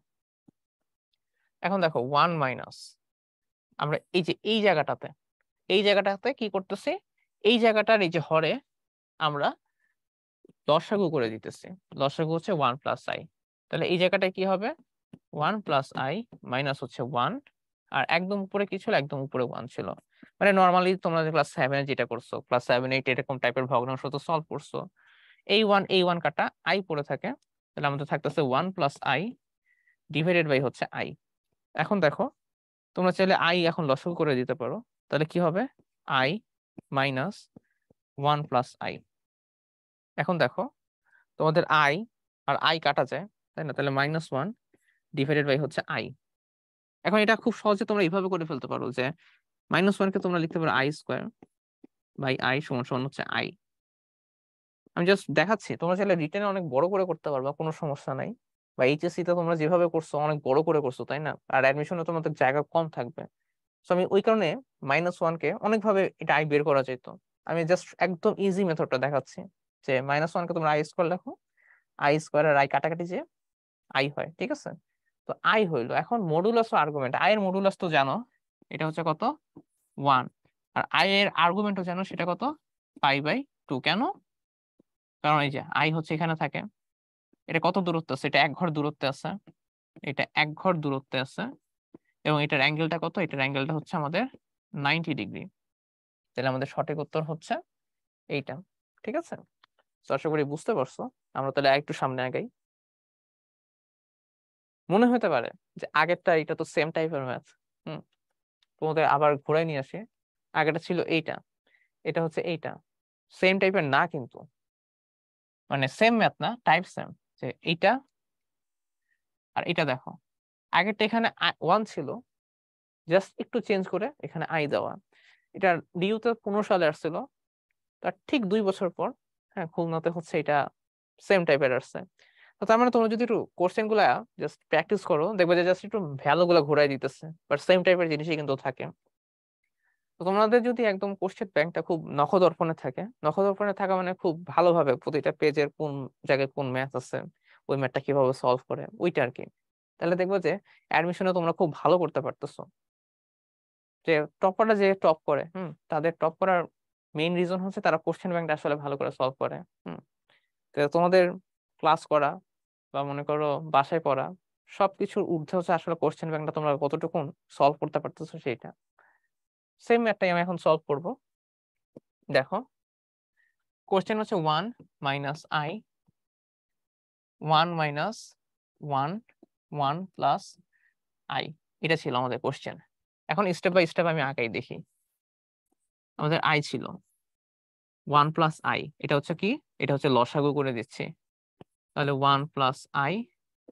এখন দেখো 1 মাইনাস, আমরা এই যে এই জায়গাটাতে কি করতেছি, এই জায়গাটার এই যে হরে আমরা লসাগু করে দিতেছি। লসাগু হচ্ছে 1 প্লাস আই। তাহলে এই জায়গাটায় কি হবে, 1 প্লাস আই মাইনাস হচ্ছে 1, আর একদম উপরে কি ছিল, একদম উপরে 1 ছিল। মানে নর্মালি তোমরা যে ক্লাস 7 যেটা করছো, ক্লাস 7 8 এরকম টাইপের ভগ্নাংশ তো সলভ করছো, এই ওয়ান কাটা আই পড়ে থাকে। তাহলে আমাদের থাকতেছে 1 প্লাস আই ডিভাইডেড বাই হচ্ছে আই। এখন দেখো তোমরা চাইলে আই এখন লসাগু করে দিতে পারো। তাহলে কি হবে, আই মাইনাস 1 প্লাস আই। এখন দেখো তোমাদের আই আর আই কাটা যায়, তাই না? তাহলে -1 ডিভাইডেড বাই হচ্ছে আই। এখন এটা খুব সহজে তোমরা এইভাবে করে ফেলতে পারো যে -1 কে তোমরা লিখতে পারো আই স্কোয়ার বাই আই সমান সমান হচ্ছে আই। আমি জাস্ট দেখাচ্ছি, তোমরা চাইলে রিটেনে অনেক বড় করে করতে পারবা, কোনো সমস্যা নাই। বা এইচএসসি তে তোমরা যেভাবে করছো অনেক বড় করে করছো, তাই না? আর অ্যাডমিশনে তোমাদের জায়গা কম থাকবে। তো আমি ওই কারণে -1 কে অনেকভাবে এটা আই বের করা যেত। আমি জাস্ট একদম ইজি মেথডটা দেখাচ্ছি, যে -1 কে তোমরা আই স্কোয়ার লেখো, আই স্কোয়ার আর আই কাটাকাটি যে আই হয়, ঠিক আছে। তো আই হইলো, এখন মডুলাস ও আর্গুমেন্ট, আই এর মডুলাস তো জানো, এটা হচ্ছে কত, 1। আর আই এর আর্গুমেন্টও জানো, সেটা কত, π/2। কেন? কারণ এই যে আই হচ্ছে এখানে থাকে, এটা কত দূরত্ব আছে, এটা 1 ঘর দূরত্বে আছে, এটা 1 ঘর দূরত্বে আছে, এবং এটার অ্যাঙ্গেলটা কত, এটার অ্যাঙ্গেলটা হচ্ছে আমাদের 90 ডিগ্রি। তাহলে আমাদের সঠিক উত্তর হচ্ছে এইটা, ঠিক আছে। তো আশা করি বুঝতে পারছো। আমরা তাহলে একটু সামনে আগাই। মনে হতে পারে যে আগেরটা, এটা তো সেম টাইপের ম্যাথ। তোমাদের আবার ঘুরাই নিয়ে আসি। আগেটা ছিল এইটা, এটা হচ্ছে এইটা, সেম টাইপের না কিন্তু, মানে সেম ম্যাথ না, টাইপ সেম। যে এইটা আর এটা দেখো, আগেরটা এখানে 1 ছিল, জাস্ট একটু চেঞ্জ করে এখানে আই দেওয়া। এটা ডিইউতে 15 সালে আসছিল, তার ঠিক 2 বছর পর হ্যাঁ খুলনাতে হচ্ছে এটা সেম টাইপের আসছে। তো তার মানে তোমরা যদি একটু কোশ্চেন গুলা জাস্ট প্র্যাকটিস করো, দেখবে যে জাস্ট একটু ভ্যালু গুলা ঘুরাই দিতেছে, বাট সেম টাইপের জিনিসই কিন্তু থাকে। তো তোমাদের যদি একদম কোশ্চেন ব্যাংকটা খুব নখদর্পণে থাকে, নখদর্পণে থাকা মানে খুব ভালোভাবে প্রতিটা পেজের কোন জায়গায় কোন ম্যাথ আছে, ওই ম্যাথটা কিভাবে সলভ করে, ওইটা আর কি। তাহলে দেখবো যে অ্যাডমিশনে তোমরা খুব ভালো করতে পারতেছো। যে টপাররা যে টপ করে, তাদের টপ করার মেইন রিজন হচ্ছে তারা কোশ্চেন ব্যাংকটা আসলে ভালো করে সলভ করে। হুম তো তোমাদের ক্লাস করা বা মনে করো বাসায় পড়া, সবকিছুর ঊর্ধ্বে হচ্ছে আসলে কোশ্চেন ব্যাংকটা তোমরা কতটুকু সলভ করতে পারতেছো সেইটা। সেম ম্যাথটাই আমি এখন সলভ করব। দেখো কোশ্চেন হচ্ছে 1 minus I, 1 minus 1 1 plus I, এটা ছিল আমাদের কোশ্চেন। এখন স্টেপ বাই স্টেপ আমি আগাই দেখি। আমাদের আই ছিল 1 প্লাস আই, এটা হচ্ছে কি, এটা হচ্ছে লসাগু করে দিচ্ছি। তাহলে 1 প্লাস আই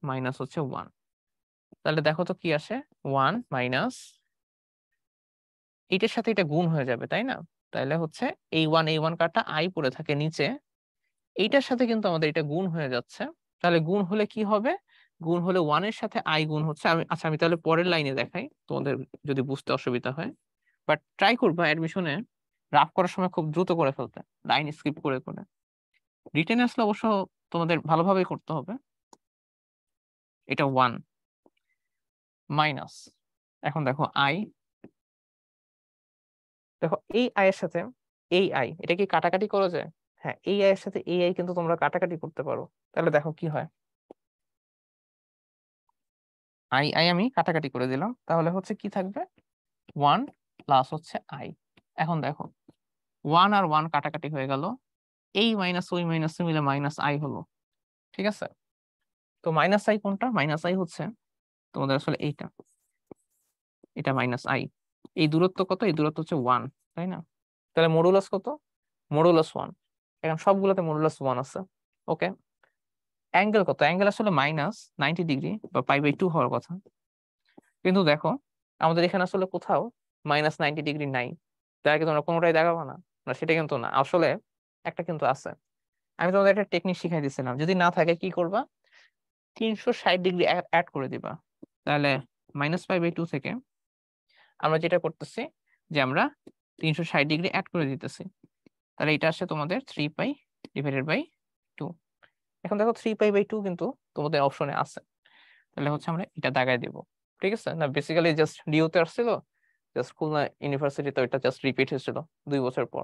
মাইনাস হচ্ছে 1। তাহলে দেখো তো কি আসে, 1 মাইনাস, এটার সাথে এটা গুণ হয়ে যাবে, তাই না? তাহলে হচ্ছে এই ওয়ান কাটা আই পড়ে থাকে নিচে, এইটার সাথে কিন্তু আমাদের এটা গুণ হয়ে যাচ্ছে। তাহলে গুণ হলে কি হবে, গুণ হলে 1 এর সাথে আই গুণ হচ্ছে। আমি তাহলে পরের লাইনে দেখাই তোমাদের যদি বুঝতে অসুবিধা হয়, বাট ট্রাই করবো অ্যাডমিশনে রাফ করার সময় খুব দ্রুত করে ফেলতে, লাইন স্কিপ করে করে। রিটেন আসলে অবশ্য তোমাদের ভালোভাবে করতে হবে। এটা 1 মাইনাস, এখন দেখো আই, দেখো এই আই এর সাথে এই আই, এটা কি কাটাকাটি করা যায়? হ্যাঁ, এই আই এর সাথে এই আই কিন্তু তোমরা কাটাকাটি করতে পারো। তাহলে দেখো কি হয়, আই আই আমি কাটাকাটি করে দিলাম, তাহলে হচ্ছে কি থাকবে, 1 প্লাস হচ্ছে আই। এখন দেখো 1 আর 1 কাটাকাটি হয়ে গেল, এই মাইনাস ওই মাইনাস মিলে মাইনাস আই হলো, ঠিক আছে? তো মাইনাস আই কোনটা? মাইনাস আই হচ্ছে তোমাদের আসলে এটা মাইনাস আই। এই দূরত্ব কত? এই দূরত্ব হচ্ছে 1, তাই না? তাহলে মডুলাস কত? মডুলাস 1। এখন সবগুলোতে মডুলাস 1 আছে। ওকে, অ্যাঙ্গেল কত? অ্যাঙ্গেল আসলে -90 ডিগ্রি বা π/2 হওয়ার কথা, কিন্তু দেখো আমাদের এখানে আসলে কোথাও -90 ডিগ্রি নাই। তার আগে তোমরা কোনোটাই দেখাবো না? না, সেটা কিন্তু না, আসলে একটা কিন্তু আছে। আমি তোমাদের একটা টেকনিক শিখাই দিছিলাম, যদি না থাকে কি করবা? 360 ডিগ্রি অ্যাড করে দিবা। তাহলে -π/2 থেকে আমরা যেটা করতেছি যে আমরা 360 ডিগ্রি অ্যাড করে দিতেছি। তাহলে এটা আসছে তোমাদের 3π/2। এখন দেখো 3π/2 কিন্তু তোমাদের অপশনে আছে, তাহলে হচ্ছে আমরা এটা দাগায় দিব। ঠিক আছে না? বেসিক্যালি জাস্ট ডিউতে আসছিল, জাস্ট খুলনা ইউনিভার্সিটিতে এটা জাস্ট রিপিট হয়েছিল 2 বছর পর।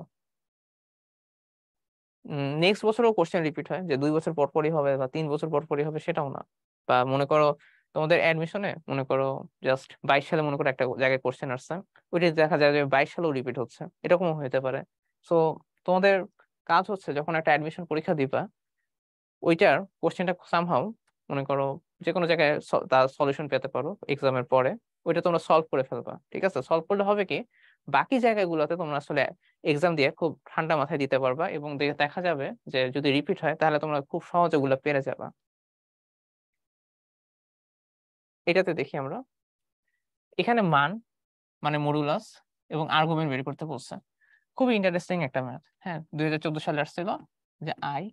নেক্সট বছরও কোশ্চেন রিপিট হয়, যে 2 বছর পর পরই হবে বা 3 বছর পর পরই হবে সেটাও না। বা মনে করো তোমাদের অ্যাডমিশনে মনে করো জাস্ট 22 সালে মনে করো একটা জায়গায় কোশ্চেন আসছে, ওইটা দেখা যায় যে 22 সালেও রিপিট হচ্ছে, এরকমও হতে পারে। সো তোমাদের কাজ হচ্ছে যখন একটা অ্যাডমিশন পরীক্ষা দিবা, ওইটার কোশ্চেনটা সামহাউ মনে করো যে কোনো জায়গায় তার সলিউশন পেতে পারো এক্সামের পরে, ওইটা তোমরা সলভ করে ফেলবা। ঠিক আছে? সলভ করলে হবে কি, বাকি জায়গাগুলোতে তোমরা আসলে এক্সাম দিয়ে খুব ঠান্ডা মাথায় দিতে পারবা, এবং দেখা যাবে যে যদি রিপিট হয় তাহলে তোমরা খুব সহজে ওগুলো পেরে যাবা। এটাতে দেখি আমরা এখানে মান মানে মডুলাস এবং আর্গুমেন্ট বের করতে বলছে। খুবই ইন্টারেস্টিং একটা ম্যাথ। হ্যাঁ, 2014 সালে আসছিল যে আই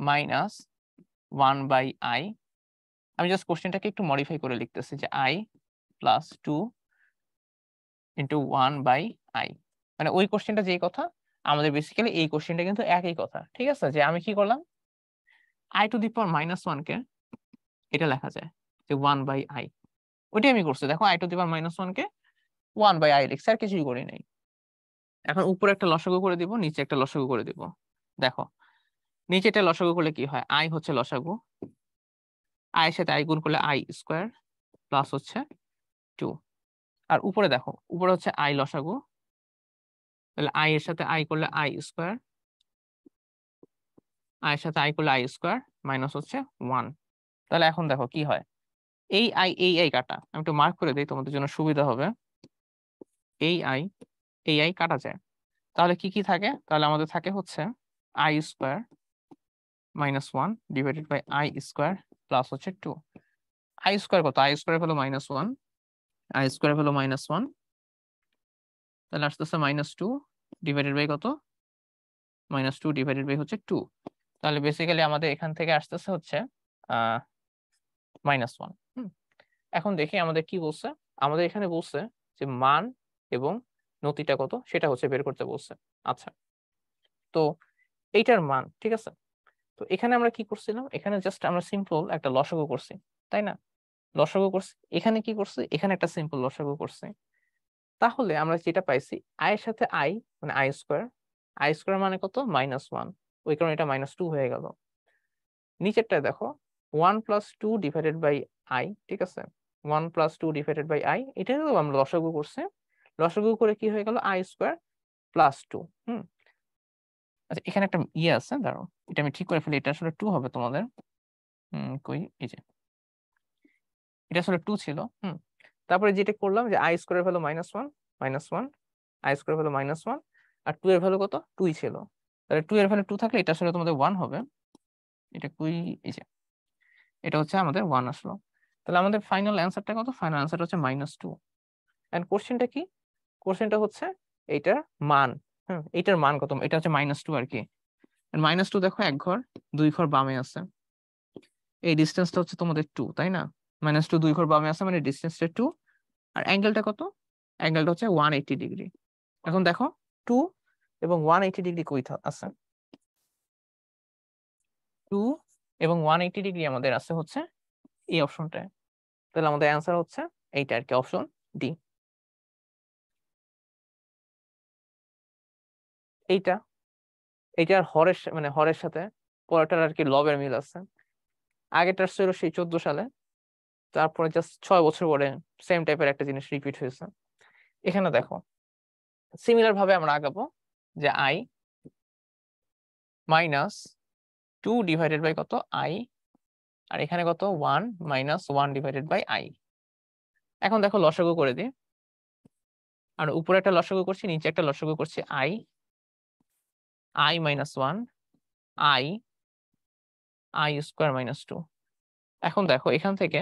মাইনাস 1/i। আমি জাস্ট কোশ্চেনটাকে একটু মডিফাই করে লিখতেছি যে i প্লাস 2 ইন্টু 1/i। মানে ওই কোশ্চেনটা যেই কথা, আমাদের বেসিক্যালি এই কোশ্চেনটা কিন্তু একই কথা। ঠিক আছে? যে আমি কি করলাম, i⁻⁻1 কে এটা লেখা যায় যে 1/i। ওইটাই আমি করছি। দেখো i⁻⁻1 কে 1/i লিখছি, আর কিছুই করি নাই। এখন উপরে একটা লসাগু করে দিব, নিচে একটা লসাগু করে দিব। দেখো নিচে একটা লসাগু করলে কি হয়, i হচ্ছে লসাগু, i এর সাথে i গুণ করলে i² প্লাস হচ্ছে 2। আর উপরে দেখো, উপরে হচ্ছে i লসাগু, তাহলে i এর সাথে i করলে i², i এর সাথে i করলে i² মাইনাস হচ্ছে 1। তাহলে এখন দেখো কি হয়, এই i কাটা, আমি একটু মার্ক করে দিই তোমাদের জন্য সুবিধা হবে। এই i কাটা যায়, তাহলে কি কি থাকে? তাহলে আমাদের থাকে হচ্ছে i² minus 1 divided by i² plus হচ্ছে 2। i² কত? i² হলো -1, i² হলো -1, তাহলে আসতেছে -2 ডিভাইডেড বাই কত? -2 ডিভাইডেড বাই হচ্ছে 2। তাহলে বেসিক্যালি আমাদের এখান থেকে আসতেছে হচ্ছে -1। এখন দেখি আমাদের কি বলছে। আমাদের এখানে বলছে যে মান এবং নতিটা কত সেটা হচ্ছে বের করতে বলছে। আচ্ছা, তো এইটার মান, ঠিক আছে? তো এখানে আমরা কি করছিলাম, এখানে জাস্ট আমরা সিম্পল একটা লসাগু করছি, তাই না? লসাগু করছি। এখানে কি করছি, এখানে একটা সিম্পল লসাগু করছি। তাহলে আমরা যেটা পাইছি, i এর সাথে i মানে i² মানে কত? -1, ওই কারণে এটা -2 হয়ে গেল। নিচেরটা দেখো 1 প্লাস 2 ডিভাইডেড বাই i, ঠিক আছে? 1 প্লাস 2 ডিভাইডেড বাই i, এটাও আমরা লসাগু করছি। লসাগু করে কি হয়ে গেল? i² plus 2। আচ্ছা, এখানে একটা ইয়ে আছে, দাঁড়াও এটা আমি ঠিক করে ফেলি, এটা আসলে 2 হবে তোমাদের। কই, এই যে এটা আসলে 2 ছিল। তারপরে যেটা করলাম যে i² এর ভ্যালু -1, i² এর ভ্যালু -1, আর 2 এর ভ্যালু কত? 2 ছিল। তাহলে 2 এর ভ্যালু 2 থাকলে এটা আসলে তোমাদের 1 হবে। এটা কই, এই যে এটা হচ্ছে আমাদের 1 আসলো। তাহলে আমাদের ফাইনাল অ্যান্সারটা কত? ফাইনাল অ্যান্সারটা হচ্ছে -2। এন্ড কোশ্চেনটা কি? কোশ্চেনটা হচ্ছে এইটার মান। এইটার মান কত? এটা হচ্ছে -2 আর কি। -2 দেখো, এক ঘর 2 ঘর বামে আছে, এই ডিসটেন্সটা হচ্ছে তোমাদের 2, তাই না? -2 2 ঘর বামে আছে মানে ডিসটেন্সটা 2। আর অ্যাঙ্গেলটা কত? অ্যাঙ্গেলটা হচ্ছে 180 ডিগ্রি। এখন দেখো 2 এবং 180 ডিগ্রি কই আছে? 2 এবং 180 ডিগ্রি আমাদের আছে হচ্ছে এই অপশনটায়। তাহলে আমাদের অ্যান্সার হচ্ছে এইটা আর কি, অপশন ডি। এইটা এইটার হরের মানে হরের সাথে পরেরটার আর কি লবের মিল আছে। আগেরটা ছিল সেই 14 সালে, তারপরে জাস্ট 6 বছর পরে সেম টাইপের একটা জিনিস রিপিট হয়েছে। এখানে দেখো সিমিলার ভাবে আমরা আগাবো যে i মাইনাস 2 ডিভাইডেড বাই কত i, আর এখানে কত 1 মাইনাস 1 ডিভাইডেড বাই i। এখন দেখো লসাগু করে দিই, আর উপরে একটা লসাগু করছি, নিচে একটা লসাগু করছি i minus 1 i square minus 2। এখন দেখো এখান থেকে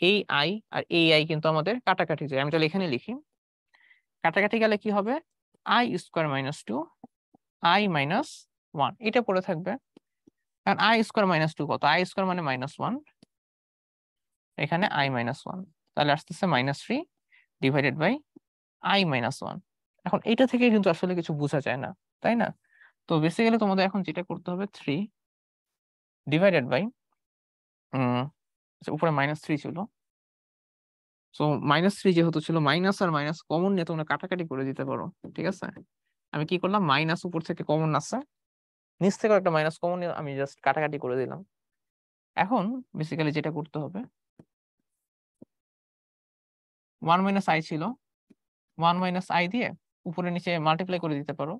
এই i আর এই i কিন্তু আমাদের কাটাকাটি যায়, আমি তাহলে এখানে লিখি, কাটাকাটি গেলে কি হবে i square minus 2 i minus 1 এটা পড়ে থাকবে। কারণ i স্কোয়ার মাইনাস 2 কত, i স্কোয়ার মানে মাইনাস 1, এখানে i মাইনাস 1, তাহলে আসতেছে minus 3 divided by i minus 1। এখন এটা থেকে কিন্তু আসলে কিছু বোঝা যায় না, তাই না? তো বেসিক্যালি তোমাদের এখন যেটা করতে হবে 3 ডিভাইডেড বাই উপরে মাইনাস 3 ছিল, সো মাইনাস 3 যেহেতু ছিল, মাইনাস আর মাইনাস কমন নিয়ে তোমরা কাটাকাটি করে দিতে পারো, ঠিক আছে? আমি কি করলাম, মাইনাস উপর থেকে কমন আছে, নিচ থেকে একটা মাইনাস কমন নিয়ে আমি জাস্ট কাটাকাটি করে দিলাম। এখন বেসিক্যালি যেটা করতে হবে 1 মাইনাস i ছিল, 1 মাইনাস i দিয়ে উপরে নিচে মাল্টিপ্লাই করে দিতে পারো,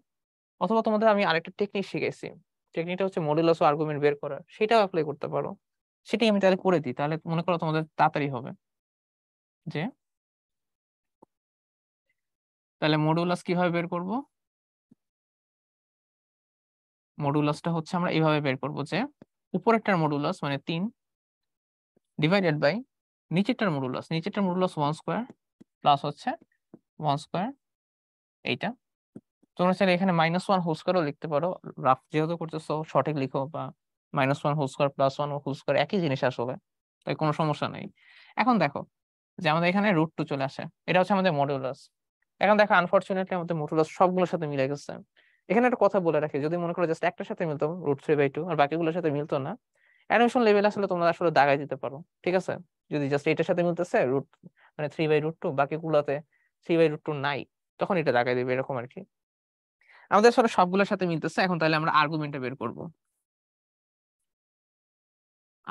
অথবা তোমাদের আমি আরেকটা টেকনিক শিখাইছি, টেকনিকটা হচ্ছে মডুলাস ও আর্গুমেন্ট বের করার, সেটাও অ্যাপ্লাই করতে পারো। সেটাই আমি তাহলে করে দিই, তাহলে মনে করো তোমাদের তাড়াতাড়ি হবে। যে তাহলে মডুলাস কিভাবে বের করব, মডুলাসটা হচ্ছে আমরা এইভাবে বের করব যে উপরেরটার মডুলাস মানে 3 ডিভাইডেড বাই নিচেরটার মডুলাস, নিচেরটার মডুলাস 1 স্কোয়ার প্লাস হচ্ছে 1 স্কোয়ার এইটা। তোমরা চাইলে এখানে মাইনাস 1 হোল স্কোয়ারও লিখতে পারো, রাফ যেহেতু করতেছো সঠিক লিখো, বা minus 1 whole square plus 1 whole square একই জিনিস আসলে, তাই কোনো সমস্যা নেই। এখন দেখো যে আমাদের এখানে √2 চলে আসে, এটা হচ্ছে আমাদের মডুলাস। এখন দেখো আনফরচুনেটলি আমাদের মডুলাস সবগুলোর সাথে মিলে গেছে। এখানে একটা কথা বলে রাখি, যদি মনে করো জাস্ট একটার সাথে মিলতো √3/2 আর বাকিগুলোর সাথে মিলতো না, অ্যানিমেশন লেভেল আসলে তোমরা আসলে দাগাই দিতে পারো, ঠিক আছে? যদি জাস্ট এটার সাথে মিলতেছে রুট মানে 3/√2, বাকিগুলোতে 3/√2 নাই, তখন এটা দাগাই দিবে, এরকম আর কি। আমাদের আসলে সবগুলোর সাথে মিলতেছে। এখন তাহলে আমরা আর্গুমেন্টটা বের করব।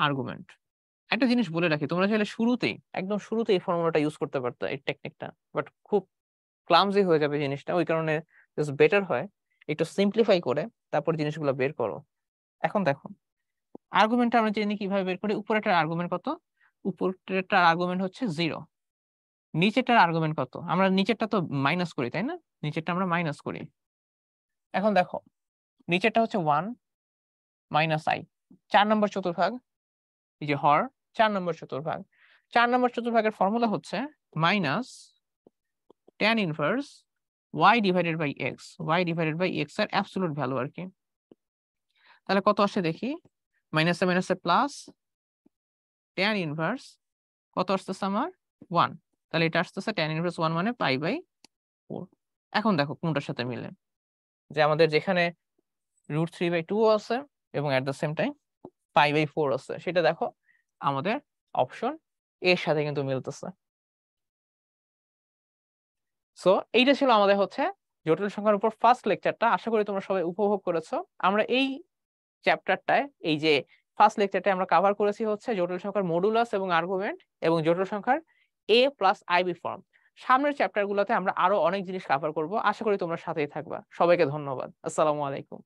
আর্গুমেন্ট, একটা জিনিস বলে রাখি, তোমরা চাইলে শুরুতেই একদম শুরুতেই এই ফর্মুলাটা ইউজ করতে পারতো, এই টেকনিকটা, বাট খুব ক্লামজি হয়ে যাবে জিনিসটা, ওই কারণে জাস্ট বেটার হয় একটু সিম্পলিফাই করে তারপর জিনিসগুলো বের করো। এখন দেখো আর্গুমেন্টটা আমরা জানি কিভাবে বের করি, উপরেরটার আর্গুমেন্ট কত, উপরেরটার আর্গুমেন্ট হচ্ছে 0, নিচেরটার আর্গুমেন্ট কত, আমরা নিচেরটা তো মাইনাস করি, তাই না? নিচেরটা আমরা মাইনাস করি। এখন দেখো নিচেরটা হচ্ছে 1 মাইনাস i, 4 নম্বর চতুর্ভাগ, এই যে হর 4 নম্বর চতুর্ভাগ, 4 নম্বর চতুর্ভাগের ফর্মুলা হচ্ছে minus tan inverse y divided by x, y divided by x এর অ্যাবসলিউট ভ্যালু আর কি। তাহলে কত আসে দেখি, মাইনাসে মাইনাসে প্লাস tan ইনভার্স কত আসতেছে আমার 1, তাহলে এটা আসতেছে tan ইনভার্স 1 মানে π/4। এখন দেখো কোনটার সাথে মিলে, যে আমাদের যেখানে √3/2 আছে এবং এট দ্য সেম টাইম π/4 আছে, সেটা দেখো আমাদের অপশন এর সাথে কিন্তু মিলতেছে। সো এইটা ছিল আমাদের হচ্ছে জটিল সংখ্যার উপর ফার্স্ট লেকচারটা, আশা করি তোমরা সবাই উপভোগ করেছো। আমরা এই চ্যাপ্টারটায়, এই যে ফার্স্ট লেকচারটায় আমরা কভার করেছি হচ্ছে জটিল সংখ্যার মডুলাস এবং আর্গুমেন্ট এবং জটিল সংখ্যার a প্লাস আইবি ফর্ম। সামনের চ্যাপ্টারগুলোতে আমরা আরো অনেক জিনিস কভার করব, আশা করি তোমরা সাথেই থাকবা। সবাইকে ধন্যবাদ, আসসালামু আলাইকুম।